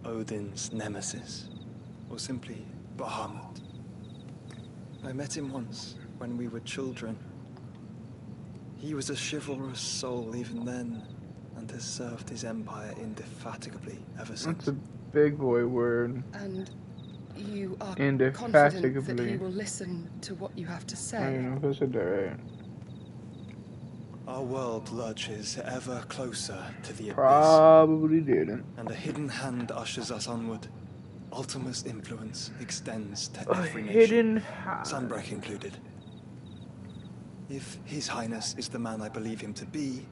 Speaker 9: Odin's Nemesis, or simply Bahamut. I met him once, when we were children. He was a chivalrous soul even then, and has served his empire indefatigably ever since.
Speaker 1: That's a big boy word.
Speaker 7: And you are
Speaker 1: Indefatigably.
Speaker 7: confident that he will listen to what you have to
Speaker 1: I
Speaker 7: say?
Speaker 1: don't know if I said that right.
Speaker 9: Our world lurches ever closer to the abyss.
Speaker 1: Probably didn't.
Speaker 9: And a hidden hand ushers us onward. Ultima's influence extends to
Speaker 1: A
Speaker 9: every
Speaker 1: hidden
Speaker 9: nation,
Speaker 1: hand.
Speaker 9: Sanbrec included. If His Highness is the man I believe him to be,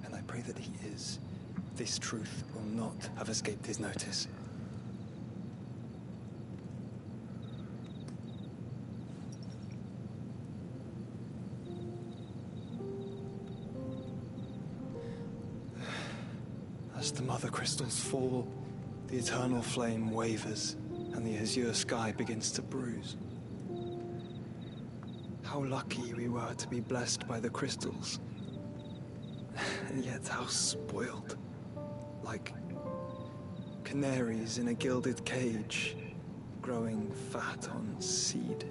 Speaker 9: and I pray that he is, this truth will not have escaped his notice. mother crystals fall, the eternal flame wavers, and the azure sky begins to bruise. How lucky we were to be blessed by the crystals. And yet how spoiled. Like canaries in a gilded cage, growing fat on seed.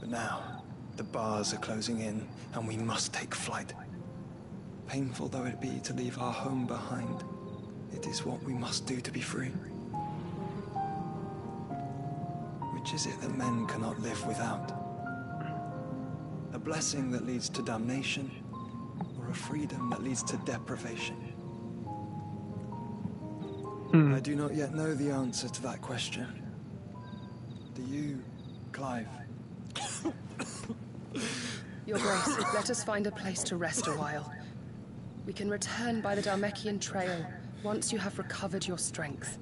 Speaker 9: But now, the bars are closing in, and we must take flight. Painful though it be to leave our home behind, it is what we must do to be free. Which is it that men cannot live without? A blessing that leads to damnation, or a freedom that leads to deprivation? I do not yet know the answer to that question. Do you, Clive?
Speaker 7: Your Grace, let us find a place to rest a while. We can return by the Dalmekian trail once you have recovered your strength.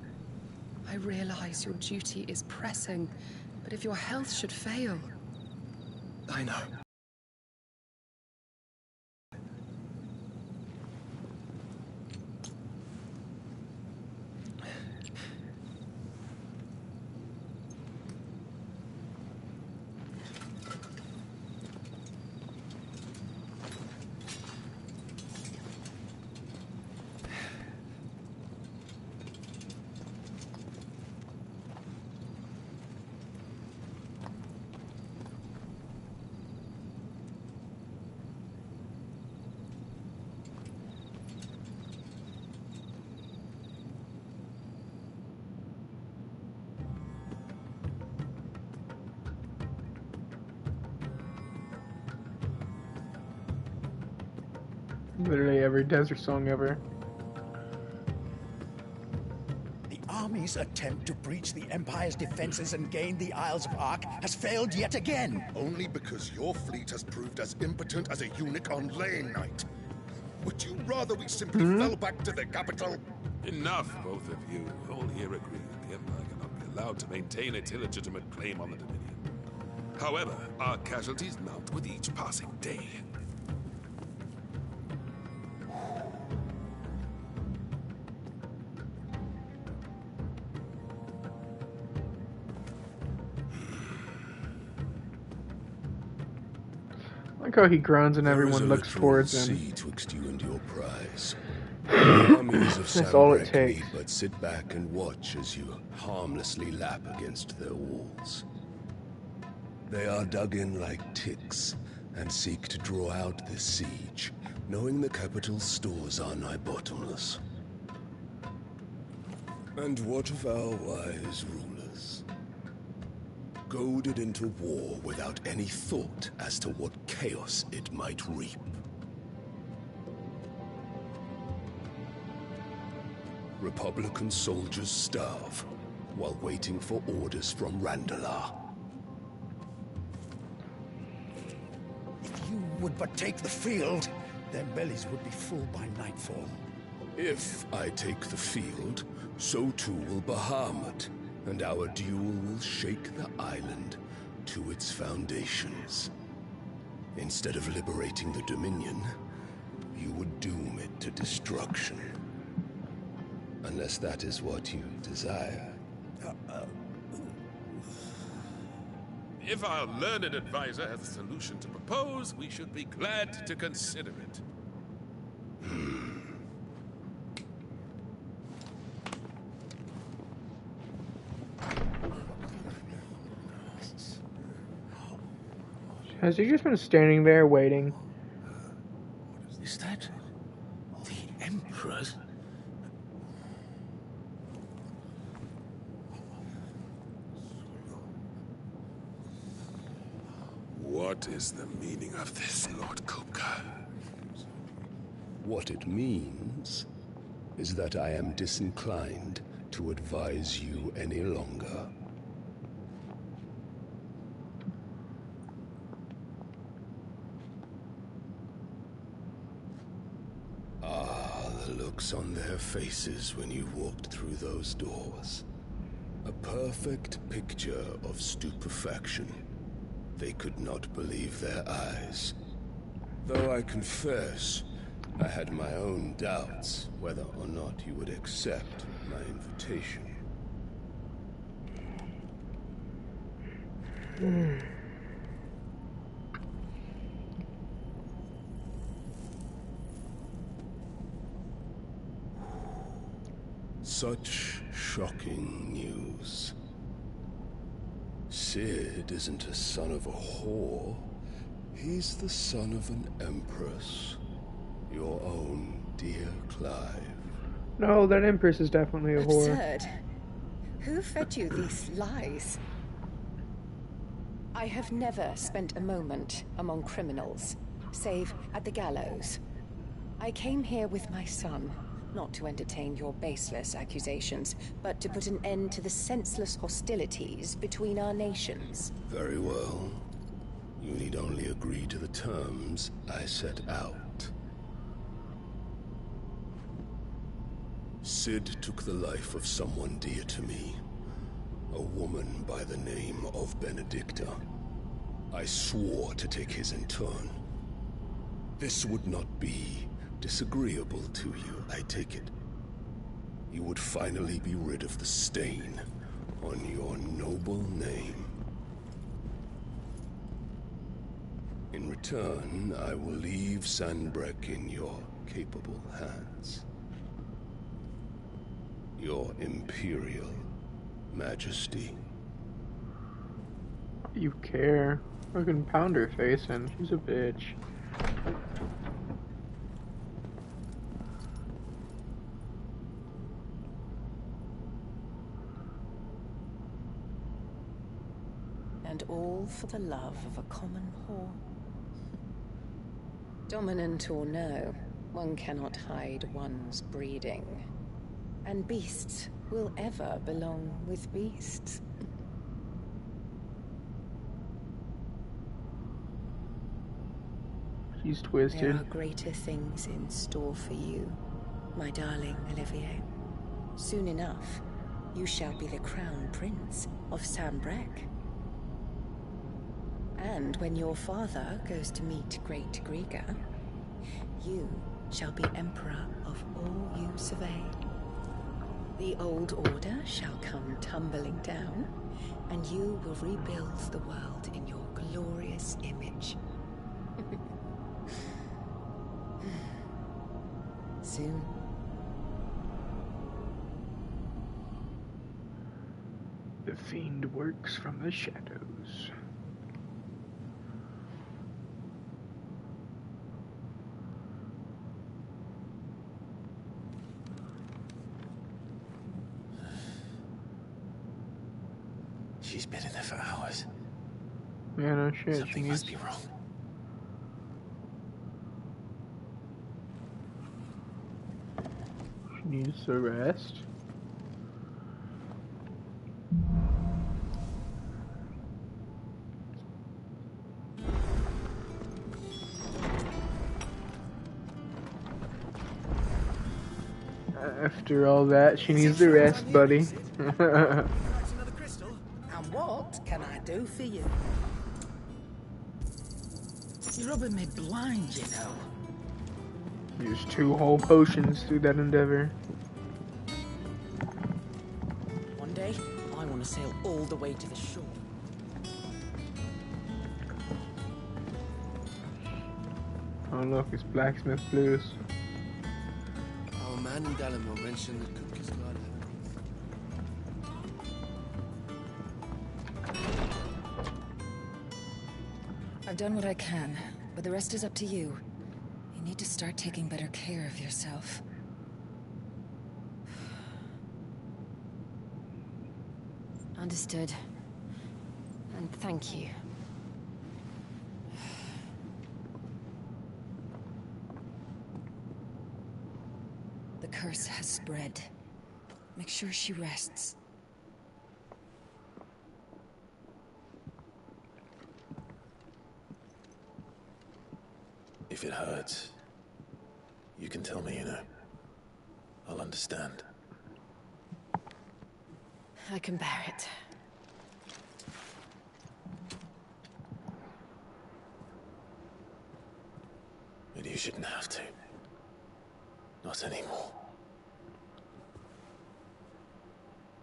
Speaker 7: I realize your duty is pressing, but if your health should fail...
Speaker 9: I know.
Speaker 1: Literally every desert song ever.
Speaker 10: The army's attempt to breach the Empire's defenses and gain the Isles of Ark has failed yet again.
Speaker 16: Only because your fleet has proved as impotent as a eunuch on laying night. Would you rather we simply fell back to the capital?
Speaker 3: Enough, both of you. All here agree that the Empire cannot be allowed to maintain its illegitimate claim on the Dominion. However, our casualties mount with each passing day.
Speaker 1: I like how he groans and everyone looks towards him.
Speaker 5: Sea twixt you and your prize. The armies of
Speaker 1: That's all it
Speaker 5: Sambrek
Speaker 1: takes.
Speaker 5: need but sit back and watch as you harmlessly lap against their walls. They are dug in like ticks and seek to draw out this siege, knowing the capital's stores are nigh bottomless. And what of our wise rulers? Goaded into war without any thought as to what chaos it might reap. Republican soldiers starve while waiting for orders from Randalar.
Speaker 10: If you would but take the field, their bellies would be full by nightfall.
Speaker 5: If I take the field, so too will Bahamut, and our duel will shake the island to its foundations. Instead of liberating the Dominion, you would doom it to destruction. Unless that is what you desire.
Speaker 3: If our learned advisor has a solution to propose, we should be glad to consider it.
Speaker 1: Has he just been standing there waiting?
Speaker 10: Is that the Emperor's?
Speaker 3: What is the meaning of this, Lord Kupka?
Speaker 5: What it means is that I am disinclined to advise you any longer. The looks on their faces when you walked through those doors. A perfect picture of stupefaction. They could not believe their eyes. Though I confess, I had my own doubts whether or not you would accept my invitation. Such shocking news. Sid isn't a son of a whore. He's the son of an empress. Your own dear Clive.
Speaker 1: No, that Empress is definitely a whore.
Speaker 8: Absurd. Who fed you these lies? I have never spent a moment among criminals, save at the gallows. I came here with my son, not to entertain your baseless accusations, but to put an end to the senseless hostilities between our nations.
Speaker 5: Very well. You need only agree to the terms I set out. Sid took the life of someone dear to me. A woman by the name of Benedicta. I swore to take his in turn. This would not be disagreeable to you, I take it. You would finally be rid of the stain on your noble name. In return, I will leave Sanbreque in your capable hands. Your Imperial Majesty.
Speaker 1: You care. Fucking pound her face in. She's a bitch.
Speaker 8: And all for the love of a common whore. Dominant or no, one cannot hide one's breeding. And beasts will ever belong with beasts.
Speaker 1: She's twisted.
Speaker 8: There are greater things in store for you, my darling Olivier. Soon enough, you shall be the crown prince of Sanbreque. And when your father goes to meet Great Griga, you shall be emperor of all you survey. The old order shall come tumbling down, and you will rebuild the world in your glorious image. Soon.
Speaker 1: The fiend works from the shadows.
Speaker 4: She's been in there for hours.
Speaker 1: Yeah, no shit.
Speaker 4: Something must be wrong.
Speaker 1: She needs to rest. After all that, she needs to rest, buddy.
Speaker 18: And what can I do for you? You're rubbing me blind, you know.
Speaker 1: Use 2 whole potions through that endeavor.
Speaker 18: One day, I want to sail all the way to the shore.
Speaker 1: Oh look, it's Blacksmith Blues.
Speaker 11: Our man in Dallimore mentioned the cook is glad.
Speaker 2: I've done what I can, but the rest is up to you. You need to start taking better care of yourself. Understood. And thank you. The curse has spread. Make sure she rests.
Speaker 4: If it hurts, you can tell me, you know. I'll understand.
Speaker 2: I can bear it.
Speaker 4: But you shouldn't have to. Not anymore.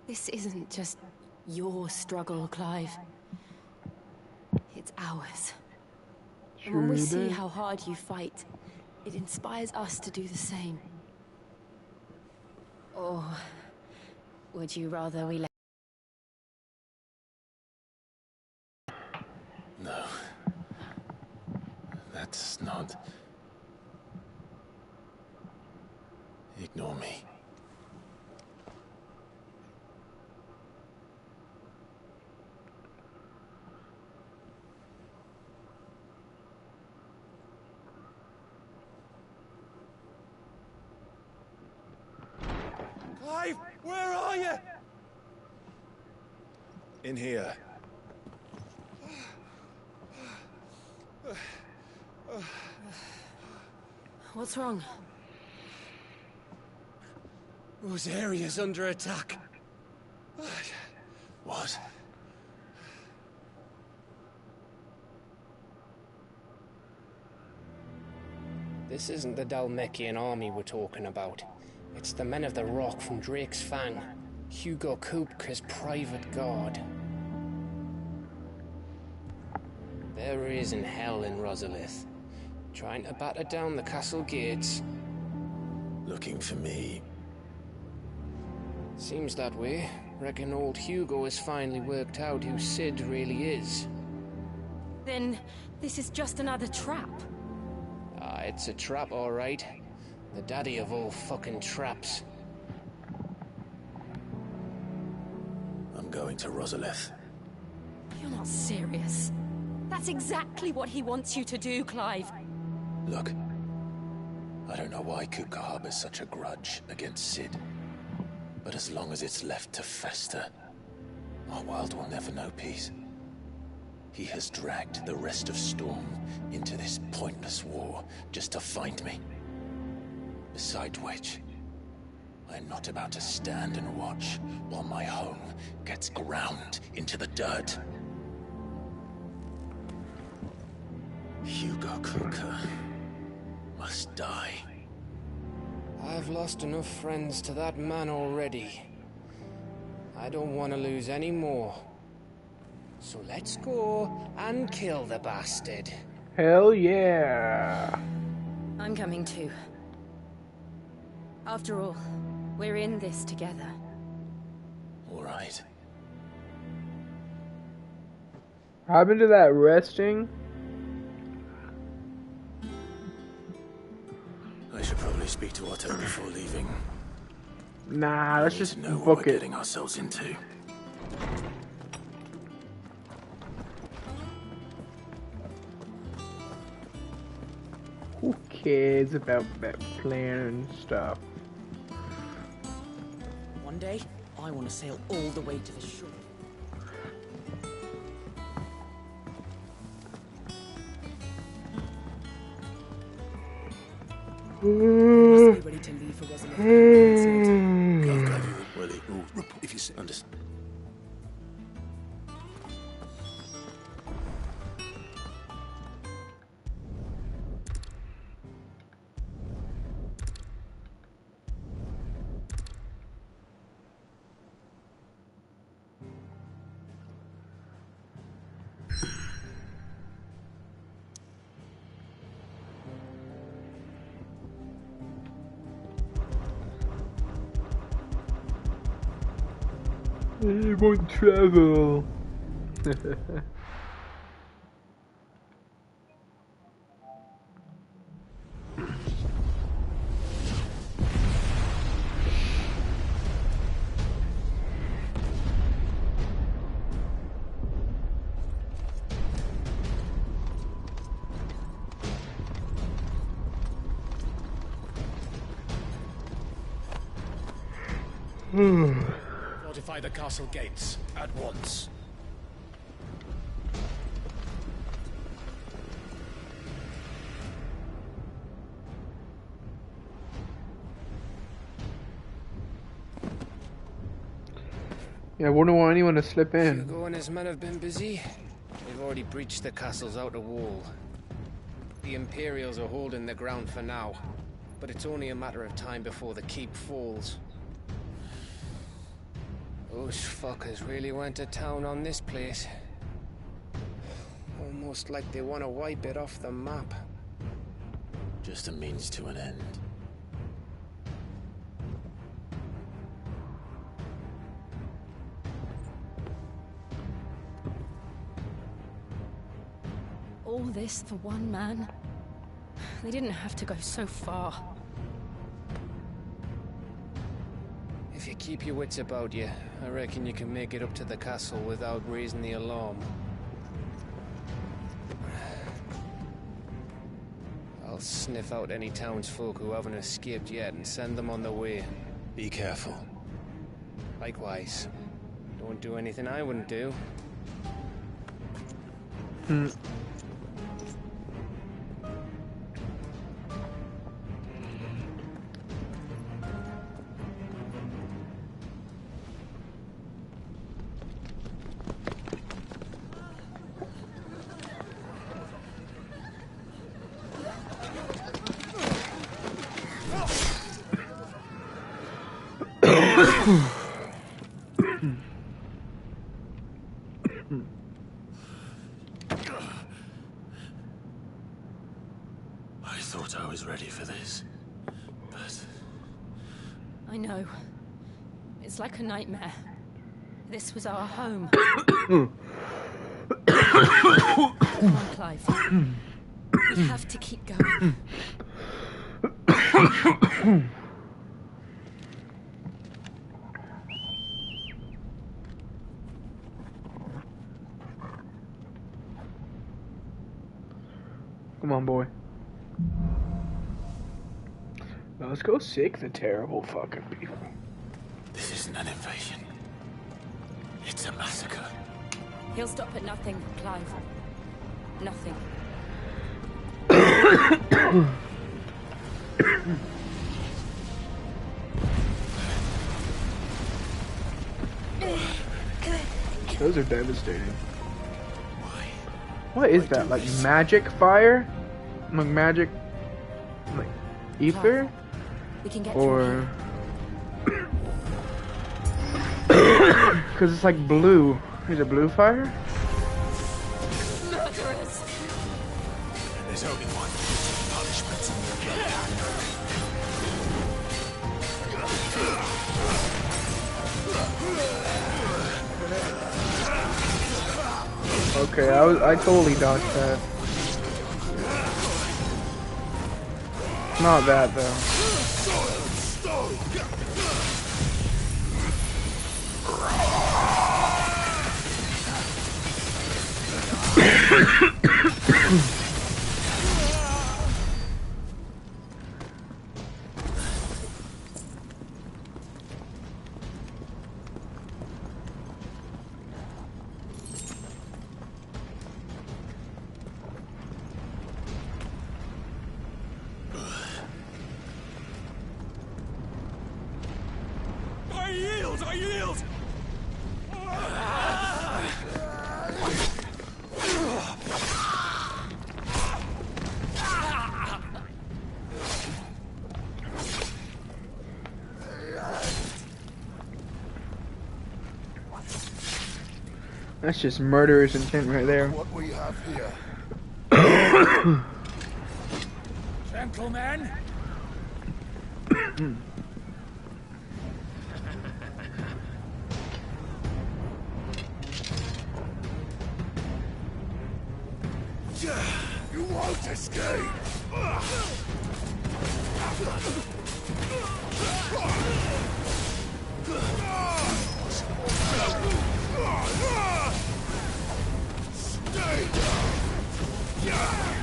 Speaker 2: This isn't just your struggle, Clive. It's ours. And when we see how hard you fight, it inspires us to do the same. Or would you rather we let...
Speaker 4: No. That's not... Ignore me.
Speaker 17: Clive, where are you?
Speaker 4: In here.
Speaker 2: What's wrong?
Speaker 19: Rosaria's under attack.
Speaker 4: What?
Speaker 15: This isn't the Dalmekian army we're talking about. It's the men of the Rock from Drake's Fang. Hugo Kupka's private guard. There he is in hell in Rosalith, trying to batter down the castle gates.
Speaker 4: Looking for me.
Speaker 15: Seems that way. Reckon old Hugo has finally worked out who Sid really is.
Speaker 2: Then this is just another trap.
Speaker 15: Ah, it's a trap, all right. The daddy of all fucking traps.
Speaker 4: I'm going to Rosalith.
Speaker 2: You're not serious. That's exactly what he wants you to do, Clive.
Speaker 4: Look, I don't know why Kupka harbors such a grudge against Sid. But as long as it's left to fester, our world will never know peace. He has dragged the rest of Storm into this pointless war just to find me. Besides which, I am not about to stand and watch while my home gets ground into the dirt. Hugo Kupka must die.
Speaker 15: I've lost enough friends to that man already. I don't want to lose any more. So let's go and kill the bastard.
Speaker 1: Hell yeah.
Speaker 2: I'm coming too. After all, we're in this together.
Speaker 4: All right.
Speaker 1: What happened to that resting?
Speaker 4: I should probably speak to Otto before leaving.
Speaker 1: Nah, let's just
Speaker 4: know what
Speaker 1: book
Speaker 4: we're
Speaker 1: it.
Speaker 4: getting ourselves into.
Speaker 1: Who cares about that plan and stuff?
Speaker 18: One day, I want to sail all the way to the shore. Must be ready to leave for Rosalith.
Speaker 4: Go, Willie. If you say, understand.
Speaker 1: I won't travel.
Speaker 17: Fortify the castle gates at once.
Speaker 1: Yeah, I wouldn't want anyone to slip in.
Speaker 15: Hugo and his men have been busy. They've already breached the castle's outer wall. The Imperials are holding the ground for now, but it's only a matter of time before the keep falls. Those fuckers really went to town on this place. Almost like they want to wipe it off the map.
Speaker 4: Just a means to an end.
Speaker 2: All this for one man? They didn't have to go so far.
Speaker 15: If you keep your wits about you, I reckon you can make it up to the castle without raising the alarm. I'll sniff out any townsfolk who haven't escaped yet and send them on their way.
Speaker 4: Be careful.
Speaker 15: Likewise. Don't do anything I wouldn't do.
Speaker 4: I thought I was ready for this, but...
Speaker 2: I know. It's like a nightmare. This was our home. Come on, Clive. We have to keep going.
Speaker 1: Come on, boy. Now let's go sick the terrible fucking people.
Speaker 4: This isn't an invasion. It's a massacre.
Speaker 2: He'll stop at nothing, Clive. Nothing.
Speaker 1: Those are devastating. What is that? Like magic fire? Like magic, like ether?
Speaker 2: We can get
Speaker 1: or because it's like blue. Is it blue fire?
Speaker 2: Murderers.
Speaker 4: There's only one punishment.
Speaker 1: Okay, I totally dodged that. Not that though.
Speaker 10: I yield!
Speaker 1: That's just murderous intent right there.
Speaker 10: What we have here. Gentlemen! You won't escape! Stay down!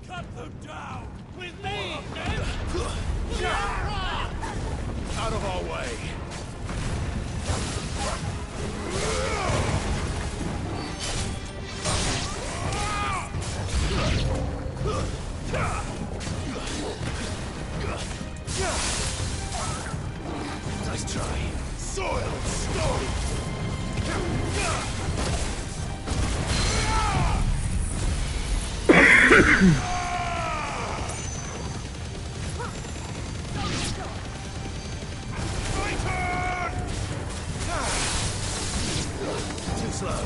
Speaker 10: Cut them down! With me, men! Out of our way! Too slow.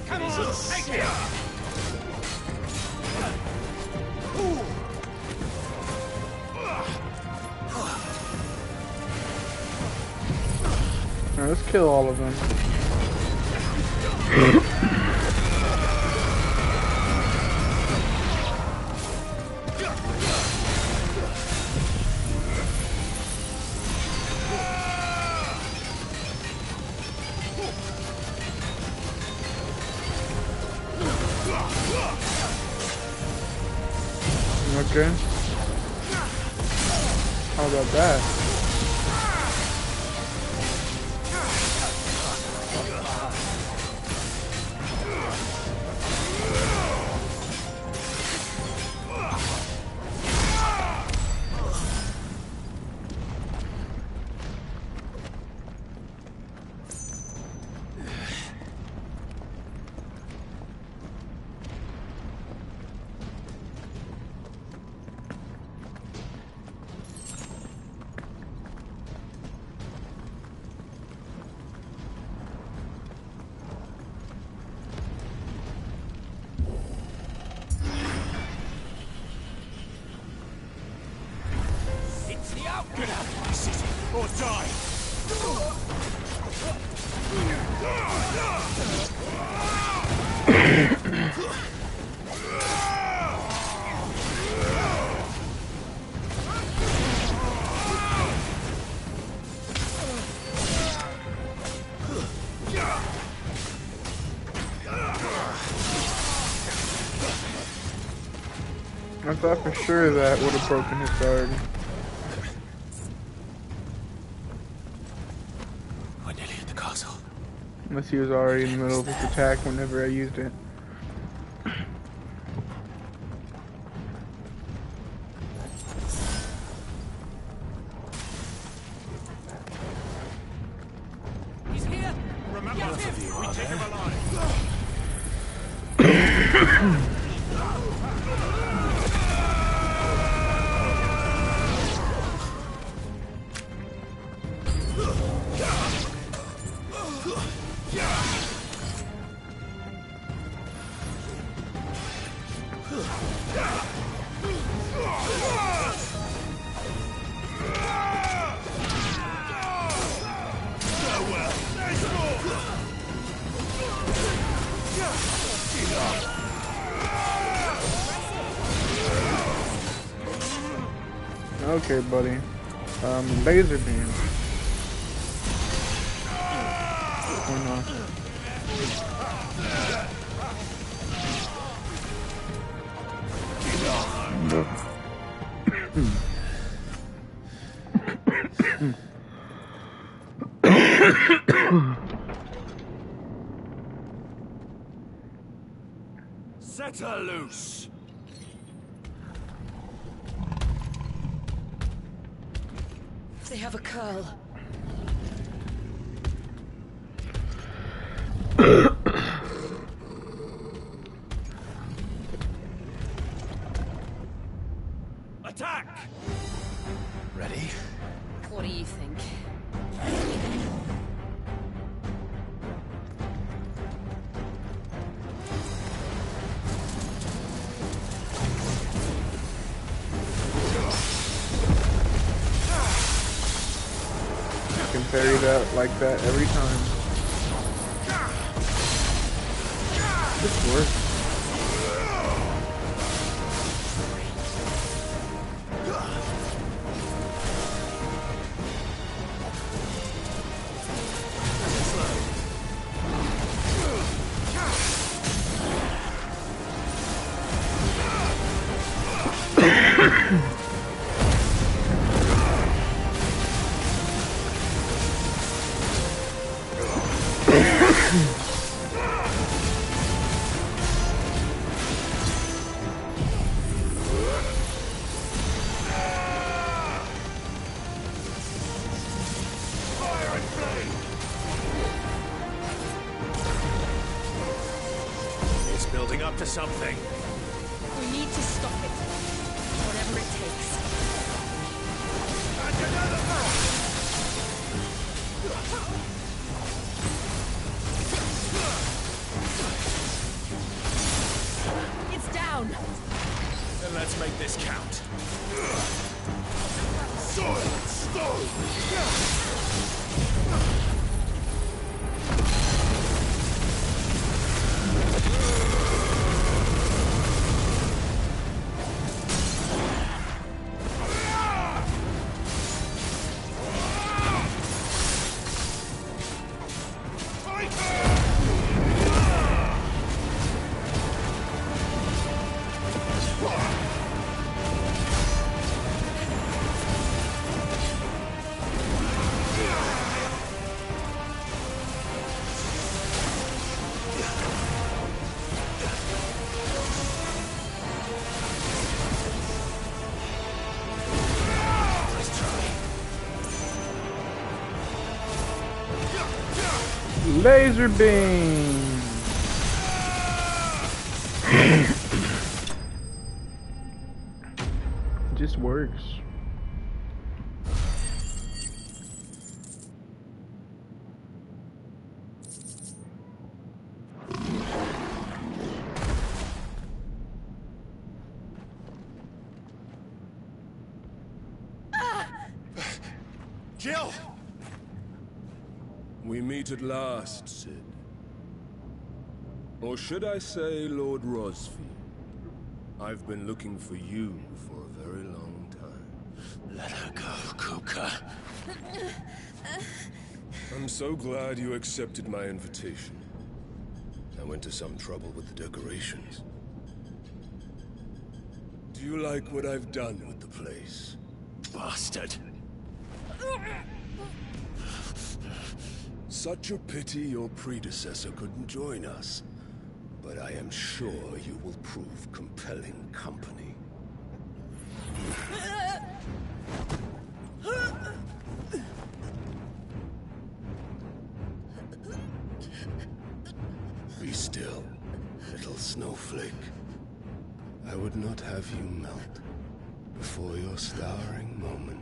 Speaker 10: Come on, take it!
Speaker 1: Alright, let's kill all of them. Okay. How about that?
Speaker 10: It's the out! Get out of my city, or die!
Speaker 1: I thought for sure that would have broken his guard.
Speaker 4: We're nearly at the castle.
Speaker 1: Unless he was already in the middle of his attack whenever I used it.
Speaker 10: He's here! Remember,
Speaker 4: Both of you
Speaker 10: we
Speaker 4: are
Speaker 10: take
Speaker 4: there.
Speaker 10: him alive!
Speaker 1: Okay, buddy. Laser beam. Or not.
Speaker 10: Set her loose!
Speaker 8: They have a curl.
Speaker 10: Attack!
Speaker 4: Ready?
Speaker 2: What do you think?
Speaker 1: I can parry that like that every time. This works.
Speaker 17: It's building up to something.
Speaker 21: We need to stop it. Whatever it takes. It's down.
Speaker 17: Then let's make this count.
Speaker 10: Silent stone!
Speaker 1: Laser beam. It just works.
Speaker 17: Jill!
Speaker 5: We meet at last, Sid. Or should I say, Lord Rosfield? I've been looking for you for a very long time.
Speaker 4: Let her go, Kuka.
Speaker 5: I'm so glad you accepted my invitation. I went to some trouble with the decorations. Do you like what I've done with the place?
Speaker 4: Bastard.
Speaker 5: Such a pity your predecessor couldn't join us. But I am sure you will prove compelling company. Be still, little snowflake. I would not have you melt before your starring moment.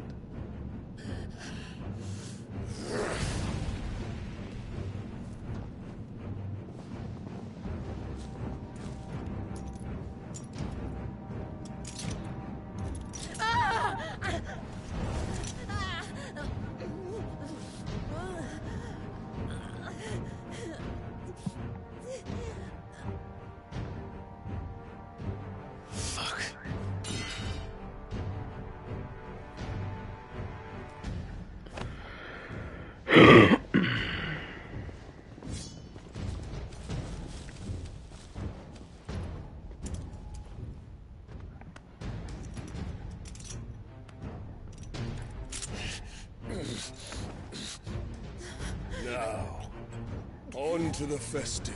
Speaker 5: Now, on to the festivities.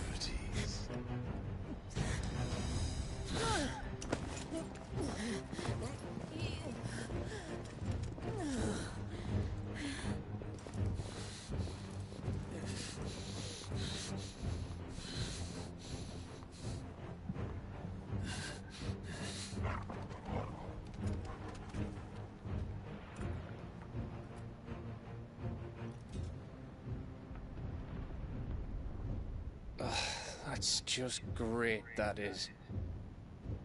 Speaker 15: That's just great, that is.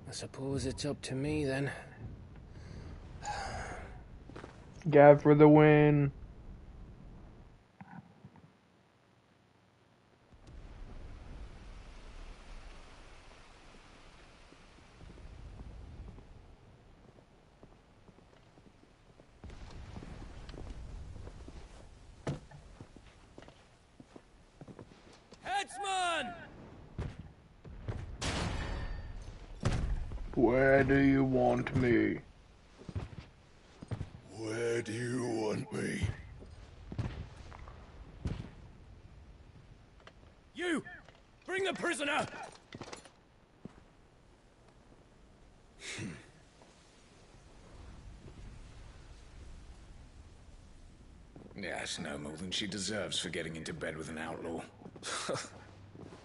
Speaker 15: I suppose it's up to me then.
Speaker 1: Gav for the win.
Speaker 19: Headsman!
Speaker 1: Where do you want me?
Speaker 5: Where do you want me?
Speaker 10: You! Bring the prisoner!
Speaker 13: That's no more than she deserves for getting into bed with an outlaw.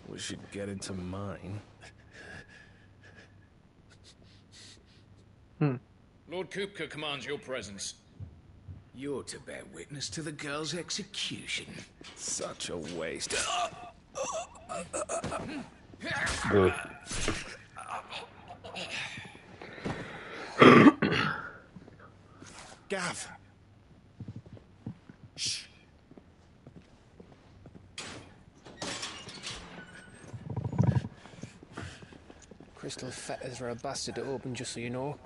Speaker 22: We should get into mine.
Speaker 13: Lord Kupka commands your presence. You're to bear witness to the girl's execution.
Speaker 22: Such a waste.
Speaker 13: Gav! Shh.
Speaker 15: Crystal fetters are a bastard to open, just so you know.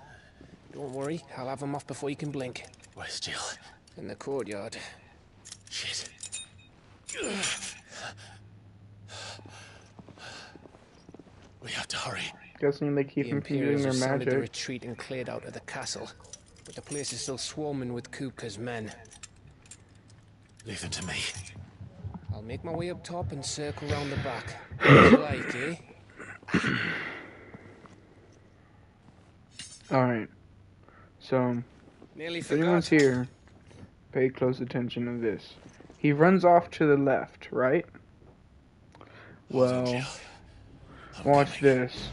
Speaker 15: Don't worry, I'll have them off before you can blink.
Speaker 4: Where's Jill?
Speaker 15: In the courtyard.
Speaker 4: Shit. We have to hurry.
Speaker 1: Guessing they keep
Speaker 15: The
Speaker 1: infusing
Speaker 15: Imperials
Speaker 1: their
Speaker 15: have sounded the
Speaker 1: magic.
Speaker 15: retreat and cleared out of the castle, but the place is still swarming with Kupka's men.
Speaker 4: Leave them to me.
Speaker 15: I'll make my way up top and circle round the back. As you like, eh?
Speaker 1: Alright. So,
Speaker 15: Nearly
Speaker 1: if anyone's here, pay close attention to this. He runs off to the left, right? Well, watch this.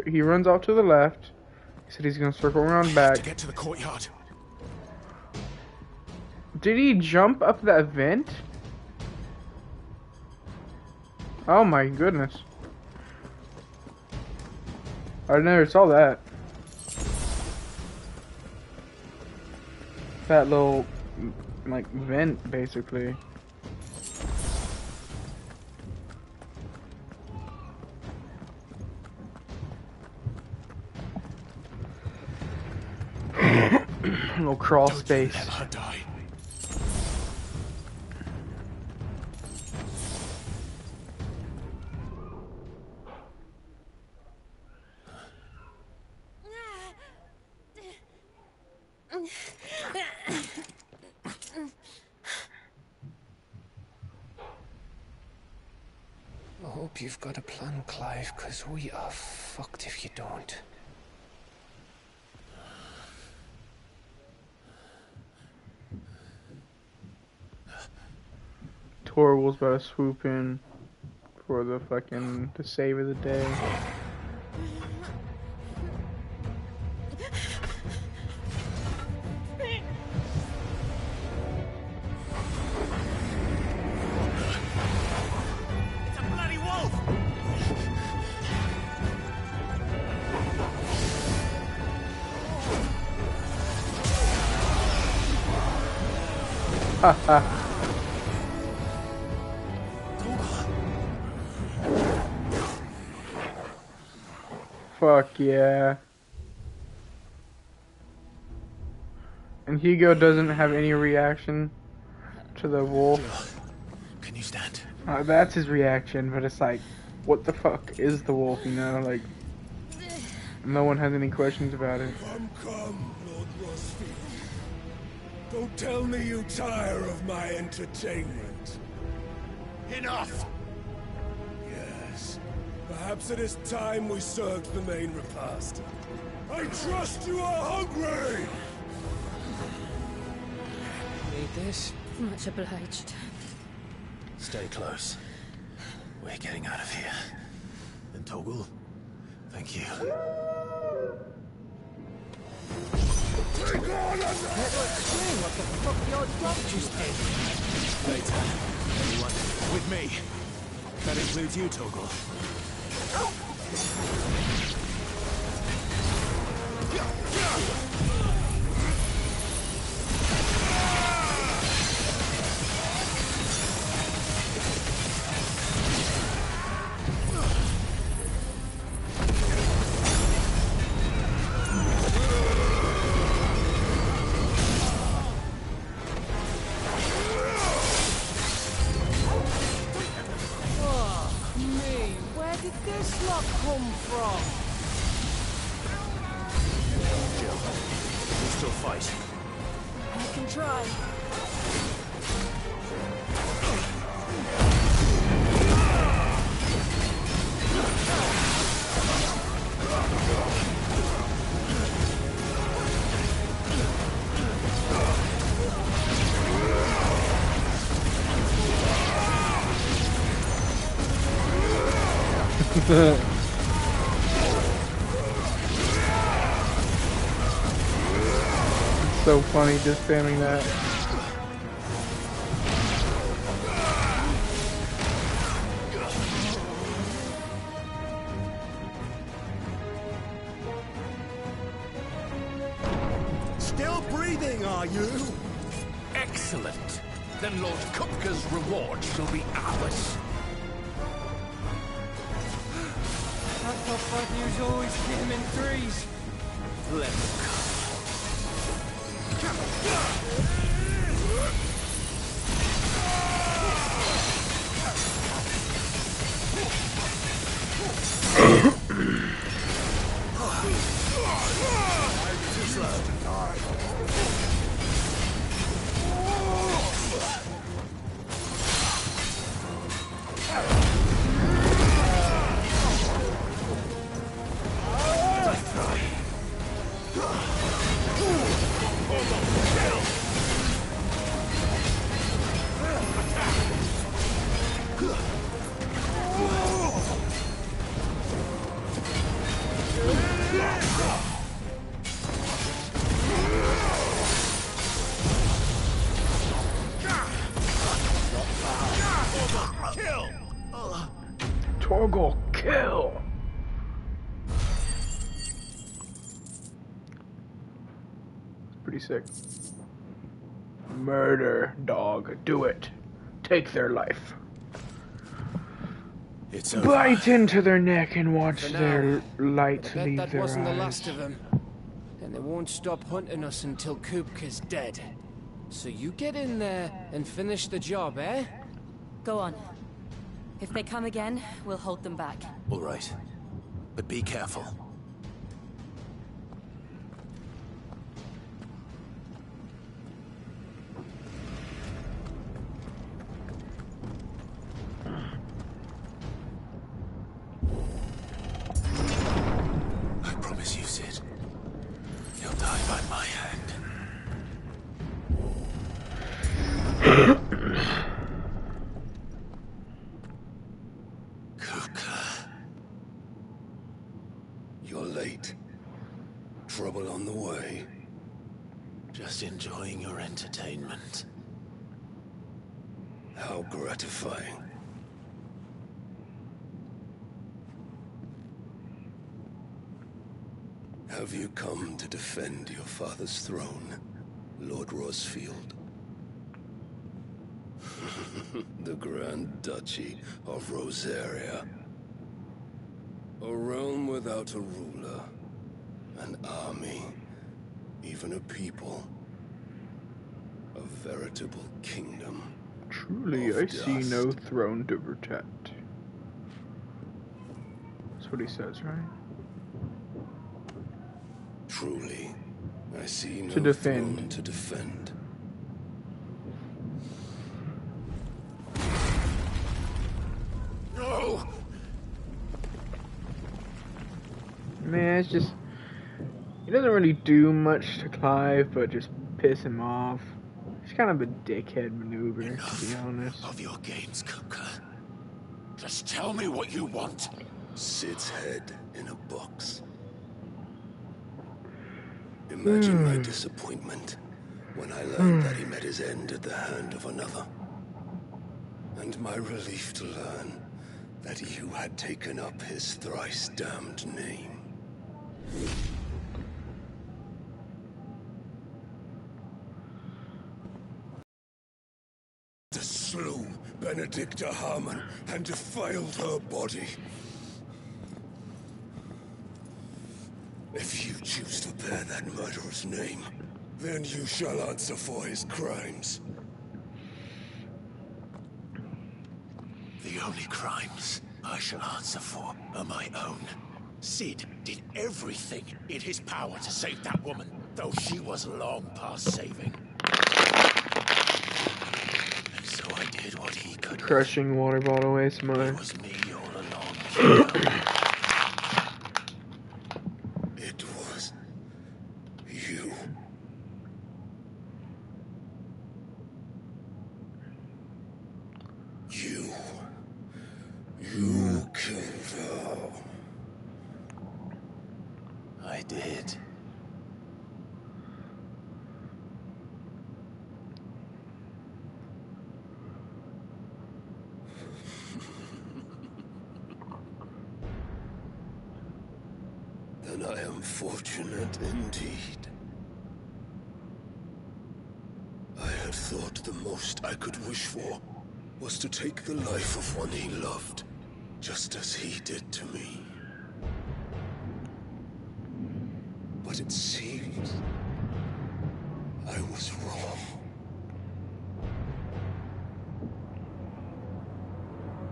Speaker 1: He runs off to the left. He said he's gonna circle around back.
Speaker 13: To get to the courtyard.
Speaker 1: Did he jump up that vent? Oh my goodness. I never saw that. That little, like, vent, basically. Little crawl space.
Speaker 13: Let her die.
Speaker 15: I hope you've got a plan, Clive, because we are fucked if you don't.
Speaker 1: Torval's about to swoop in for the save of the day.
Speaker 10: It's a bloody wolf!
Speaker 1: Haha. Fuck yeah. And Hugo doesn't have any reaction to the wolf.
Speaker 4: Can you stand?
Speaker 1: That's his reaction, but it's like, what the fuck is the wolf, you know? Like, no one has any questions about it.
Speaker 5: Come, Lord Rosfield. Don't tell me you tire of my entertainment.
Speaker 10: Enough!
Speaker 5: Yes. Perhaps it is time we served the main repast. I trust you are hungry!
Speaker 15: Need this?
Speaker 2: Much obliged.
Speaker 4: Stay close. We're getting out of here. And Toggle, thank you.
Speaker 10: Take on us!
Speaker 18: What the fuck your dog just did?
Speaker 10: Later. Anyone with me? That includes you, Toggle.
Speaker 15: did this lot come from?
Speaker 22: Jill, you still fight?
Speaker 21: I can try.
Speaker 1: It's so funny just spamming that.
Speaker 10: Still breathing, are you?
Speaker 5: Excellent. Then Lord Kupka's reward shall be ours.
Speaker 15: I thought fighting was always came in threes.
Speaker 5: Let them come.
Speaker 1: Torgal kill. Pretty sick. Murder, dog. Do it. Take their life.
Speaker 22: It's over.
Speaker 1: Bite into their neck and watch
Speaker 15: For now,
Speaker 1: their light
Speaker 15: I bet
Speaker 1: leave
Speaker 15: that
Speaker 1: their
Speaker 15: wasn't
Speaker 1: eyes.
Speaker 15: the last of them. And they won't stop hunting us until Kupka's dead. So you get in there and finish the job, eh?
Speaker 2: Go on. If they come again, we'll hold them back.
Speaker 4: All right. But be careful. I promise you, Sid. You'll die by my hand.
Speaker 5: You're late. Trouble on the way.
Speaker 4: Just enjoying your entertainment.
Speaker 5: How gratifying. Have you come to defend your father's throne, Lord Rosfield? The Grand Duchy of Rosaria. A realm without a ruler, an army, even a people. A veritable kingdom.
Speaker 1: Truly, I see no throne to protect. That's what he says, right?
Speaker 5: Truly, I see no
Speaker 1: To defend.
Speaker 5: throne to defend.
Speaker 10: No!
Speaker 1: Man, it's just... He doesn't really do much to Clive, but just piss him off. It's kind of a dickhead maneuver, to be honest.
Speaker 10: Of your games, Kupka. Just tell me what you want.
Speaker 5: Sid's head in a box. Imagine my disappointment when I learned that he met his end at the hand of another. And my relief to learn that you had taken up his thrice damned name. Slew Benedicta Harmon and defiled her body. If you choose to bear that murderer's name, then you shall answer for his crimes.
Speaker 4: The only crimes I shall answer for are my own. Sid did everything in his power to save that woman, though she was long past saving. And so I did what he could.
Speaker 1: Crushing water bottle waste my.
Speaker 4: It was me all along, Hugo.
Speaker 5: It was you. You killed her.
Speaker 4: I did.
Speaker 5: Then I am fortunate indeed. I had thought the most I could wish for was to take the life of one he loved, just as he did to me. But it seems I was wrong.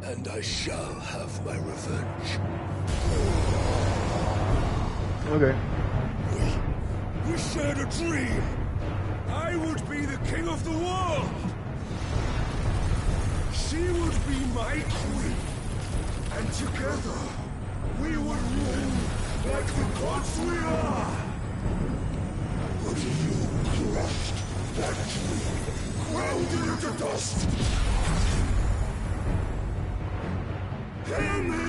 Speaker 5: And I shall have my revenge.
Speaker 1: Okay.
Speaker 5: We shared a dream. I would be the king of the world. She would be my queen. And together, we would rule like the gods we are. But you crushed that dream, ground it into dust. Hear me,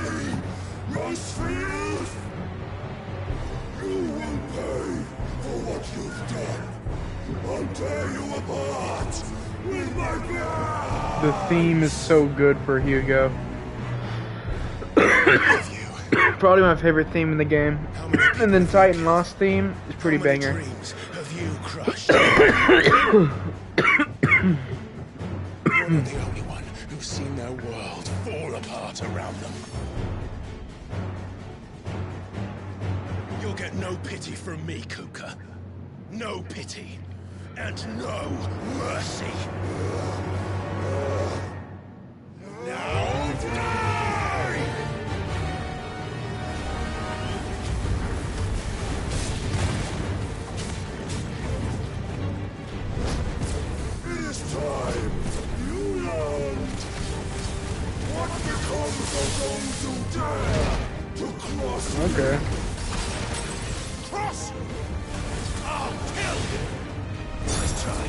Speaker 5: Rosefield! You will pay for what you've done. I'll tear you apart with my blood!
Speaker 1: The theme is so good for Hugo. Probably my favorite theme in the game. And then Titan Lost theme is pretty banger.
Speaker 4: Have you crushed? You're the only one who's seen their world fall apart around them. You'll get no pity from me, Kuka. No pity. And no mercy. Now die!
Speaker 5: It is time you learned what becomes of those who dare to cross.
Speaker 1: Okay.
Speaker 4: Cross! I'll kill you! Let's try.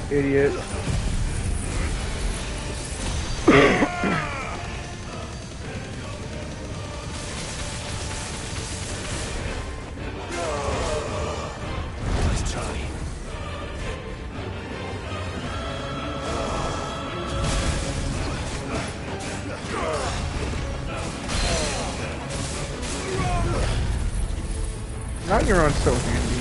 Speaker 1: Idiot.
Speaker 4: Let's try.
Speaker 1: Now you're on so handy.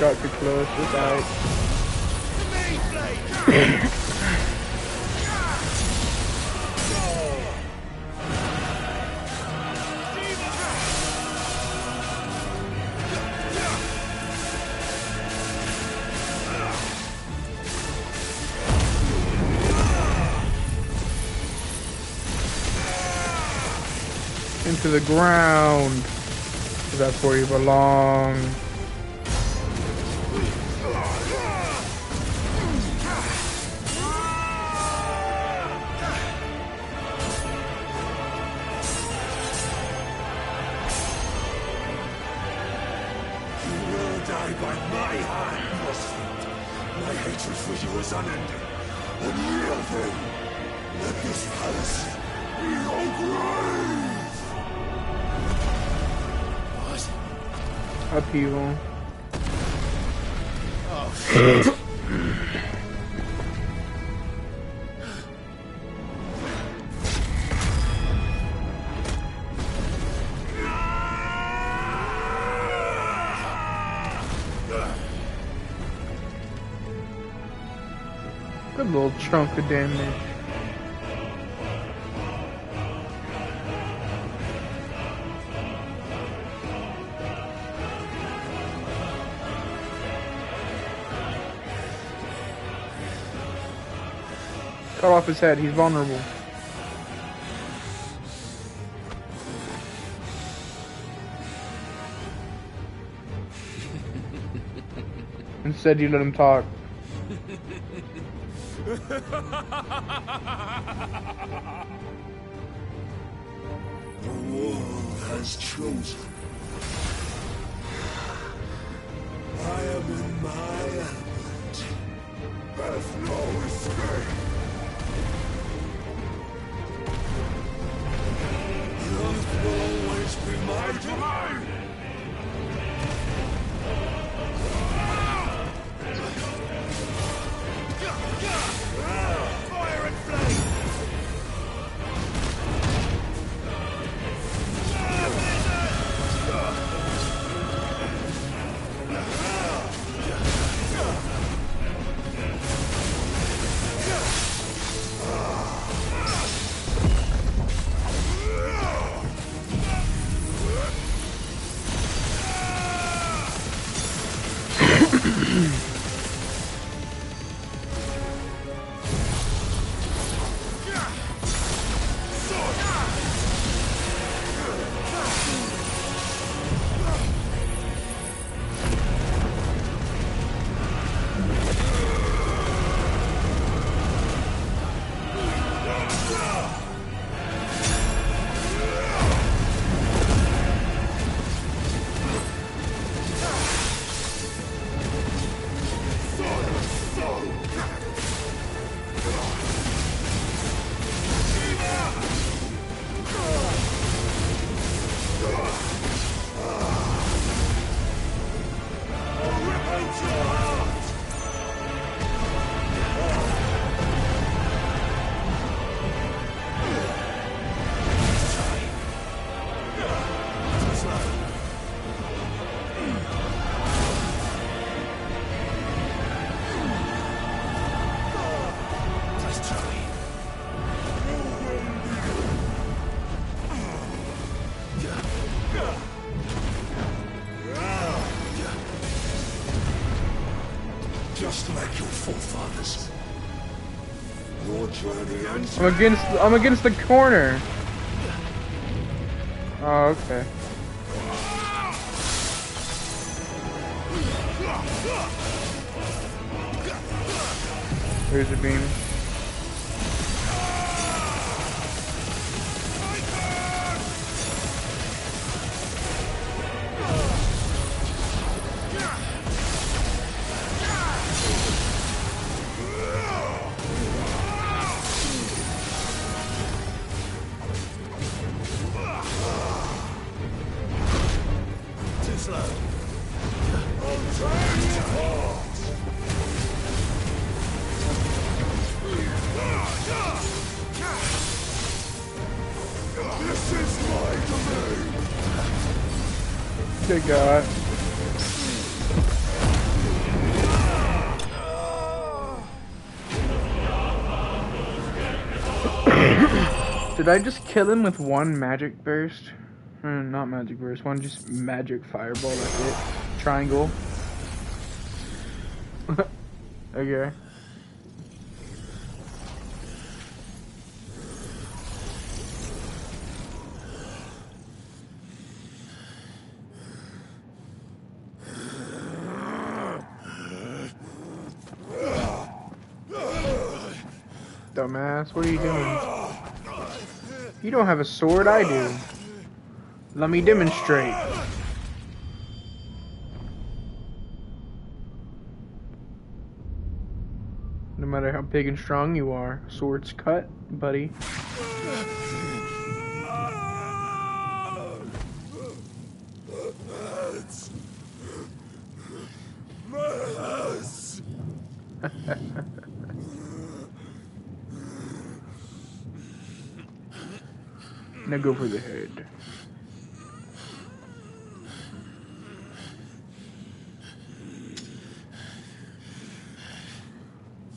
Speaker 1: Got too close, it's out. Into the ground. 'Cause that's where you belong.
Speaker 5: Die by my hand, Rosefield. My hatred for you is unending. And real thing. Let this palace be your grave!
Speaker 4: What?
Speaker 1: Upheaval.
Speaker 4: Oh, shit.
Speaker 1: Good little chunk of damage. Cut off his head, he's vulnerable. Instead, you let him talk.
Speaker 5: The world has chosen. I am in my element. There's no escape. Love will always be my domain. Fire and flame! Just like your forefathers. Your journey ends.
Speaker 1: I'm against the corner. Oh, okay. There's a beam. Good God. Did I just kill him with one magic burst? Not magic burst, one just magic fireball, that's it. Triangle. Okay. Dumbass, what are you doing? You don't have a sword, I do. Let me demonstrate. No matter how big and strong you are, sword's cut, buddy. Now go for the head.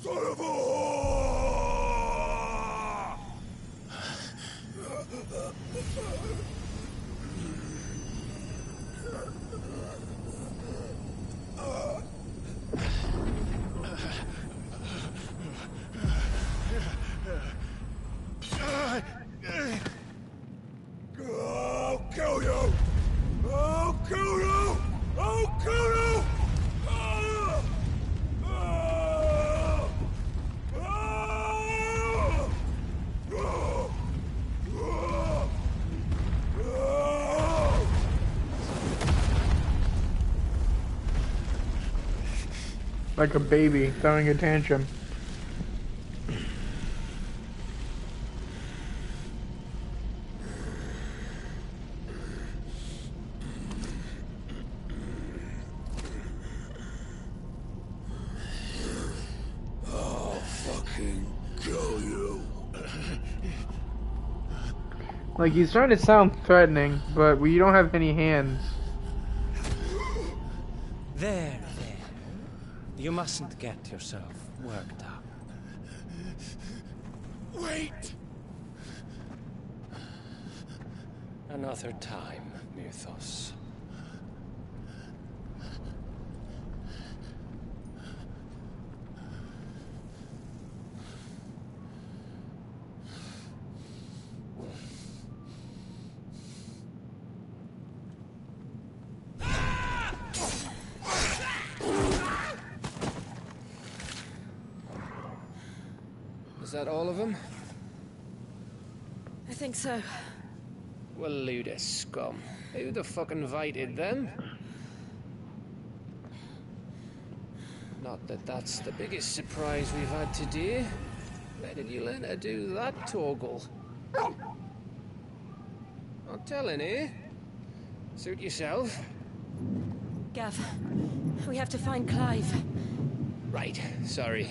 Speaker 5: Son of a whore!
Speaker 1: Like a baby throwing a tantrum.
Speaker 5: I'll fucking kill you.
Speaker 1: Like, he's trying to sound threatening, but we don't have any hands.
Speaker 22: There. You mustn't get yourself worked up.
Speaker 5: Wait!
Speaker 15: Another time, Mythos. Is that all of them?
Speaker 2: I think so.
Speaker 15: Well, load of scum. Who the fuck invited them? Not that that's the biggest surprise we've had today. Where did you learn to do that, Torgal? Not telling, eh? Suit yourself.
Speaker 2: Gav, we have to find Clive.
Speaker 15: Right, sorry.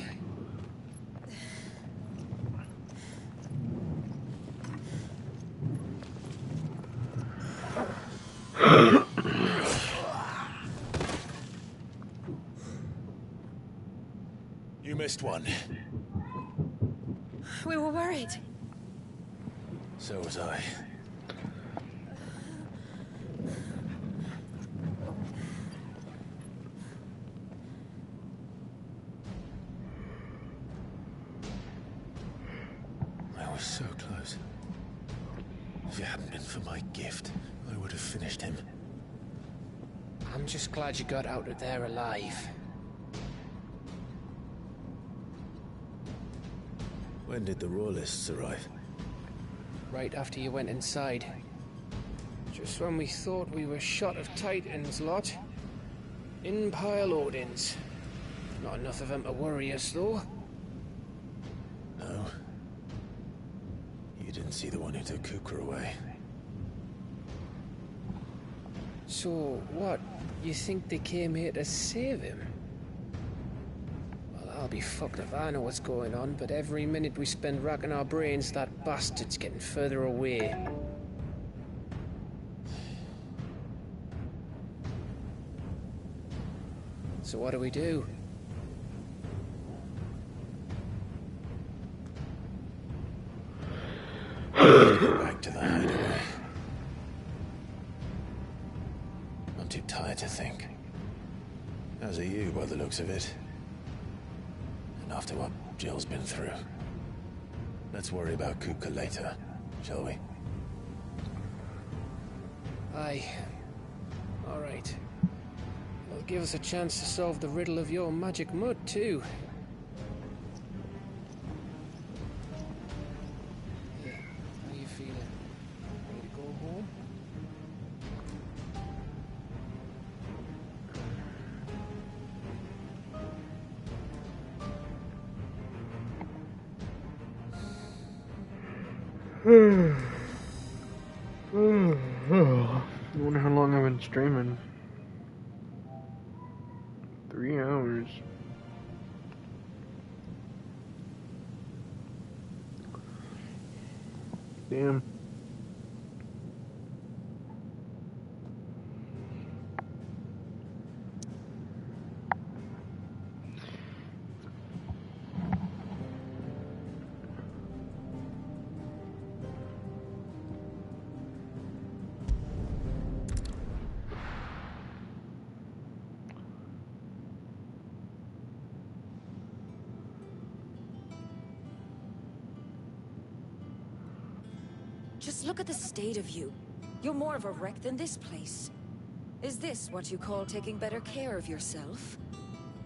Speaker 4: You missed one.
Speaker 2: We were worried.
Speaker 4: So was I. I was so close. If it hadn't been for my gift, I would have finished him.
Speaker 15: I'm just glad you got out of there alive.
Speaker 4: When did the Royalists arrive?
Speaker 15: Right after you went inside. Just when we thought we were shot of Titans, lot. In pile Odins. Not enough of them to worry us, though.
Speaker 4: No. You didn't see the one who took Kukra away.
Speaker 15: So, what? You think they came here to save him? Well, I'll be fucked if I know what's going on, but every minute we spend racking our brains, that bastard's getting further away. So what do we do?
Speaker 4: Go back to the hideaway. I'm too tired to think. As are you, by the looks of it. And after what Jill's been through. Let's worry about Kuka later, shall we?
Speaker 15: Aye. All right. It'll give us a chance to solve the riddle of your magic mud, too. How you feeling? Ready to go home?
Speaker 1: I wonder how long I've been streaming. 3 hours. Damn.
Speaker 2: Just look at the state of you. You're more of a wreck than this place. Is this what you call taking better care of yourself?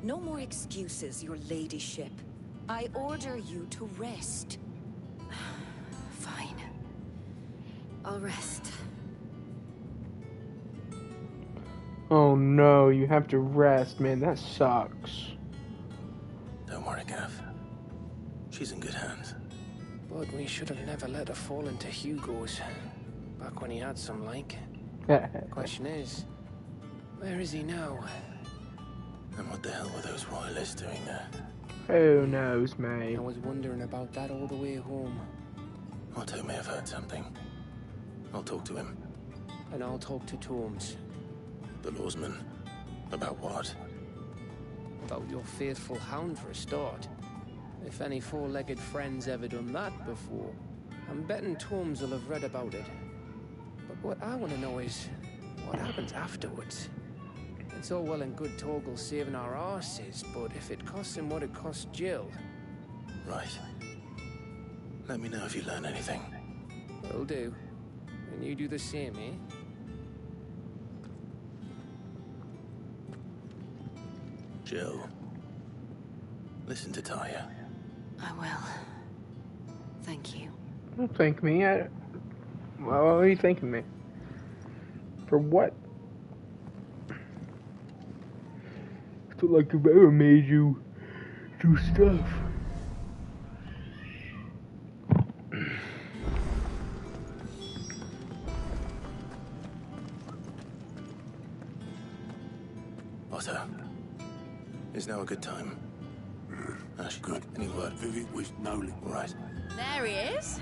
Speaker 2: No more excuses, your ladyship. I order you to rest. Fine. I'll rest.
Speaker 1: Oh no, you have to rest, man. That sucks.
Speaker 4: sorry, Gav. She's in good hands.
Speaker 15: But we should have never let her fall into Hugo's. Back when he had some like. Question is, where is he now?
Speaker 4: And what the hell were those royalists doing there?
Speaker 1: Who knows, mate?
Speaker 15: I was wondering about that all the way home.
Speaker 4: Otto may have heard something. I'll talk to him.
Speaker 15: And I'll talk to Torms.
Speaker 4: The lawsman. About what?
Speaker 15: About your faithful hound for a start. If any four-legged friend's ever done that before, I'm betting Torms will have read about it. But what I want to know is, what happens afterwards? It's all well and good Torgal saving our arses, but if it costs him what it cost Jill...
Speaker 4: Right. Let me know if you learn anything.
Speaker 15: Will do. And you do the same, eh?
Speaker 4: Jill. Listen to Taya.
Speaker 2: I will. Thank you.
Speaker 1: Don't thank me. Well, why are you thanking me? For what? I feel like I've ever made you do stuff.
Speaker 4: Otto. Is now a good time? Ash, good. Any word?
Speaker 10: Vivek was Nolan.
Speaker 4: Right.
Speaker 6: There he is.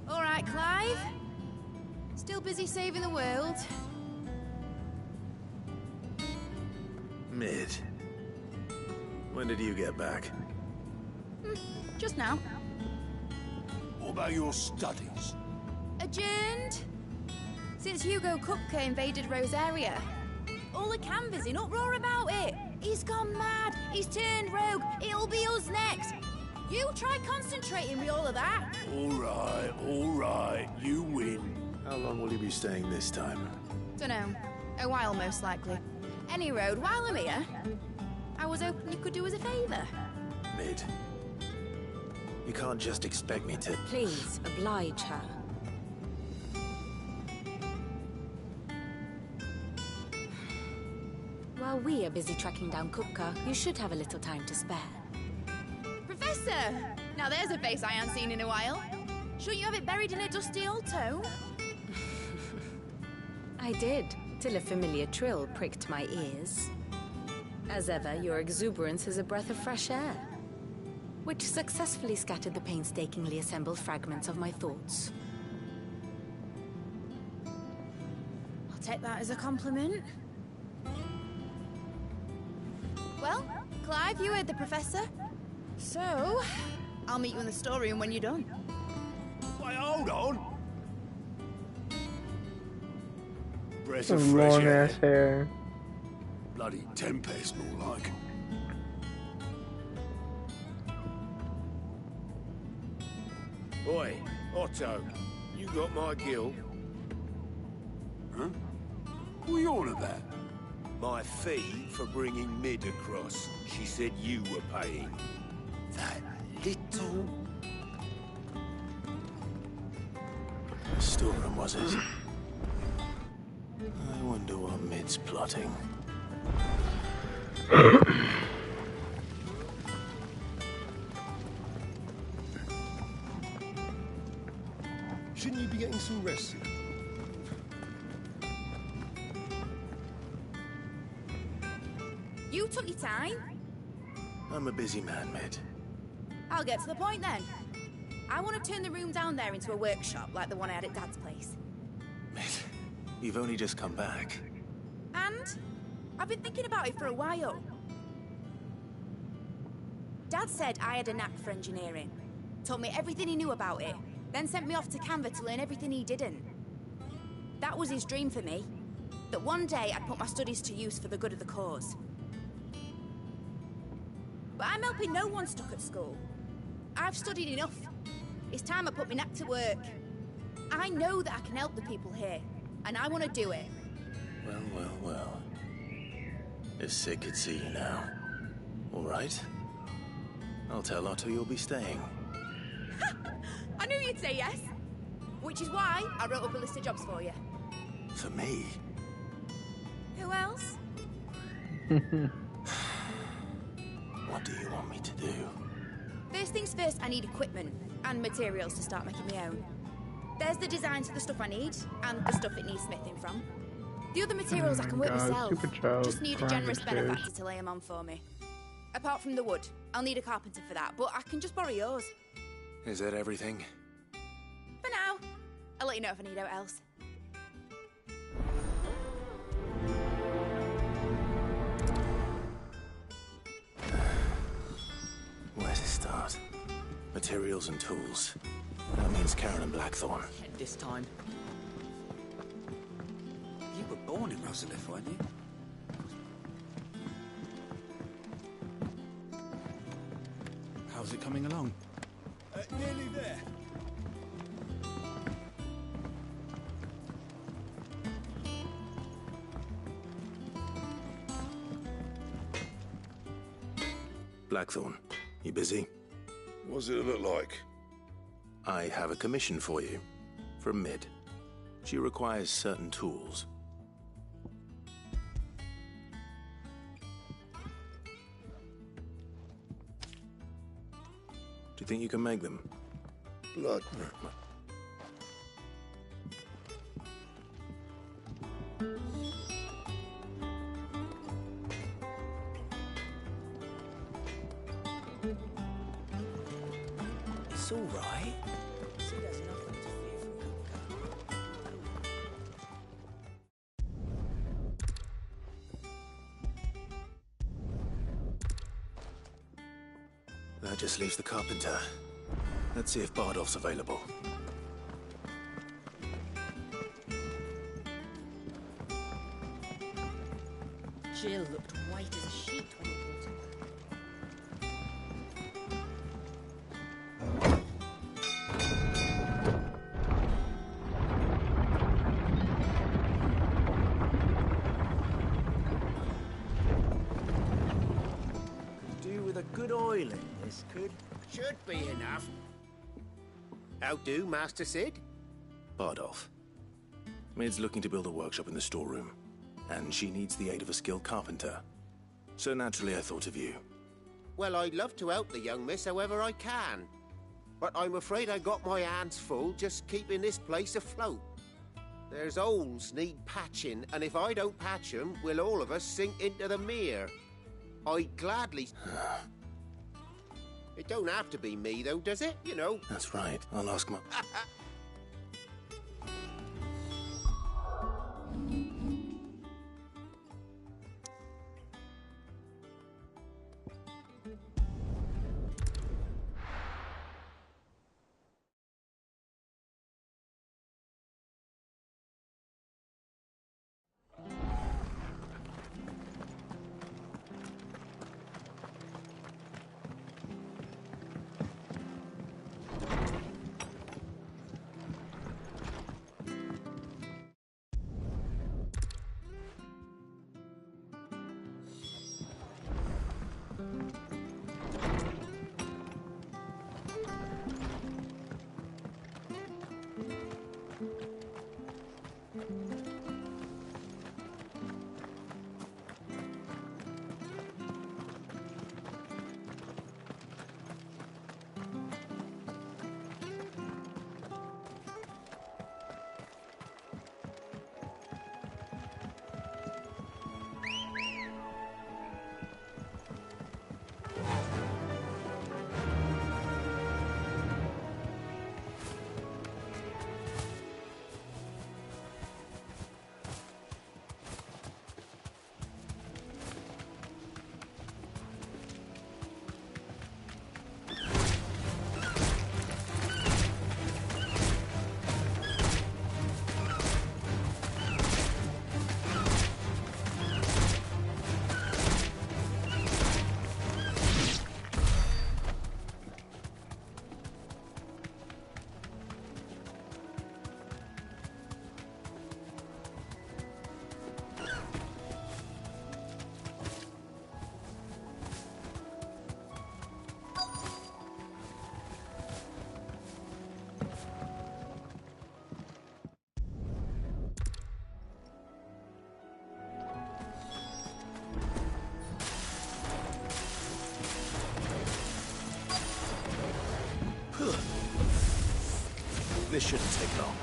Speaker 6: All right, Clive. Still busy saving the world.
Speaker 4: Mid. When did you get back?
Speaker 6: Just now.
Speaker 10: What about your studies?
Speaker 6: Adjourned. Since Hugo Kupka invaded Rosaria. All the canvas in uproar about it. He's gone mad. He's turned rogue. It'll be us next. You try concentrating with all of that.
Speaker 10: All right. You win.
Speaker 4: How long will you be staying this time?
Speaker 6: Dunno. A while, most likely. Any road, while I'm here, I was hoping you could do us a favour.
Speaker 4: Mid. You can't just expect me to...
Speaker 2: Please, oblige her. While we are busy tracking down Kupka, you should have a little time to spare.
Speaker 6: Professor! Now there's a face I haven't seen in a while. Shouldn't you have it buried in a dusty old tome?
Speaker 2: I did, till a familiar trill pricked my ears. As ever, your exuberance is a breath of fresh air, which successfully scattered the painstakingly assembled fragments of my thoughts.
Speaker 6: I'll take that as a compliment. Well, Clive, you heard the professor. So, I'll meet you in the storeroom when you're done.
Speaker 10: Wait, hold on. Breath
Speaker 1: Some
Speaker 10: of fresh
Speaker 1: long
Speaker 10: air.
Speaker 1: ass hair.
Speaker 10: Bloody tempest, more like.
Speaker 20: Oi, Otto, you got my gill?
Speaker 10: Huh? What are you on about?
Speaker 20: My fee for bringing Mid across. She said you were paying.
Speaker 10: That little...
Speaker 4: Storeroom, was it? I wonder what Mid's plotting.
Speaker 5: Shouldn't you be getting some rest?
Speaker 6: You took your time.
Speaker 4: I'm a busy man, Mid.
Speaker 6: I'll get to the point then. I want to turn the room down there into a workshop like the one I had at Dad's place.
Speaker 4: Mid, you've only just come back.
Speaker 6: And I've been thinking about it for a while. Dad said I had a knack for engineering. Told me everything he knew about it. Then sent me off to Canva to learn everything he didn't. That was his dream for me. That one day I'd put my studies to use for the good of the cause. But I'm helping no one stuck at school. I've studied enough. It's time I put my knack to work. I know that I can help the people here, and I want to do it.
Speaker 4: Well. If Sid could see you now. All right. I'll tell Otto you'll be staying.
Speaker 6: I knew you'd say yes. Which is why I wrote up a list of jobs for you.
Speaker 4: For me?
Speaker 6: Who else?
Speaker 4: One What do you want me to do?
Speaker 6: First things first, I need equipment and materials to start making my own. There's the designs for the stuff I need and the stuff it needs smithing from. The other materials I can work myself.
Speaker 1: Super child,
Speaker 6: Just need a generous benefactor to lay them on for me. Apart from the wood, I'll need a carpenter for that, but I can just borrow yours.
Speaker 4: Is that everything?
Speaker 6: For now. I'll let you know if I need out else.
Speaker 4: Where to start? Materials and tools. That means Karen and Blackthorn.
Speaker 18: This time. You were born in Rosalith, weren't you?
Speaker 22: How's it coming along?
Speaker 10: Nearly there.
Speaker 4: Blackthorn, you busy?
Speaker 16: What's it look like?
Speaker 4: I have a commission for you. From Mid. She requires certain tools. Do you think you can make them?
Speaker 16: Blood.
Speaker 18: It's all right. See, there's nothing to fear from
Speaker 4: That just leaves the carpenter. Let's see if Bardolph's available.
Speaker 2: Jill looked white as a sheet when we brought her.
Speaker 20: Do with a good oil in this, should be enough. How do, Master Sid?
Speaker 4: Bardolph. Mid's looking to build a workshop in the storeroom, and she needs the aid of a skilled carpenter. So naturally I thought of you.
Speaker 20: Well, I'd love to help the young miss however I can. But I'm afraid I got my hands full just keeping this place afloat. There's holes need patching, and if I don't patch them, will all of us sink into the mere. I'd gladly... It don't have to be me, though, does it? You know.
Speaker 4: That's right. I'll ask my... This shouldn't take long.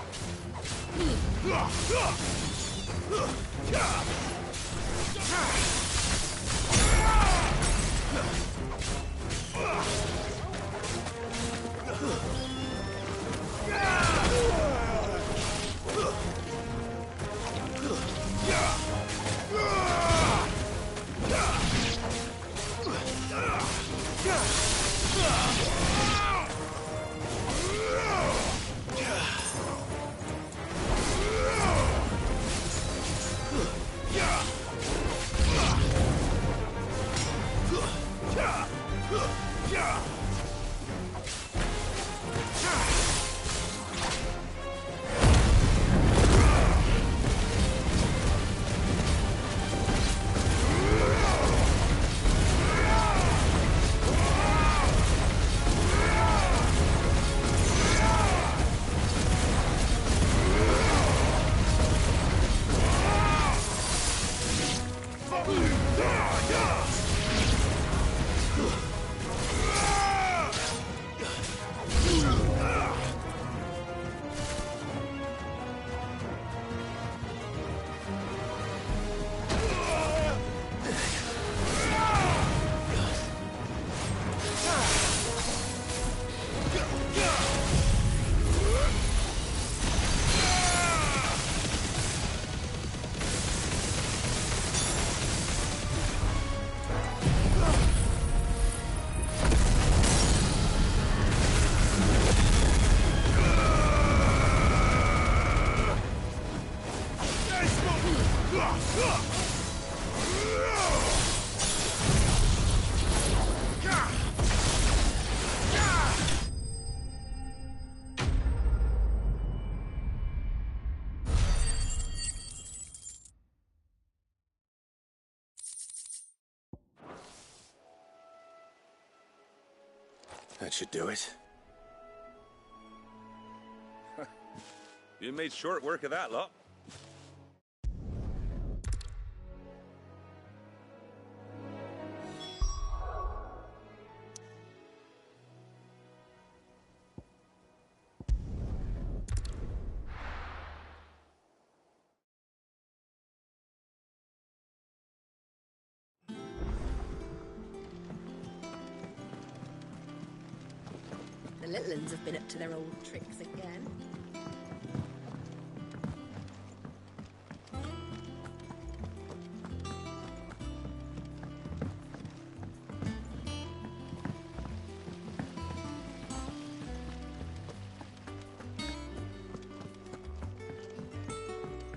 Speaker 4: That should do it.
Speaker 12: You made short work of that lot.
Speaker 14: The little uns have been up to their old tricks again.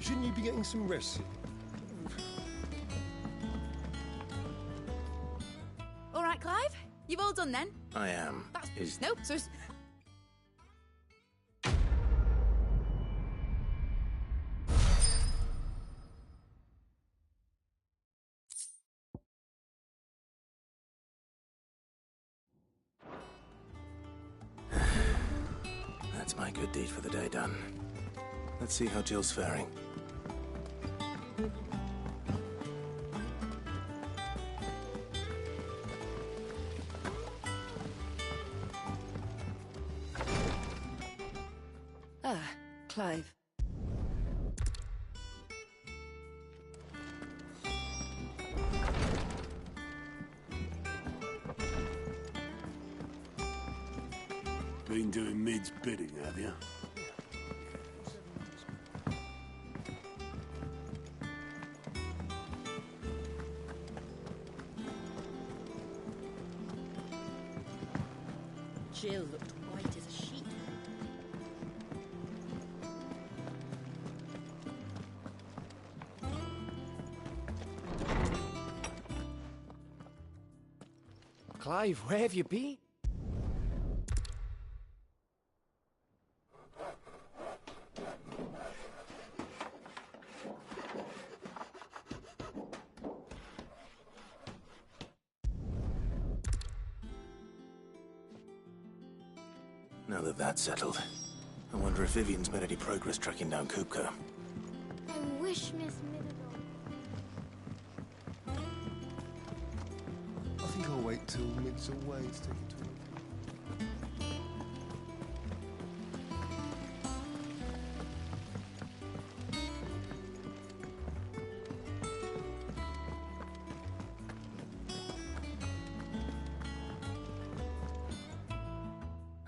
Speaker 23: Shouldn't you be getting some rest?
Speaker 6: All right, Clive? You've all done then?
Speaker 4: I am.
Speaker 6: Nope, so...
Speaker 4: That's my good deed for the day done. Let's see how Jill's faring.
Speaker 2: Ah, Clive.
Speaker 10: Been doing Mid's bidding, have you?
Speaker 14: Jill looked white as a sheet.
Speaker 15: Clive, where have you been?
Speaker 4: Now that that's settled, I wonder if Vivian's made any progress tracking down Kupka.
Speaker 24: I wish Miss
Speaker 23: I think I'll wait till Mid's away to take it to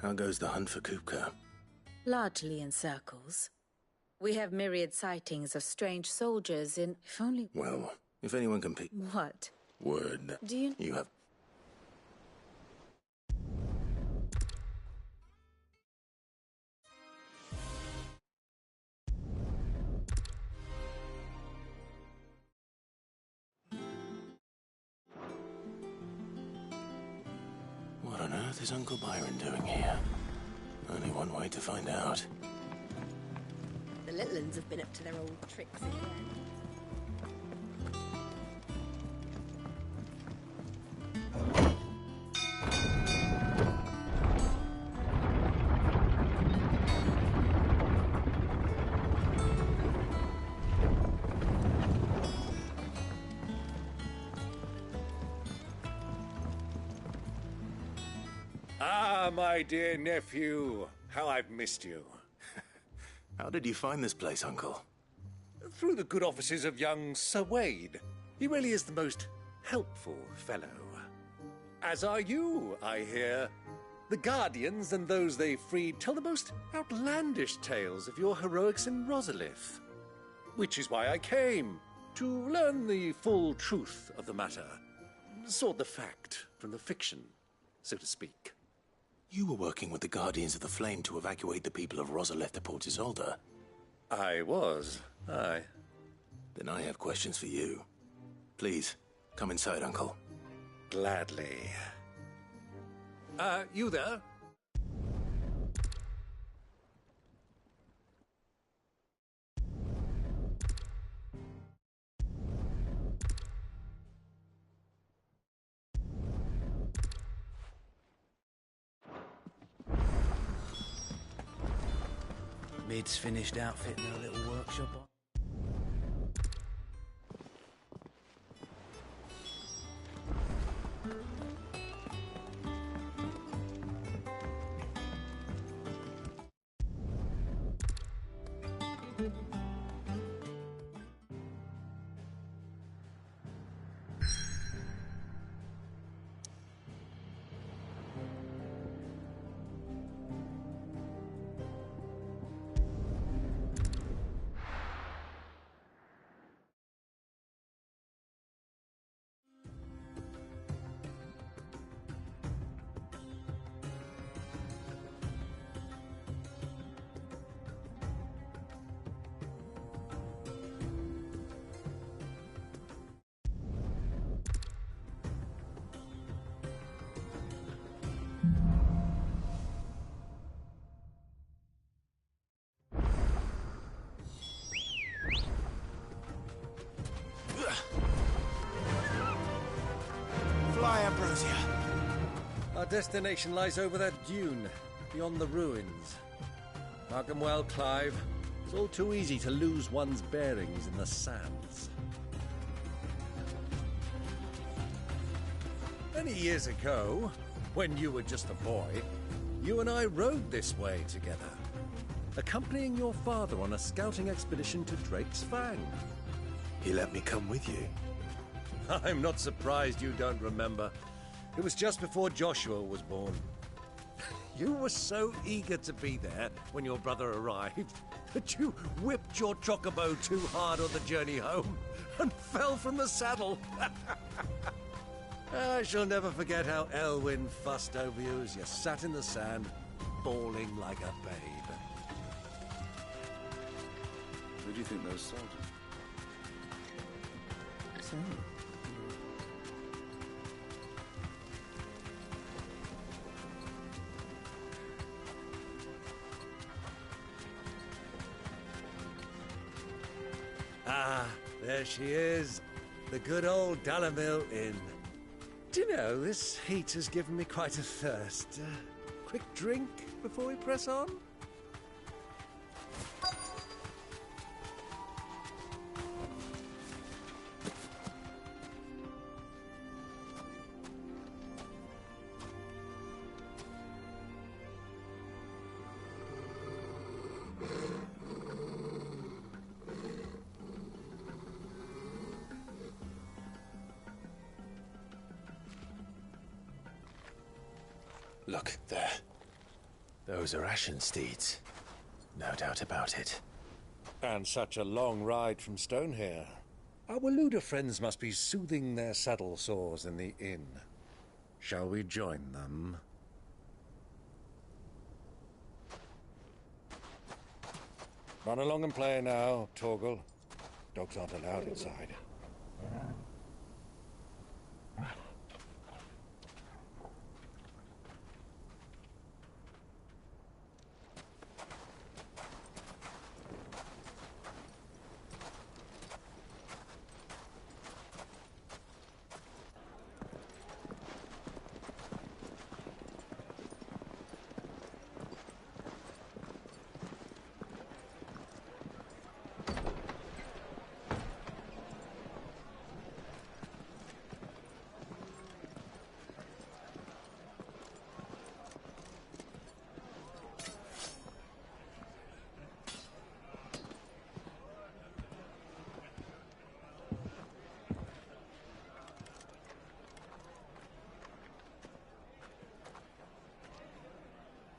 Speaker 4: How goes the hunt for Kupka?
Speaker 3: Largely in circles. We have myriad sightings of strange soldiers in... If only...
Speaker 4: Well, if anyone can pick...
Speaker 3: What?
Speaker 4: Word.
Speaker 3: Do you...
Speaker 4: You have... What on earth is Uncle Byron doing here? Only one way to find out.
Speaker 14: The little ones have been up to their old tricks again.
Speaker 17: Ah, my dear nephew. How I've missed you.
Speaker 4: How did you find this place, Uncle?
Speaker 17: Through the good offices of young Sir Wade. He really is the most helpful fellow. As are you, I hear. The Guardians and those they freed tell the most outlandish tales of your heroics in Rosalith. Which is why I came, to learn the full truth of the matter. Sort the fact from the fiction, so to speak.
Speaker 4: You were working with the Guardians of the Flame to evacuate the people of Rosalith to Port Isolde.
Speaker 17: I was, aye.
Speaker 4: Then I have questions for you. Please, come inside, Uncle.
Speaker 17: Gladly. You there?
Speaker 18: Mid's finished outfitting her little workshop on.
Speaker 17: Fly, Ambrosia. Our destination lies over that dune, beyond the ruins. Mark 'em well, Clive. It's all too easy to lose one's bearings in the sands. Many years ago, when you were just a boy, you and I rode this way together, accompanying your father on a scouting expedition to Drake's Fang.
Speaker 4: He let me come with you.
Speaker 17: I'm not surprised you don't remember. It was just before Joshua was born. You were so eager to be there when your brother arrived that you whipped your chocobo too hard on the journey home and fell from the saddle. I shall never forget how Elwyn fussed over you as you sat in the sand, bawling like a babe.
Speaker 22: Who do you think those soldiers?
Speaker 17: Ah, there she is. The good old Dalamil Inn. Do you know, this heat has given me quite a thirst. Quick drink before we press on?
Speaker 4: Look, there. Those are ashen steeds. No doubt about it.
Speaker 17: And such a long ride from Stonehere. Our Luda friends must be soothing their saddle sores in the inn. Shall we join them? Run along and play now, Torgal. Dogs aren't allowed inside.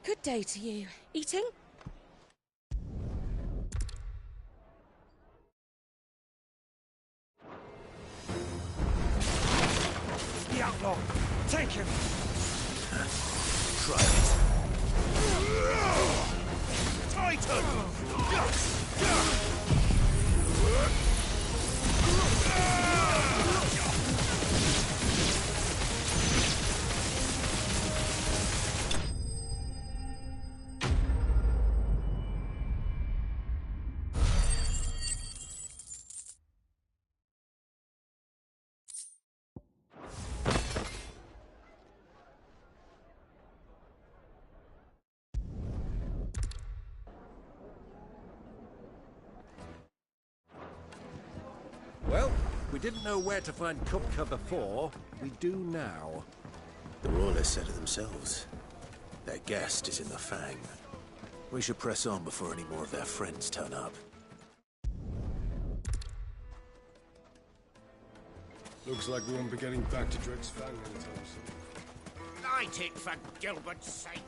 Speaker 21: Good day to you. Eating?
Speaker 17: The outlaw! Take him!
Speaker 4: Try it.
Speaker 10: Titan!
Speaker 17: Well, we didn't know where to find Kupka before. We do now.
Speaker 4: The Royalists said it themselves. Their guest is in the Fang. We should press on before any more of their friends turn up.
Speaker 23: Looks like we won't be getting back to Drake's Fang anytime soon.
Speaker 10: Light it, for Gilbert's sake.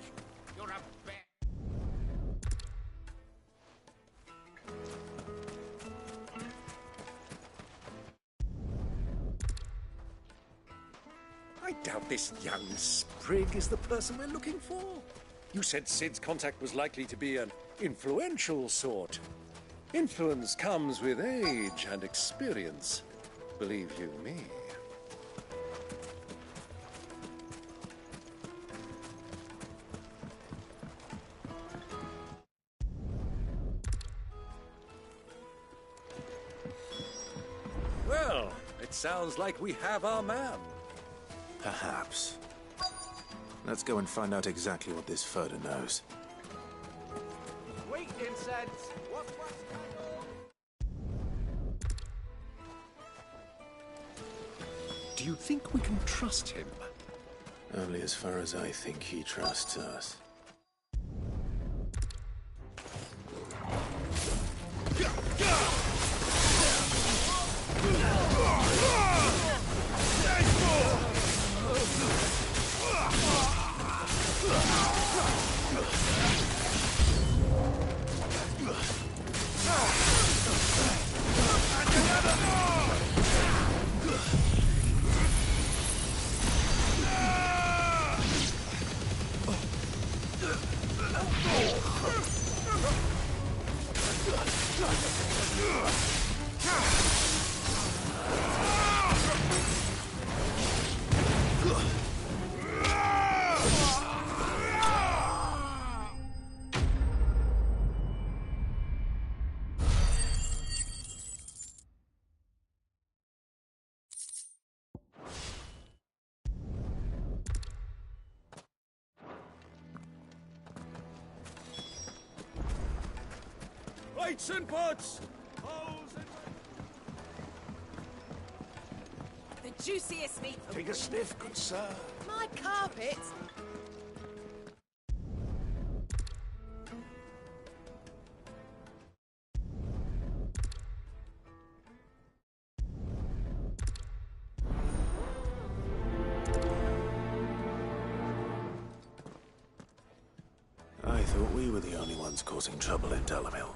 Speaker 10: You're a bear.
Speaker 17: I doubt this young sprig is the person we're looking for. You said Sid's contact was likely to be an influential sort. Influence comes with age and experience. Believe you me. Well, it sounds like we have our man.
Speaker 4: Perhaps. Let's go and find out exactly what this Furder knows.
Speaker 10: Wait, incense! What's
Speaker 17: Do you think we can trust him?
Speaker 4: Only as far as I think he trusts us.
Speaker 10: Lights and butts!
Speaker 6: The juiciest meat.
Speaker 17: Take a sniff, good sir.
Speaker 6: My carpet.
Speaker 4: thought we were the only ones causing trouble in Delamil.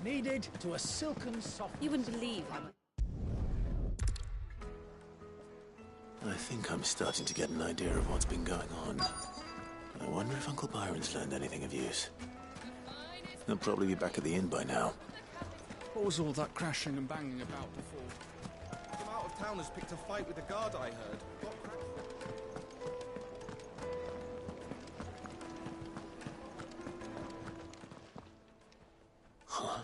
Speaker 17: Needed to a silken soft...
Speaker 2: You wouldn't believe how much...
Speaker 4: I think I'm starting to get an idea of what's been going on. I wonder if Uncle Byron's learned anything of use. He'll probably be back at the inn by now.
Speaker 7: What was all that crashing and banging about before?
Speaker 8: Some out-of-towners picked a fight with the guard, I heard.
Speaker 4: Huh?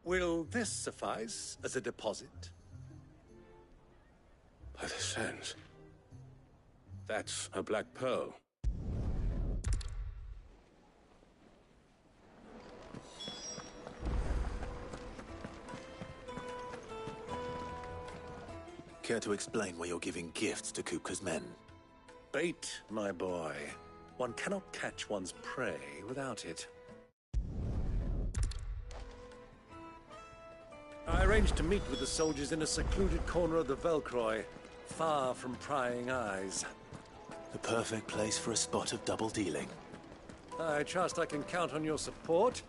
Speaker 9: Will this suffice as a deposit?
Speaker 22: By the sands. That's a black pearl.
Speaker 4: Care to explain why you're giving gifts to Kupka's men?
Speaker 9: Bait, my boy. One cannot catch one's prey without it. I arranged to meet with the soldiers in a secluded corner of the Velcroy, far from prying eyes.
Speaker 4: The perfect place for a spot of double dealing.
Speaker 9: I trust I can count on your support,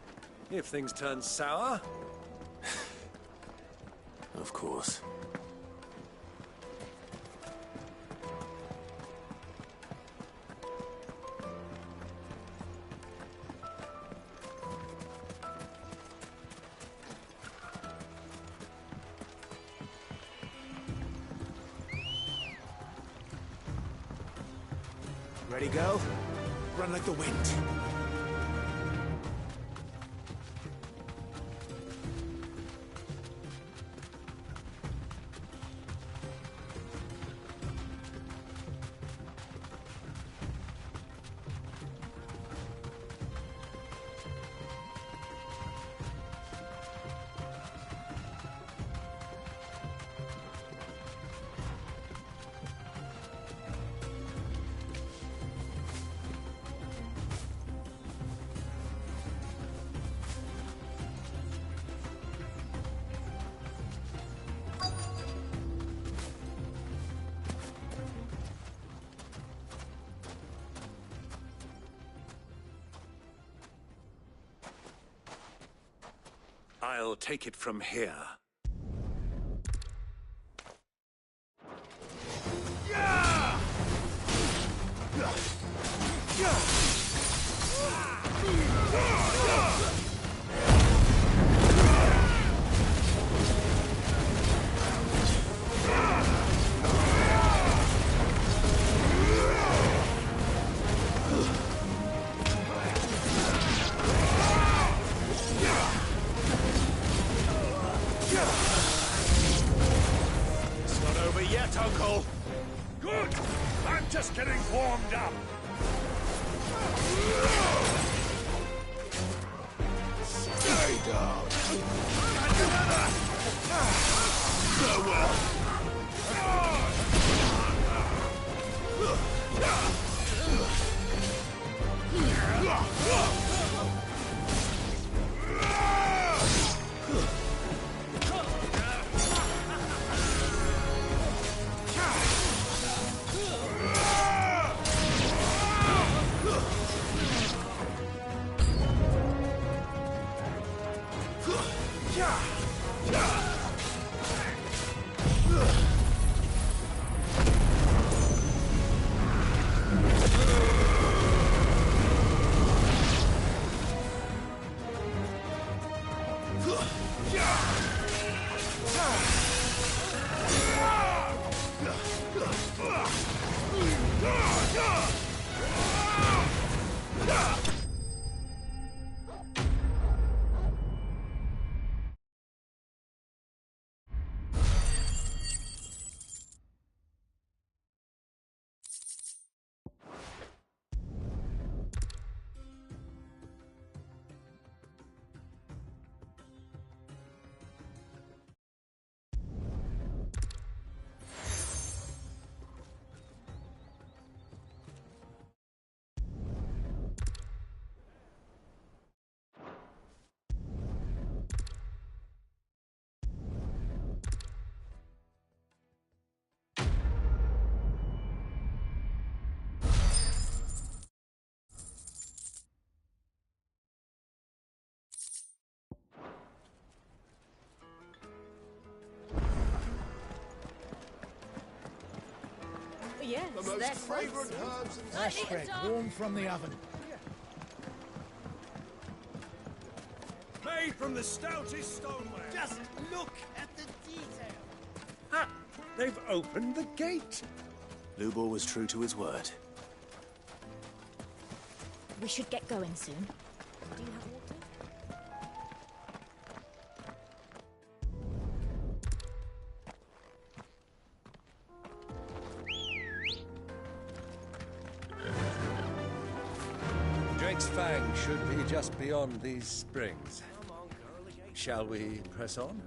Speaker 9: if things turn sour.
Speaker 4: Of course.
Speaker 10: Ready, go? Run like the wind.
Speaker 9: I'll take it from here.
Speaker 10: It's not over yet, Uncle. Good. I'm just getting warmed up. Stay down. Farewell.
Speaker 16: The most fragrant herbs and
Speaker 18: Fresh bread, warm from the oven.
Speaker 10: Made from the stoutest stoneware.
Speaker 9: Just look at the detail. Ah, they've opened the gate.
Speaker 4: Lubor was true to his word.
Speaker 5: We should get going soon. Do you have water?
Speaker 9: Drake's Fang should be just beyond these springs. Shall we press on?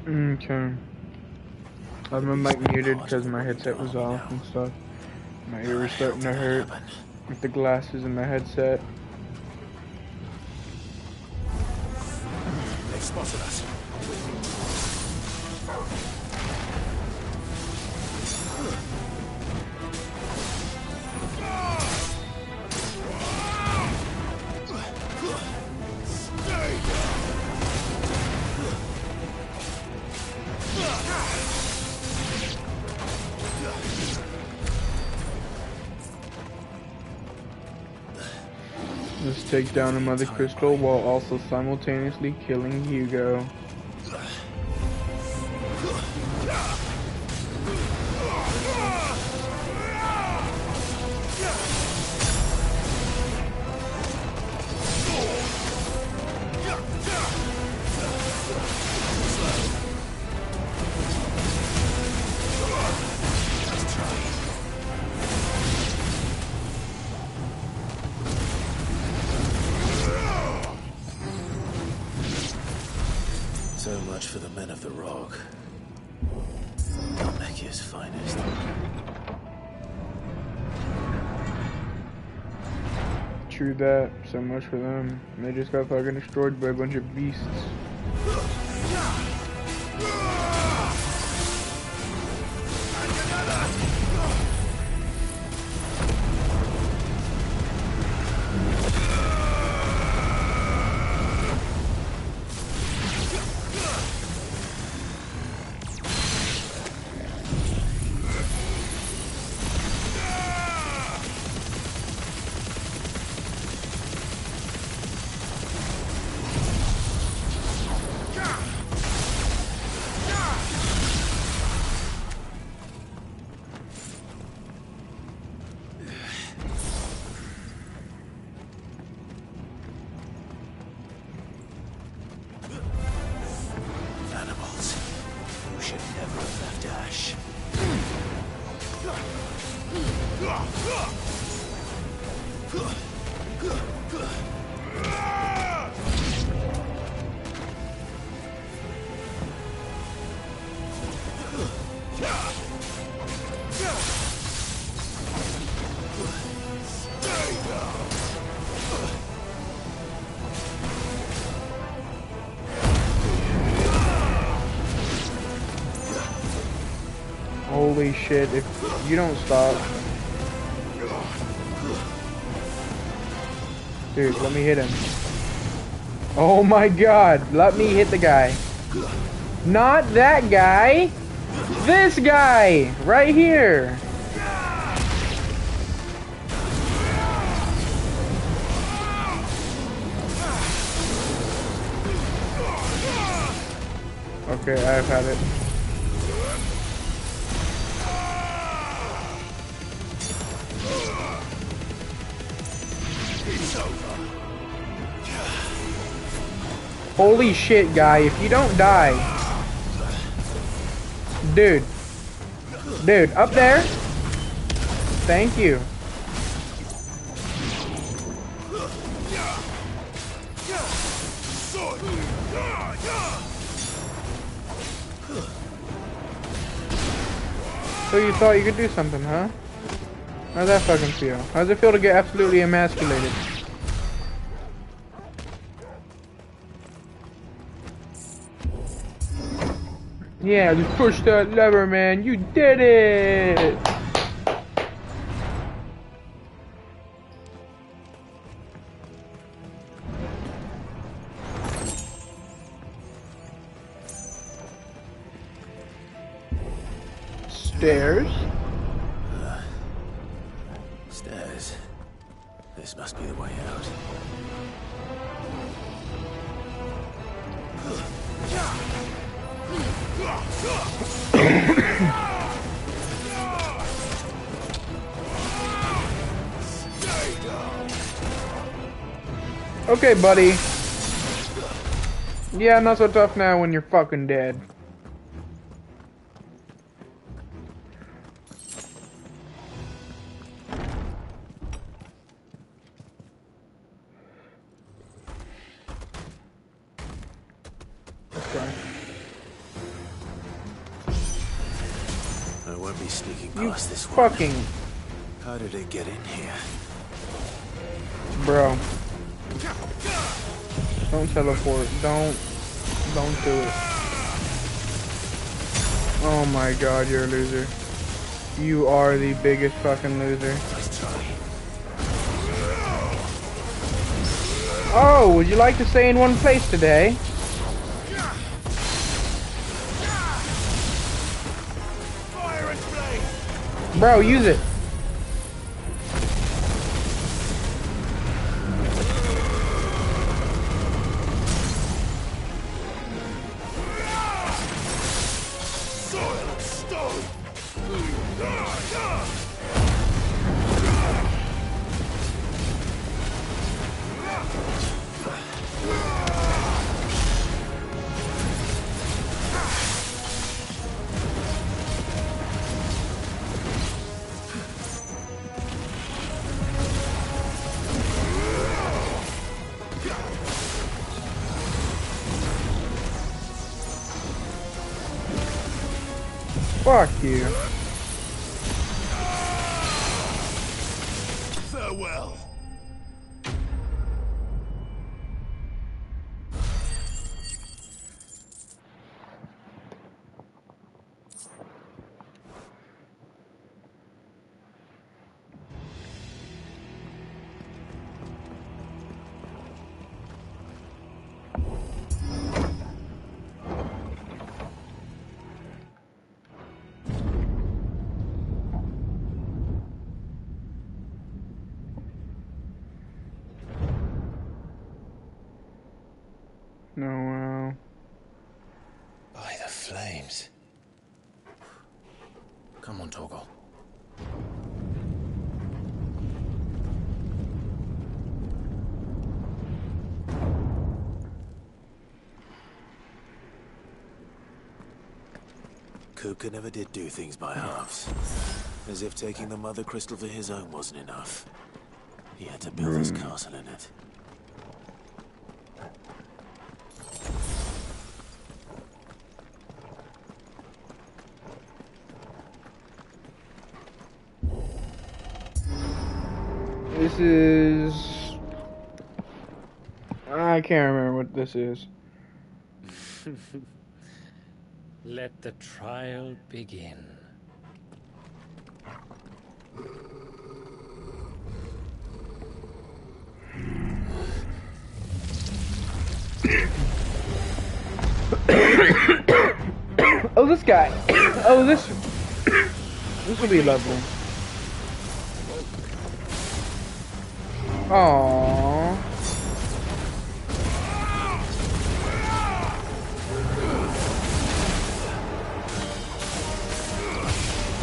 Speaker 1: Okay. I have my mic muted because my headset was off and stuff. My ear was starting to hurt with the glasses and my headset.
Speaker 4: They've spotted us.
Speaker 1: Let's take down another crystal while also simultaneously killing Hugo.
Speaker 4: So much for the men of the rock. Namekia's finest.
Speaker 1: True that. So much for them. They just got fucking destroyed by a bunch of beasts. Holy shit, if you don't stop. Dude, let me hit him. Oh my god, let me hit the guy. Not that guy! This guy! Right here! Okay, I've had it. Holy shit, guy, if you don't die. Dude. Dude, up there. Thank you. So you thought you could do something, huh? How's that fucking feel? How's it feel to get absolutely emasculated? Yeah, just push that lever, man. You did it! Stairs?
Speaker 4: Stairs. This must be the way out.
Speaker 1: Okay, buddy. Yeah, not so tough now when you're fucking dead. Okay.
Speaker 4: I won't be sneaking past this one.
Speaker 1: Fucking.
Speaker 4: How did it get in here?
Speaker 1: Bro. Don't teleport. Don't do it. Oh my god, you're a loser. You are the biggest fucking loser.
Speaker 4: Let's try.
Speaker 1: Oh, would you like to stay in one place today? Bro, use it. Fuck you.
Speaker 10: Farewell.
Speaker 1: No, wow.
Speaker 4: By the flames.
Speaker 22: Come on, Torgal.
Speaker 4: Kupka never did do things by halves. As if taking the Mother Crystal for his own wasn't enough. He had to build his castle in it.
Speaker 1: This is... I can't remember what this is.
Speaker 15: Let the trial begin.
Speaker 1: Oh, this guy. Oh, this will be lovely. Aww.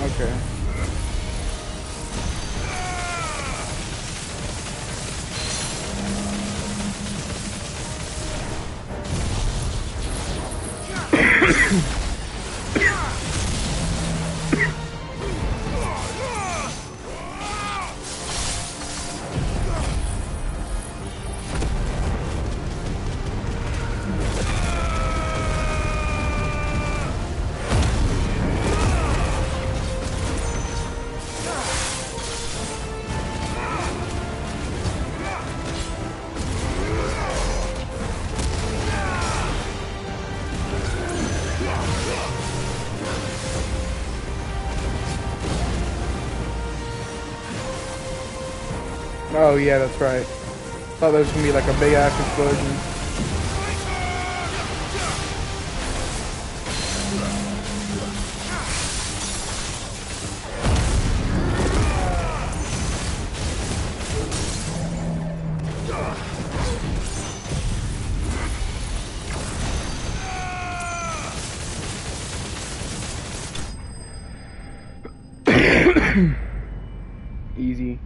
Speaker 1: Okay. Oh yeah, that's right. Thought there was gonna be like a big ass explosion. Easy.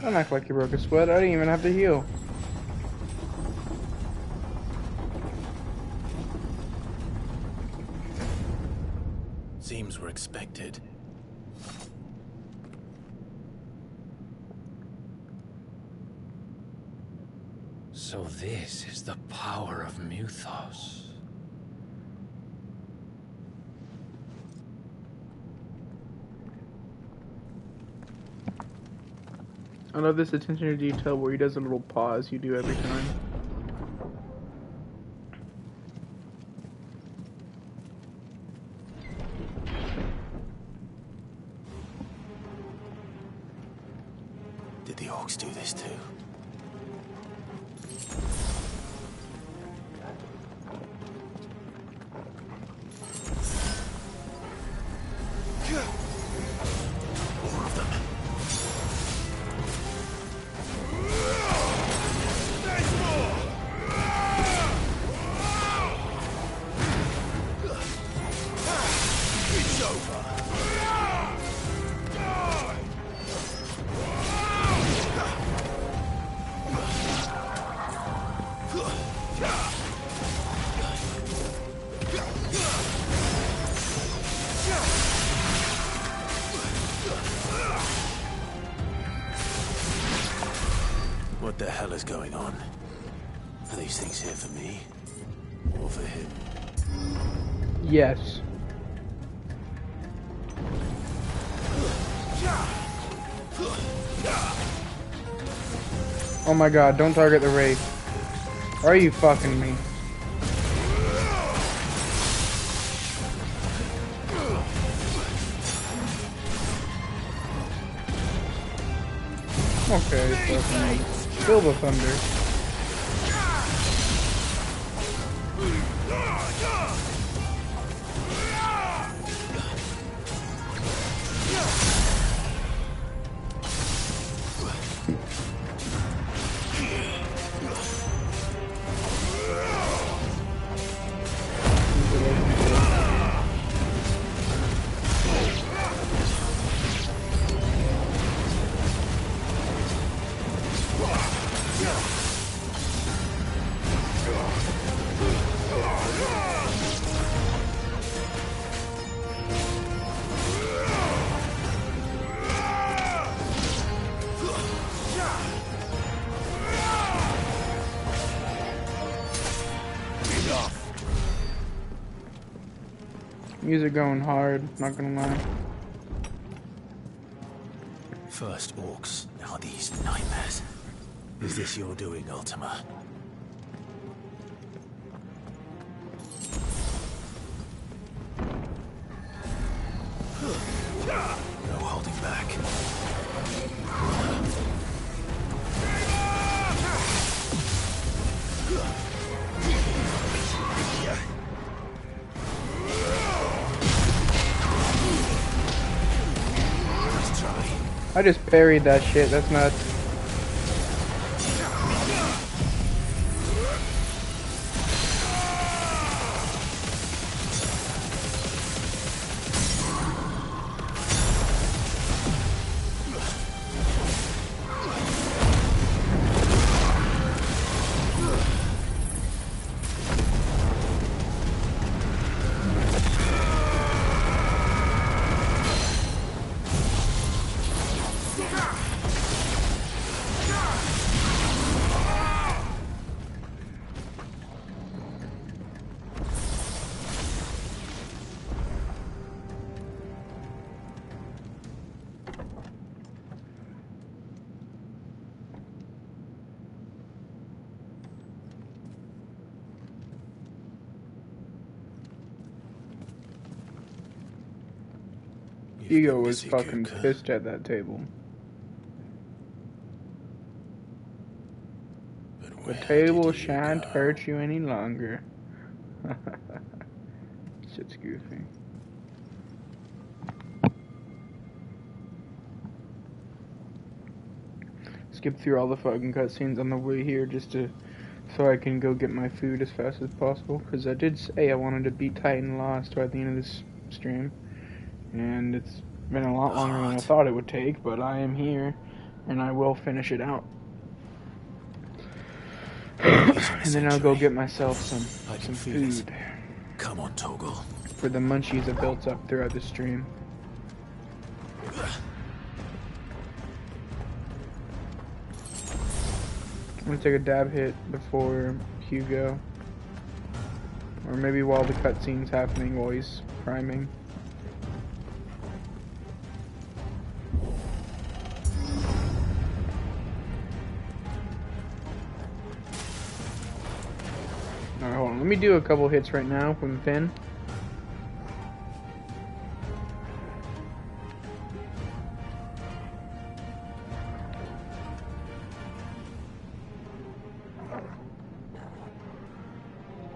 Speaker 1: Don't act like you broke a sweat. I didn't even have to heal.
Speaker 4: Seems we're expected.
Speaker 15: So this is the power of Mythos.
Speaker 1: I love this attention to detail where he does a little pause you do every time.
Speaker 4: Did the orcs do this too? More of them. It's over. What the hell is going on? Are these things here for me? Or for him?
Speaker 1: Yes. Oh my god, don't target the Wraith. Are you fucking me? Okay, fucking feel the thunder. Music going hard, not gonna lie.
Speaker 4: First orcs, now these nightmares. Is this your doing, Ultima?
Speaker 1: I just parried that shit. That's nuts. Hugo was fucking pissed at that table. The table shan't hurt you any longer. Shit's goofy. Skip through all the fucking cutscenes on the way here just so I can go get my food as fast as possible. Because I did say I wanted to beat Titan Lost by the end of this stream. And it's been a lot longer than I thought it would take, but I am here, and I will finish it out. And then I'll go get myself some food.
Speaker 4: Come on, Toggle.
Speaker 1: For the munchies I built up throughout the stream. I'm gonna take a dab hit before Hugo. Or maybe while the cutscene's happening, while he's priming. Alright, hold on. Let me do a couple hits right now from Finn.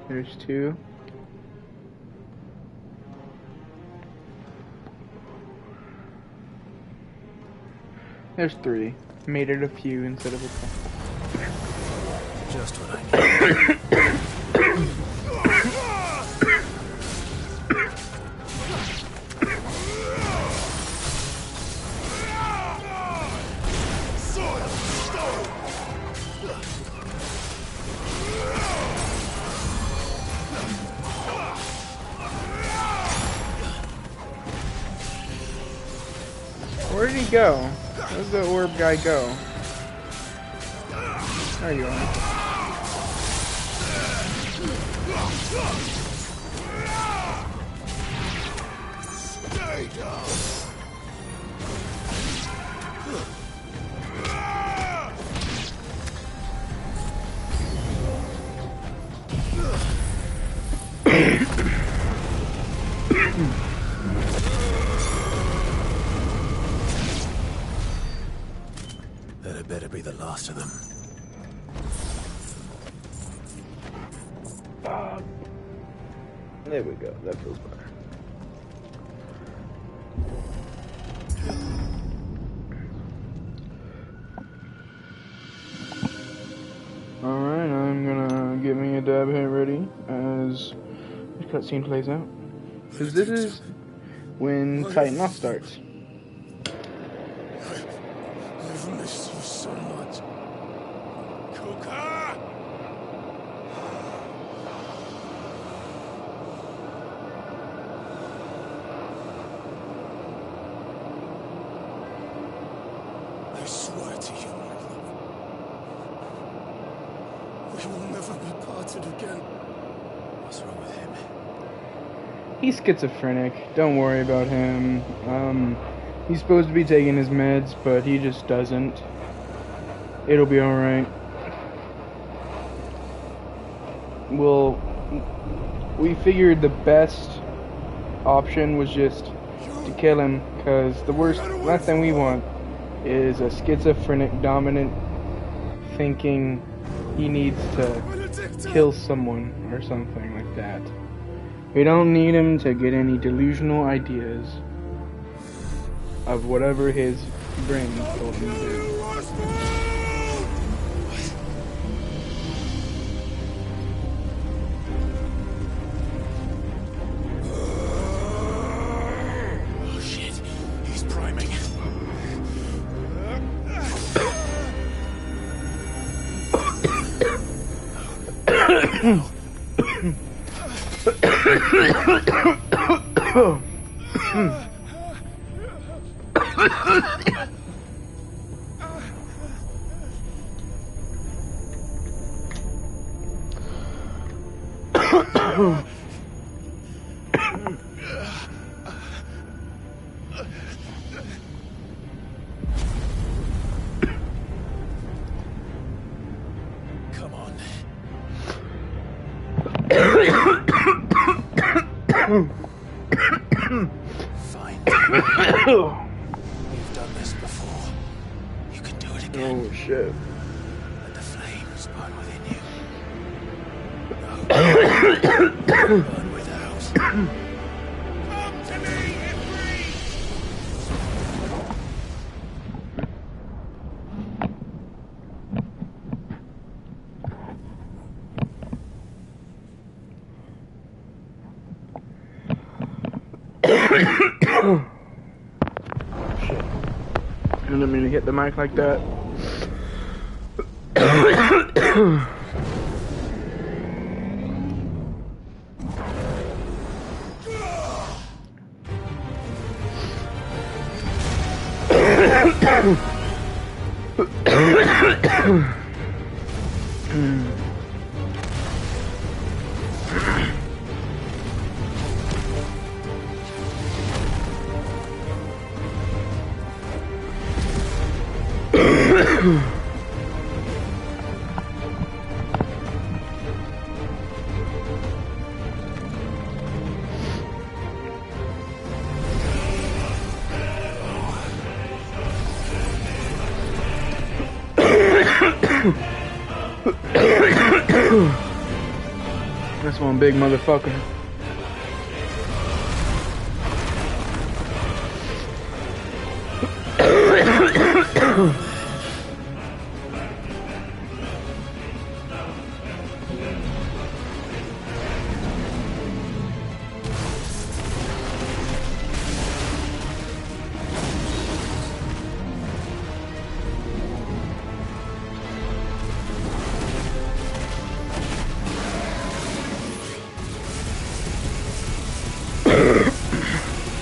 Speaker 1: There's 2. There's 3. Made it a few instead of a couple.
Speaker 4: Just what I need.
Speaker 1: Where did he go? Where'd the orb guy go? There you are.
Speaker 10: Stay down.
Speaker 4: That had better be the last of them.
Speaker 1: There we go. That feels better. Alright, I'm gonna get me a dab hit ready as the cutscene plays out. Because this is when Titan Lost starts.
Speaker 10: I've missed you so much. Kuka! I swear to you, my love, we will never be parted again.
Speaker 4: What's wrong with him?
Speaker 1: He's schizophrenic. Don't worry about him. He's supposed to be taking his meds, but he just doesn't. It'll be alright. We figured the best option was just to kill him, because the last thing we want is a schizophrenic dominant thinking he needs to kill someone or something like that. We don't need him to get any delusional ideas of whatever his brain told him to do.
Speaker 4: Oh shit, he's priming. Come on. Fine. You've done this before. You can do it again.
Speaker 1: Oh shit.
Speaker 4: Let the flames burn within you. No. Burn without. Come to me,
Speaker 1: Shit. I didn't mean to hit the mic like that. That's one big motherfucker.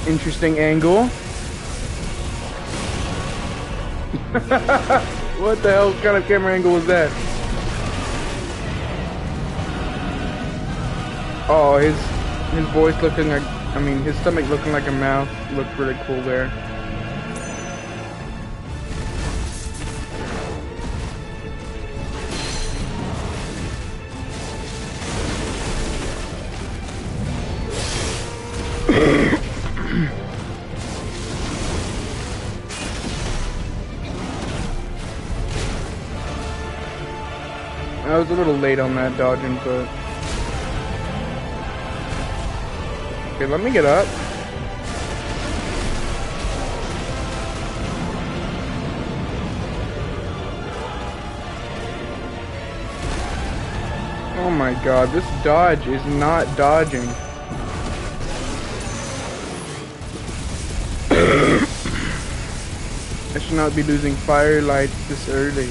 Speaker 1: Interesting angle. What the hell kind of camera angle was that? Oh, his voice looking like, I mean, his stomach looking like a mouth looked really cool there. I was a little late on that dodging, but... Okay, let me get up. Oh my god, this dodge is not dodging. I should not be losing firelights this early.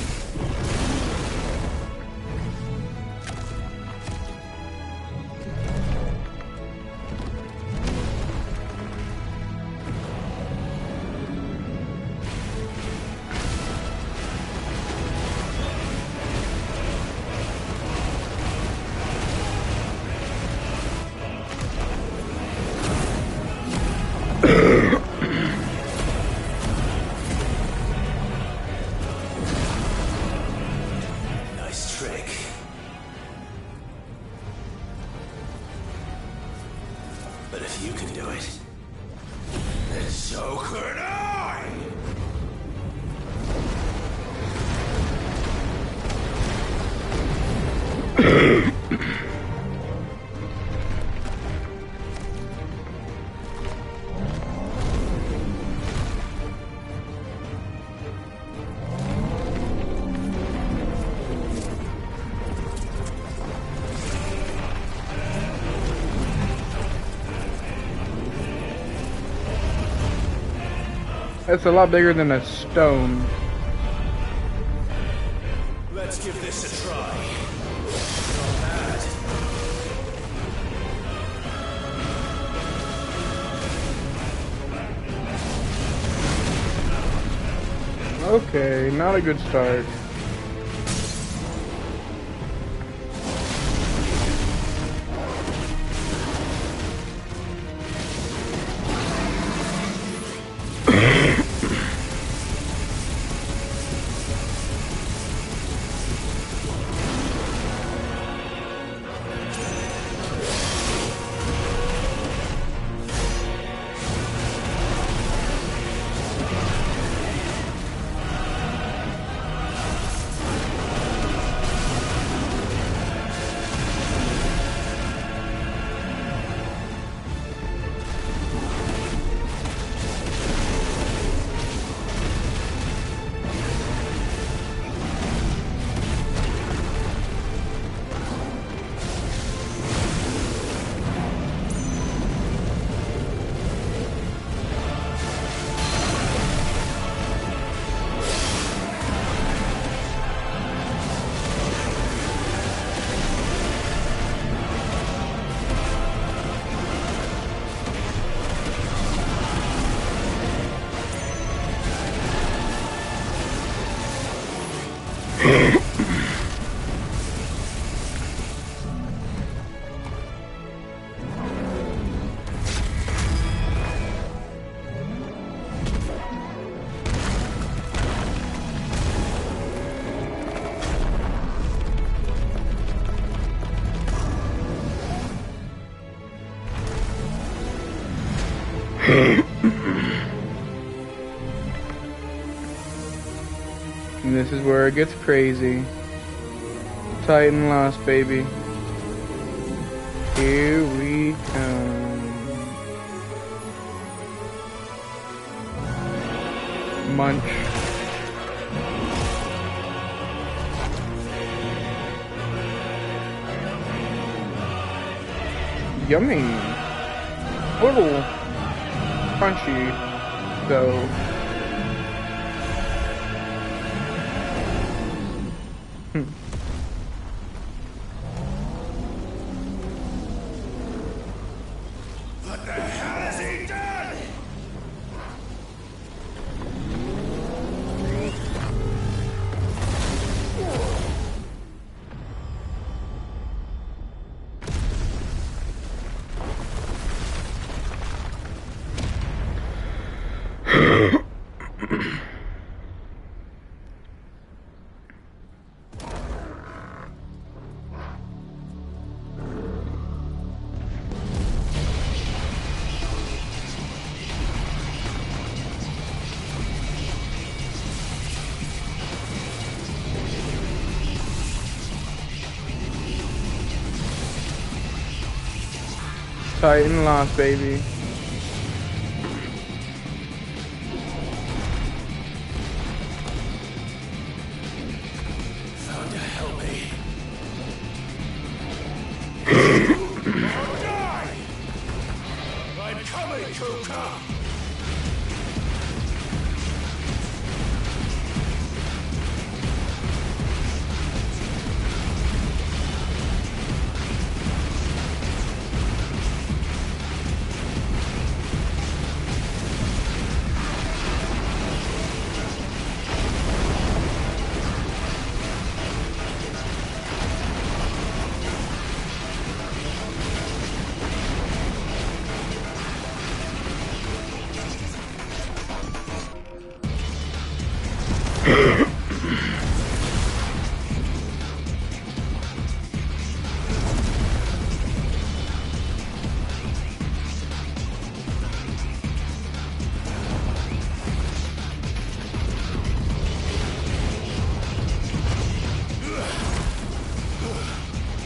Speaker 4: nice trick. But if you can do it, then so could I!
Speaker 1: That's a lot bigger than a stone.
Speaker 10: Let's give this a try.
Speaker 1: Okay, not a good start. And this is where it gets crazy. Titan lost, baby. Here we come. Munch. Yummy. A little crunchy, though.
Speaker 10: What the hell has he done?
Speaker 1: Titan lost, baby.
Speaker 10: Found to help me. Die! I'm coming, Kuka!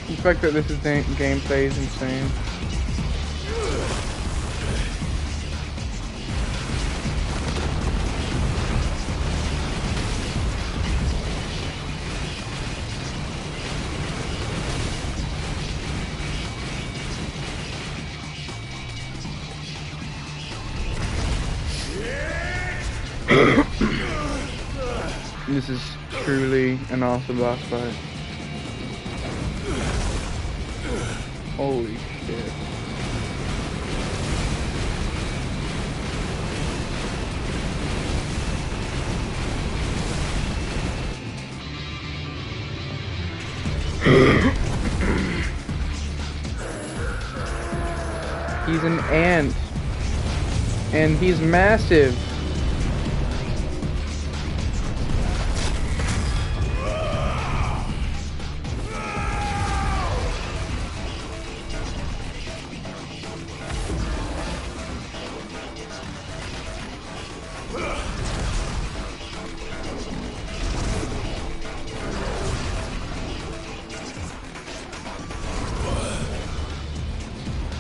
Speaker 1: The fact that this is gameplay is insane. This is truly an awesome boss fight. Holy shit. He's an ant. And he's massive.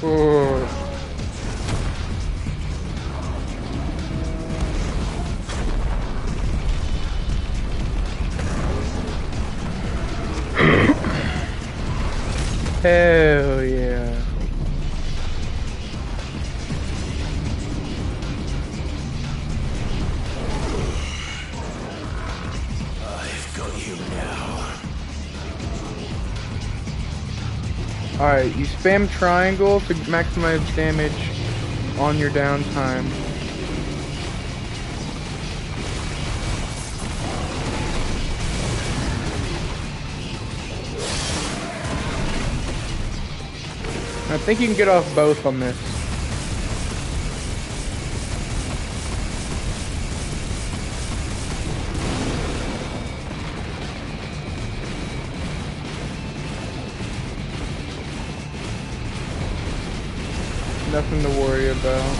Speaker 1: Oh. Hell yeah.
Speaker 10: I've got you now.
Speaker 1: Alright, you spam triangle to maximize damage on your downtime. I think you can get off both on this. Nothing to worry about.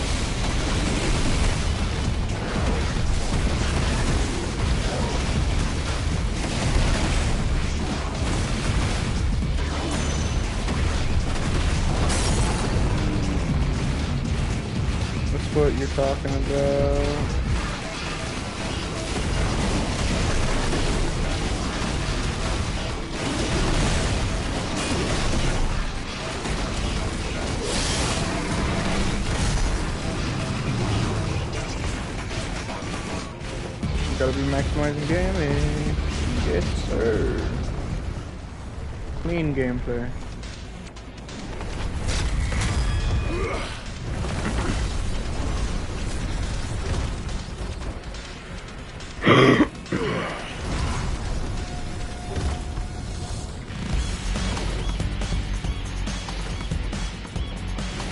Speaker 1: That's what you're talking about. Gotta be maximizing damage. Yes, sir. Clean gameplay.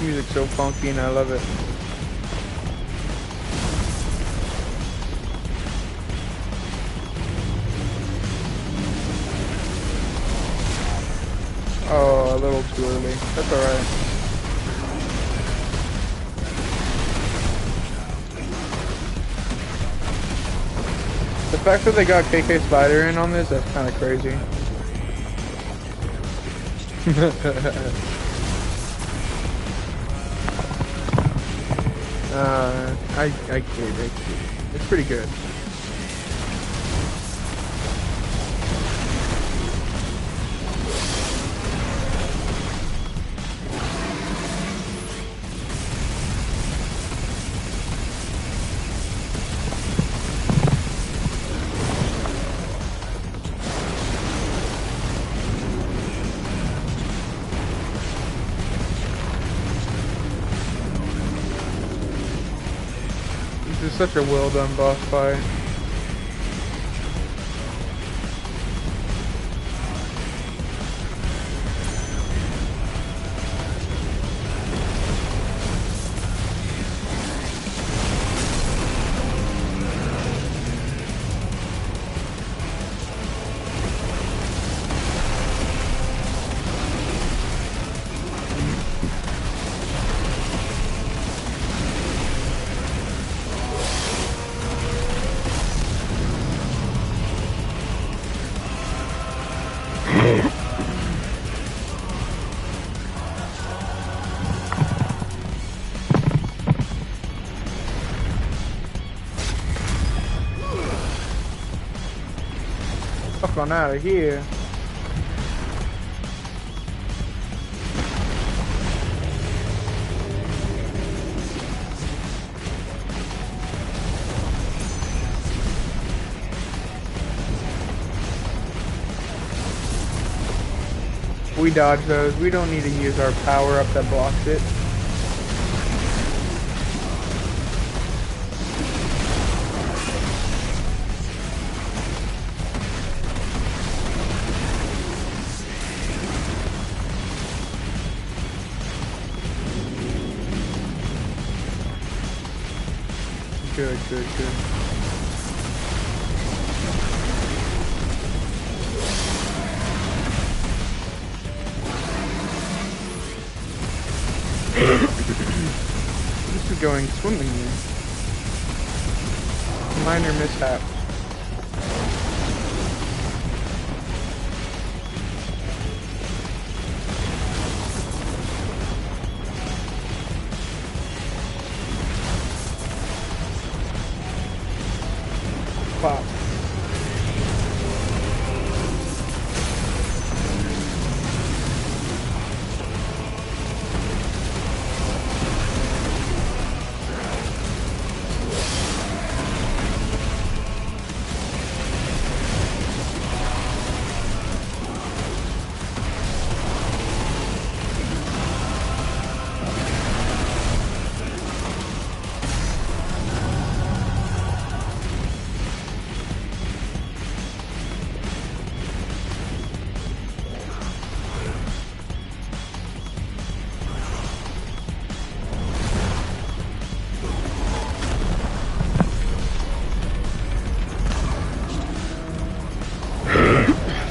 Speaker 1: Music's so funky and I love it. Oh, a little too early. That's alright. The fact that they got KK Spider in on this, that's kind of crazy. I kid. It's pretty good. This is such a well done boss fight. Fuck on out of here. We dodge those. We don't need to use our power up that blocks it. Good, good, good. This is going swimmingly. Minor mishap. Pop.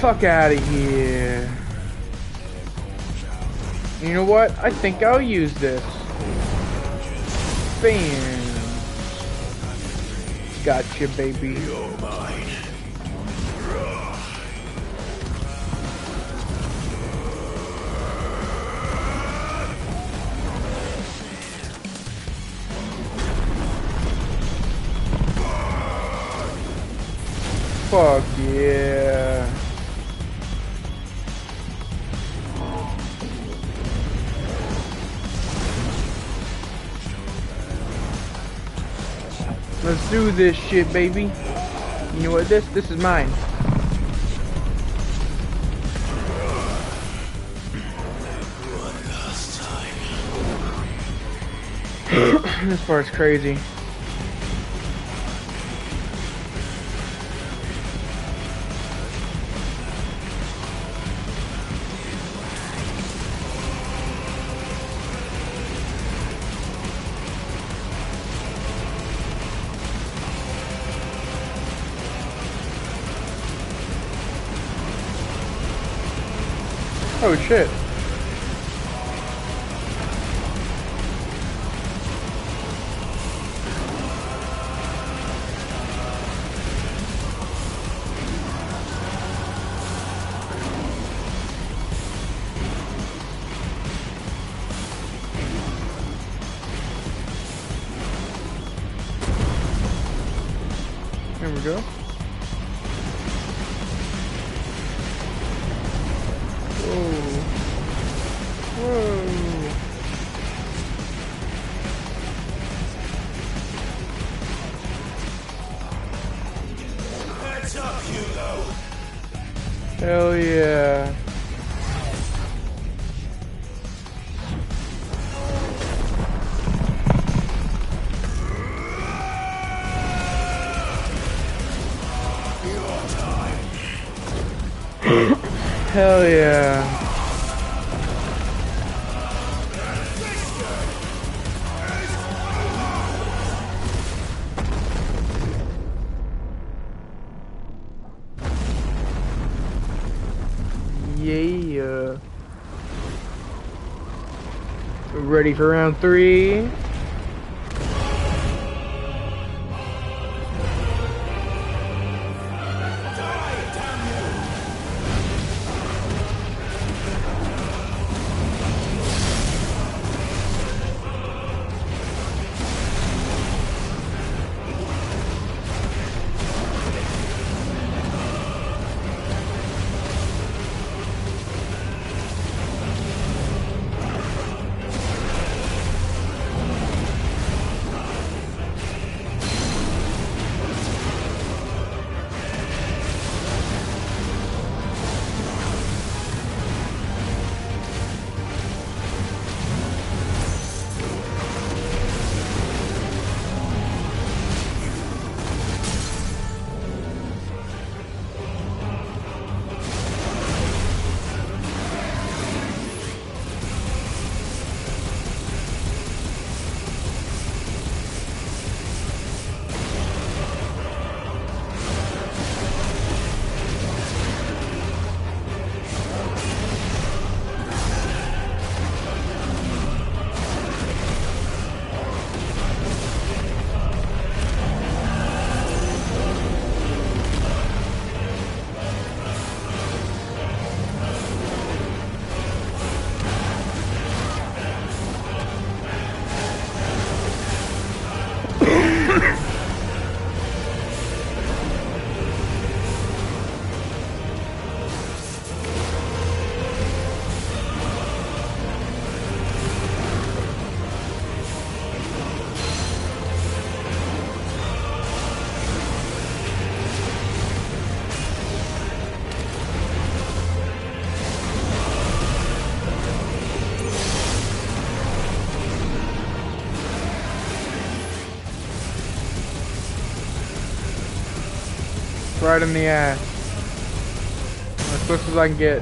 Speaker 1: Fuck out of here. You know what? I think I'll use this. Bam. Gotcha, baby. You're mine. Fuck yeah. Let's do this shit, baby. You know what? This is mine.
Speaker 10: One last time.
Speaker 1: This part's crazy. Oh shit. There we go.
Speaker 10: Heads up, Hugo.
Speaker 1: Hell yeah. Hell yeah. Yeah. Ready for round 3? Right in the ass. As close as I can get.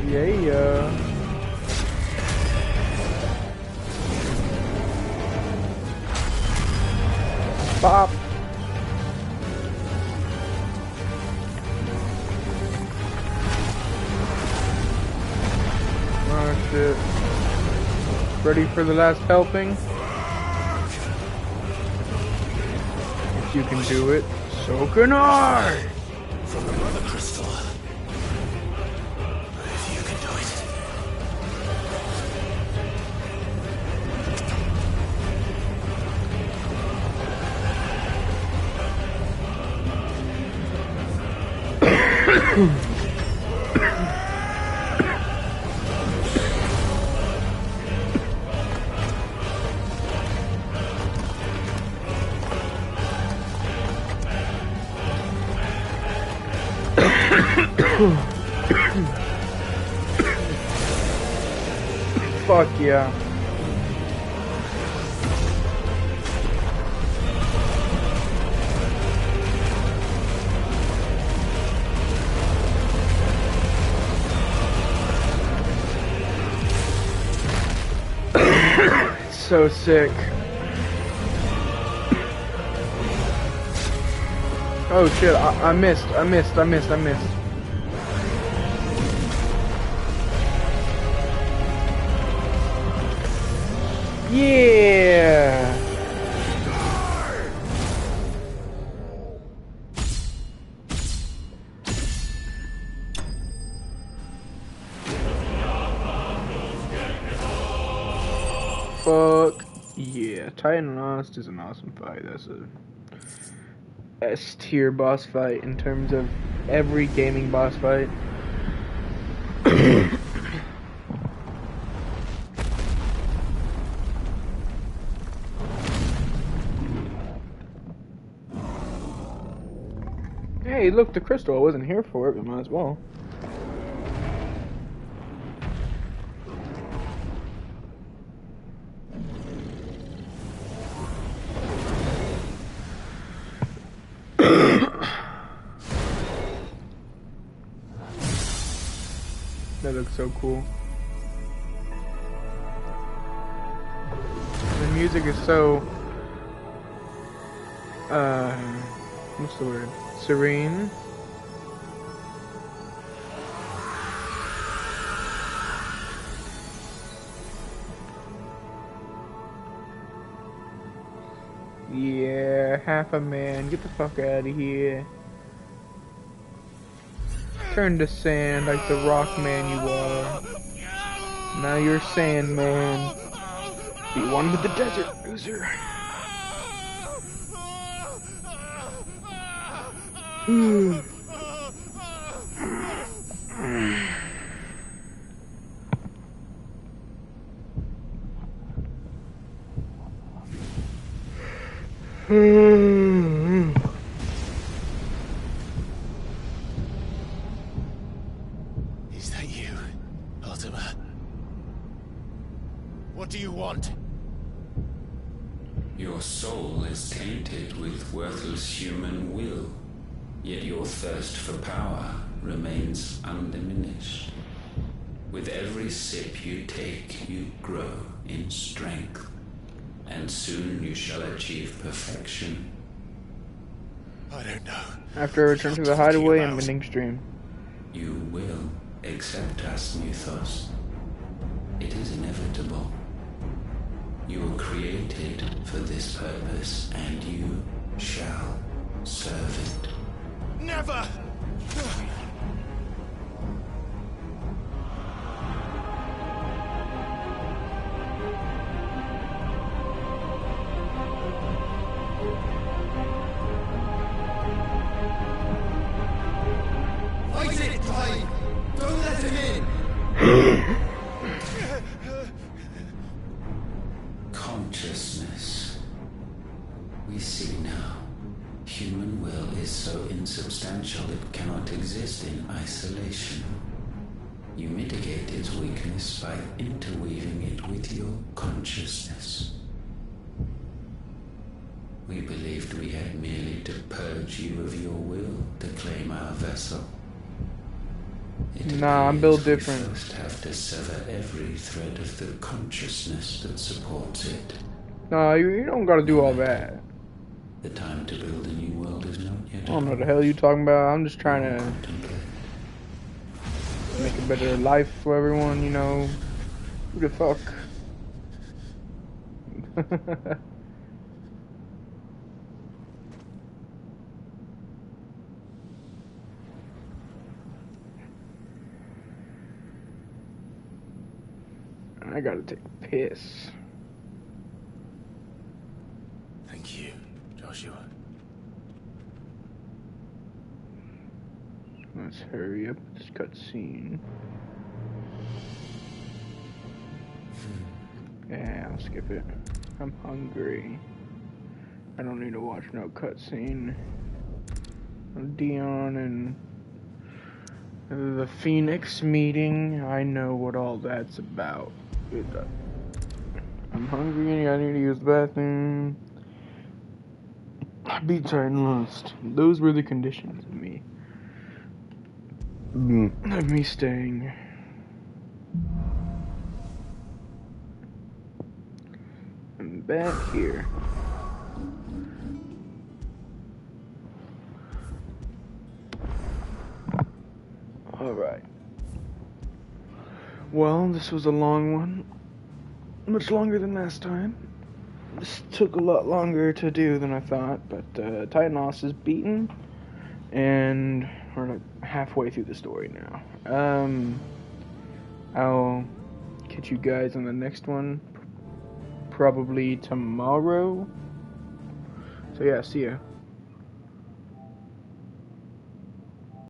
Speaker 1: Yeah. Pop. Oh shit. Ready for the last helping? If you can do it, so can I!
Speaker 10: From the Mother Crystal. If you can do it.
Speaker 1: Fuck yeah. So sick. Oh shit, I missed. Yeah. Fuck yeah. Titan Lost is an awesome fight. That's a S tier boss fight in terms of every gaming boss fight. Hey, look, the crystal. I wasn't here for it, but might as well. That looks so cool. The music is so what's the word? Serene. Yeah, half a man. Get the fuck out of here. Turn to sand like the rock man you are. Now you're sand man. Be one with the desert, loser.
Speaker 10: Is that you, Ultima? What do you want?
Speaker 11: Your soul is tainted with worthless human will, yet your thirst for power remains undiminished. With every sip you take, you grow in strength, and soon you shall achieve perfection.
Speaker 10: I don't know.
Speaker 1: After I return to the hideaway, I'm ending stream.
Speaker 11: You will accept us, Mythos. It is inevitable. You were created for this purpose, and you shall serve it.
Speaker 10: Never!
Speaker 13: Fight it, Clive! Don't let him in!
Speaker 11: Consciousness. We see now. in isolation. You mitigate its weakness by interweaving it with your consciousness. We believed we had merely to purge you of your will to claim our vessel.
Speaker 1: Nah, I'm built different.
Speaker 11: We first have to sever every thread of the consciousness that supports it.
Speaker 1: Nah, you don't gotta do all that.
Speaker 11: The time to build a new world is not yet.
Speaker 1: I don't know what the hell you talking about. I'm just trying to make a better life for everyone, you know. Who the fuck? I gotta take a piss.
Speaker 4: Thank you, Joshua.
Speaker 1: Let's hurry up with this cutscene. Yeah, I'll skip it. I'm hungry. I don't need to watch no cutscene. Dion and the Phoenix meeting. I know what all that's about. I'm hungry and I need to use the bathroom. Be tired and lost. Those were the conditions of me. Of me staying. I'm back here. Alright. Well, this was a long one. Much longer than last time. This took a lot longer to do than I thought, but Titanos is beaten, and we're like halfway through the story now. I'll catch you guys on the next one, probably tomorrow. So yeah, see ya.